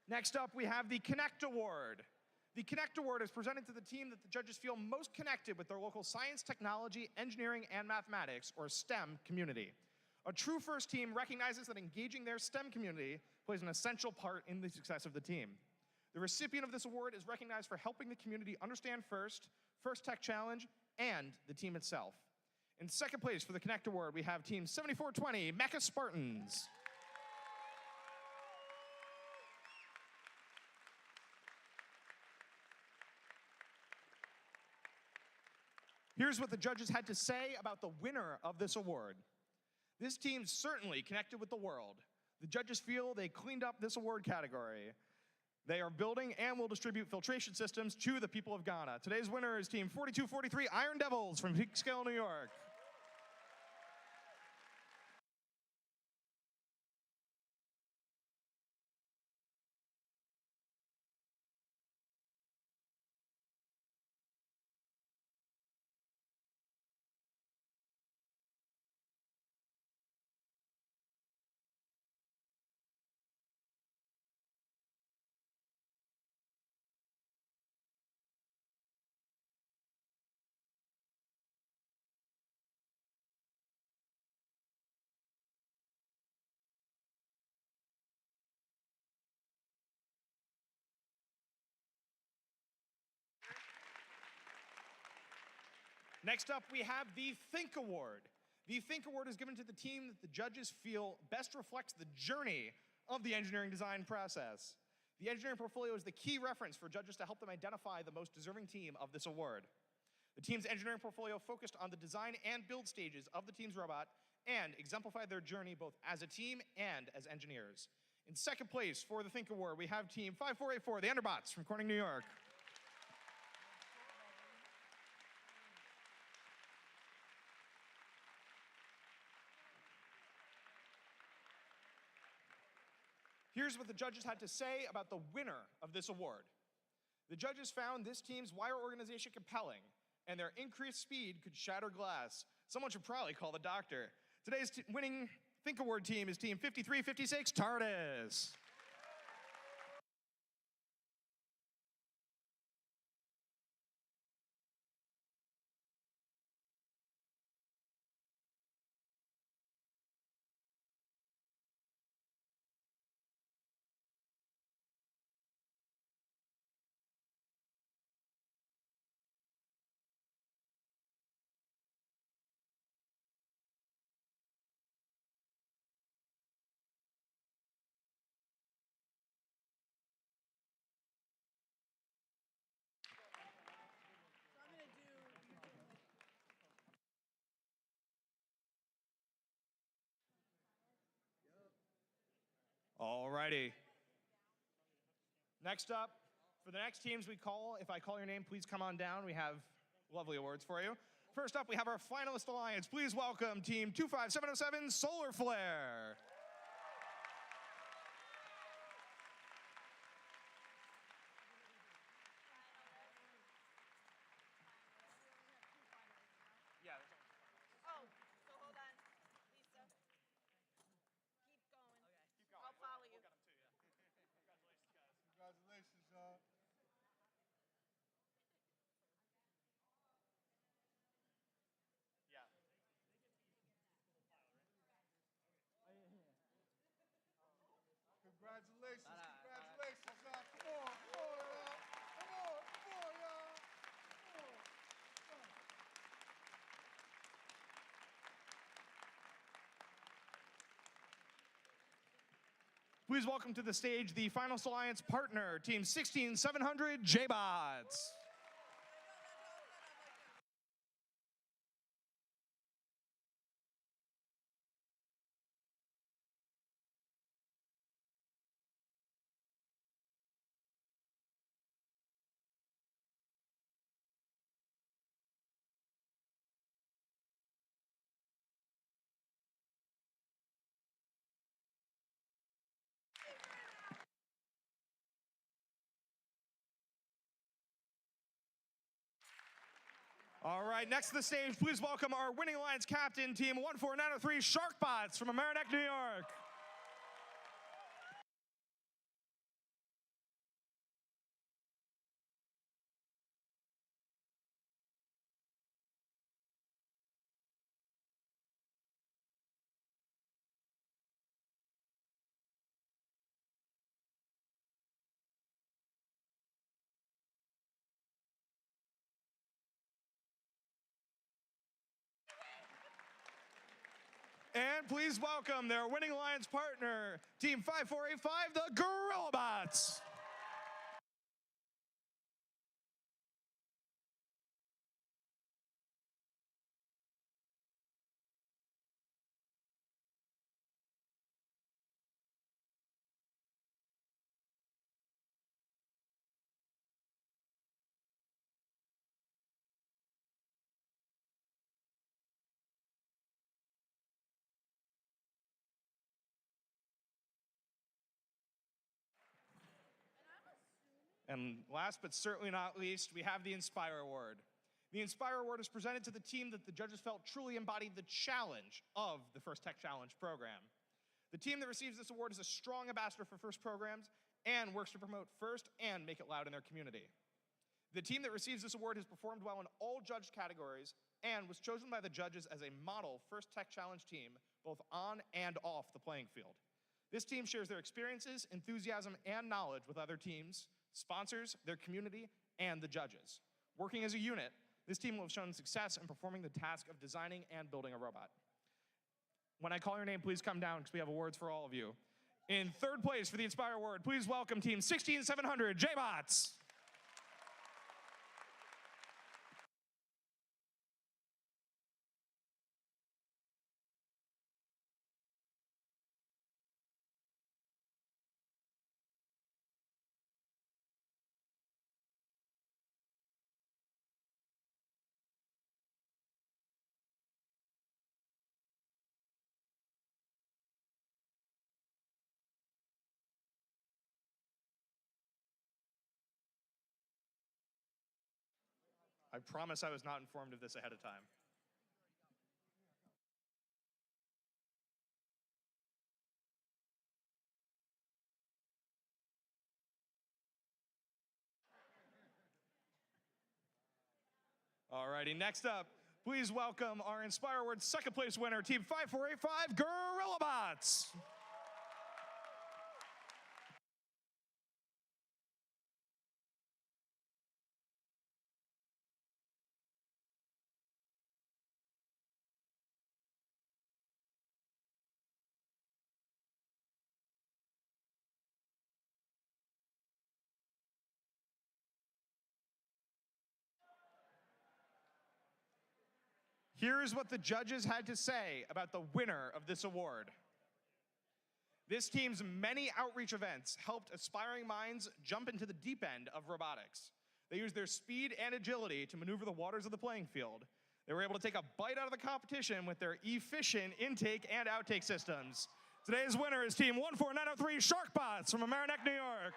Next up, we have the Connect Award. The Connect Award is presented to the team that the judges feel most connected with their local science, technology, engineering, and mathematics, or STEM community. A true first team recognizes that engaging their STEM community plays an essential part in the success of the team. The recipient of this award is recognized for helping the community understand First Tech Challenge, and the team itself. In second place for the Connect Award, we have Team 7420, Mecha Spartans. Here's what the judges had to say about the winner of this award. This team certainly connected with the world. The judges feel they cleaned up this award category. They are building and will distribute filtration systems to the people of Ghana. Today's winner is Team 4243 Iron Devils from Peekskill, New York. Next up, we have the Think Award. The Think Award is given to the team that the judges feel best reflects the journey of the engineering design process. The engineering portfolio is the key reference for judges to help them identify the most deserving team of this award. The team's engineering portfolio focused on the design and build stages of the team's robot and exemplified their journey both as a team and as engineers. In second place for the Think Award, we have Team 5484, the Enderbots from Corning, New York. Here's what the judges had to say about the winner of this award. The judges found this team's wire organization compelling, and their increased speed could shatter glass. Someone should probably call the doctor. Today's winning Think Award team is Team 5356 TARDIS. All righty. Next up, for the next teams we call, if I call your name, please come on down. We have lovely awards for you. First up, we have our finalist alliance. Please welcome Team 25707 Solar Flare. Congratulations, y'all. Yeah. Congratulations, congratulations, y'all. Come on, y'all. Come on, y'all. Come on. Please welcome to the stage the Finalist Alliance partner, Team 16700 J-Bots. All right, next to the stage, please welcome our winning alliance captain, Team 14903 Sharkbots from Amerineck, New York. And please welcome their winning alliance partner, Team 5485, the Gorilla Bots. And last but certainly not least, we have the Inspire Award. The Inspire Award is presented to the team that the judges felt truly embodied the challenge of the First Tech Challenge program. The team that receives this award is a strong ambassador for FIRST programs and works to promote FIRST and make it loud in their community. The team that receives this award has performed well in all judged categories and was chosen by the judges as a model First Tech Challenge team, both on and off the playing field. This team shares their experiences, enthusiasm, and knowledge with other teams, sponsors, their community, and the judges. Working as a unit, this team will have shown success in performing the task of designing and building a robot. When I call your name, please come down because we have awards for all of you. In third place for the Inspire Award, please welcome Team 16700 J-Bots. I promise I was not informed of this ahead of time. Alrighty, next up, please welcome our Inspire Award second place winner, Team 5485 Gorilla Bots. Here's what the judges had to say about the winner of this award. This team's many outreach events helped aspiring minds jump into the deep end of robotics. They used their speed and agility to maneuver the waters of the playing field. They were able to take a bite out of the competition with their efficient intake and outtake systems. Today's winner is Team 14903 Sharkbots from Mamaroneck, New York.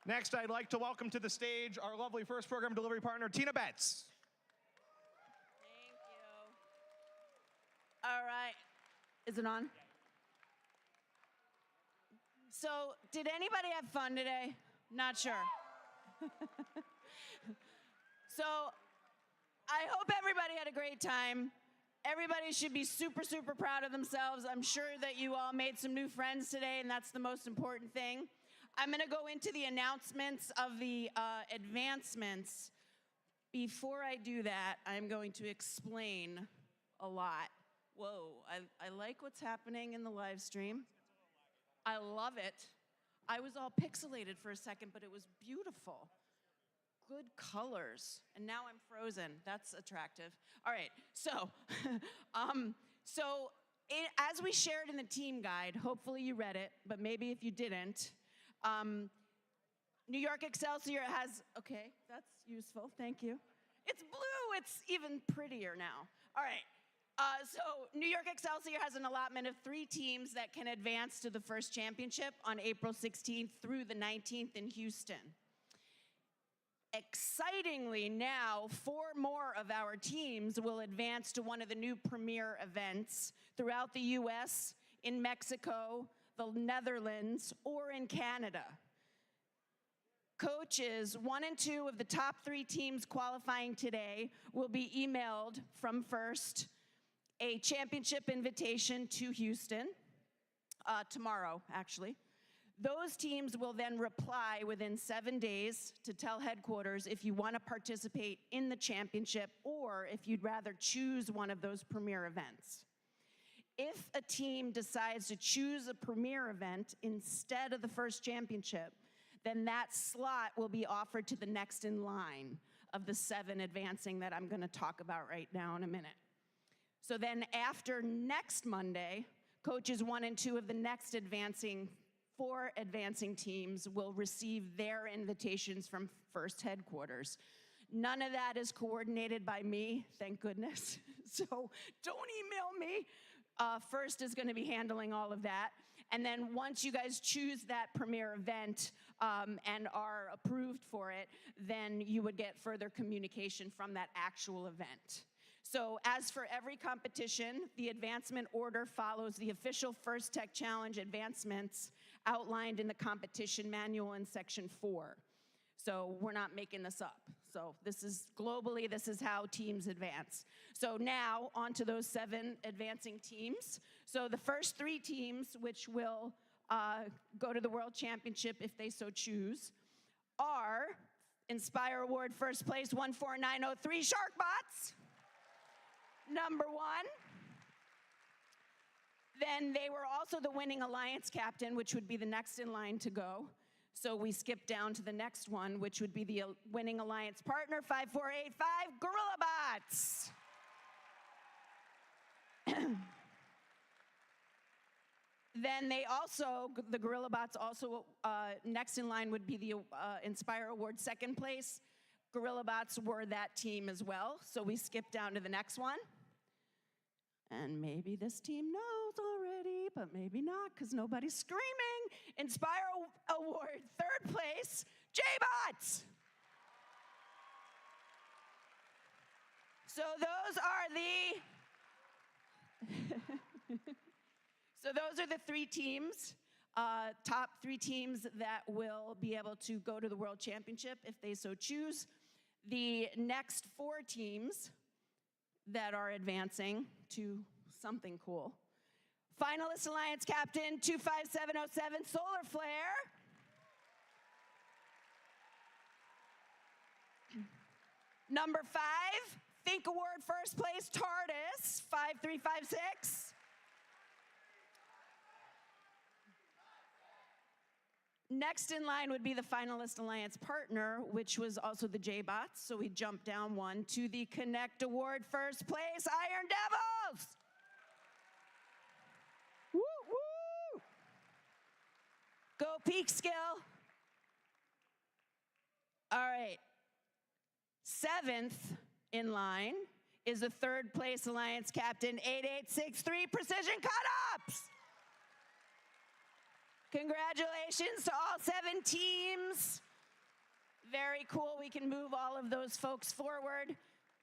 Next, I'd like to welcome to the stage our lovely first program delivery partner, Tina Betts. Thank you. All right. Is it on? So, did anybody have fun today? Not sure. So, I hope everybody had a great time. Everybody should be super, super proud of themselves. I'm sure that you all made some new friends today, and that's the most important thing. I'm going to go into the announcements of the advancements. Before I do that, I'm going to explain a lot. Whoa, I like what's happening in the live stream. I love it. I was all pixelated for a second, but it was beautiful. Good colors. And now I'm frozen. That's attractive. All right, so, as we shared in the team guide, hopefully you read it, but maybe if you didn't, New York Excelsior has, okay, that's useful, thank you. It's blue, it's even prettier now. All right, so New York Excelsior has an allotment of 3 teams that can advance to the first championship on April 16th through the 19th in Houston. Excitingly now, 4 more of our teams will advance to one of the new premier events throughout the US, in Mexico, the Netherlands, or in Canada. Coaches 1 and 2 of the top 3 teams qualifying today will be emailed from First a championship invitation to Houston, tomorrow, actually. Those teams will then reply within 7 days to tell headquarters if you want to participate in the championship or if you'd rather choose one of those premier events. If a team decides to choose a premier event instead of the First championship, then that slot will be offered to the next in line of the 7 advancing that I'm going to talk about right now in a minute. So then after next Monday, coaches 1 and 2 of the next 4 advancing teams will receive their invitations from First headquarters. None of that is coordinated by me, thank goodness. So don't email me. First is going to be handling all of that. And then once you guys choose that premier event and are approved for it, then you would get further communication from that actual event. So as for every competition, the advancement order follows the official First Tech Challenge advancements outlined in the competition manual in section 4. So we're not making this up. So this is globally, this is how teams advance. So now on to those 7 advancing teams. So the first 3 teams, which will go to the World Championship if they so choose, are Inspire Award first place 14903 Sharkbots, number 1. Then they were also the winning alliance captain, which would be the next in line to go. So we skip down to the next one, which would be the winning alliance partner, 5485 Gorilla Bots. Then they also, the Gorilla Bots also, next in line would be the Inspire Award second place. Gorilla Bots were that team as well. So we skip down to the next one. And maybe this team knows already, but maybe not, because nobody's screaming. Inspire Award, third place, J-Bots. So those are the 3 teams, top 3 teams that will be able to go to the World Championship if they so choose. The next 4 teams that are advancing to something cool. Finalist Alliance Captain 25707 Solar Flare. Number 5, Think Award first place TARDIS 5356. Next in line would be the Finalist Alliance partner, which was also the J-Bots. So we jump down 1 to the Connect Award first place, Iron Devils. Woo, woo. Go Peak Skill. All right. 7th in line is the third place Alliance Captain 8863 Precision Cut-Ups. Congratulations to all 7 teams. Very cool. We can move all of those folks forward.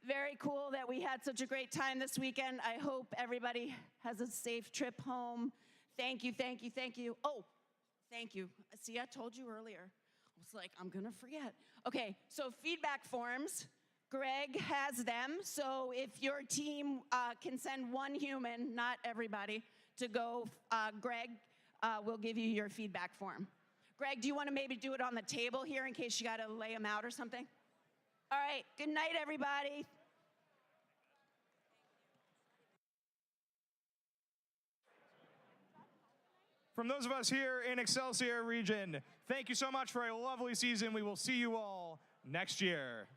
Very cool that we had such a great time this weekend. I hope everybody has a safe trip home. Thank you, thank you, thank you. Oh, thank you. See, I told you earlier. I was like, I'm gonna forget. Okay, so feedback forms. Greg has them. So if your team can send 1 human, not everybody, to go, Greg, we'll give you your feedback form. Greg, do you want to maybe do it on the table here in case you got to lay them out or something? All right, good night, everybody. From those of us here in Excelsior region, thank you so much for a lovely season. We will see you all next year.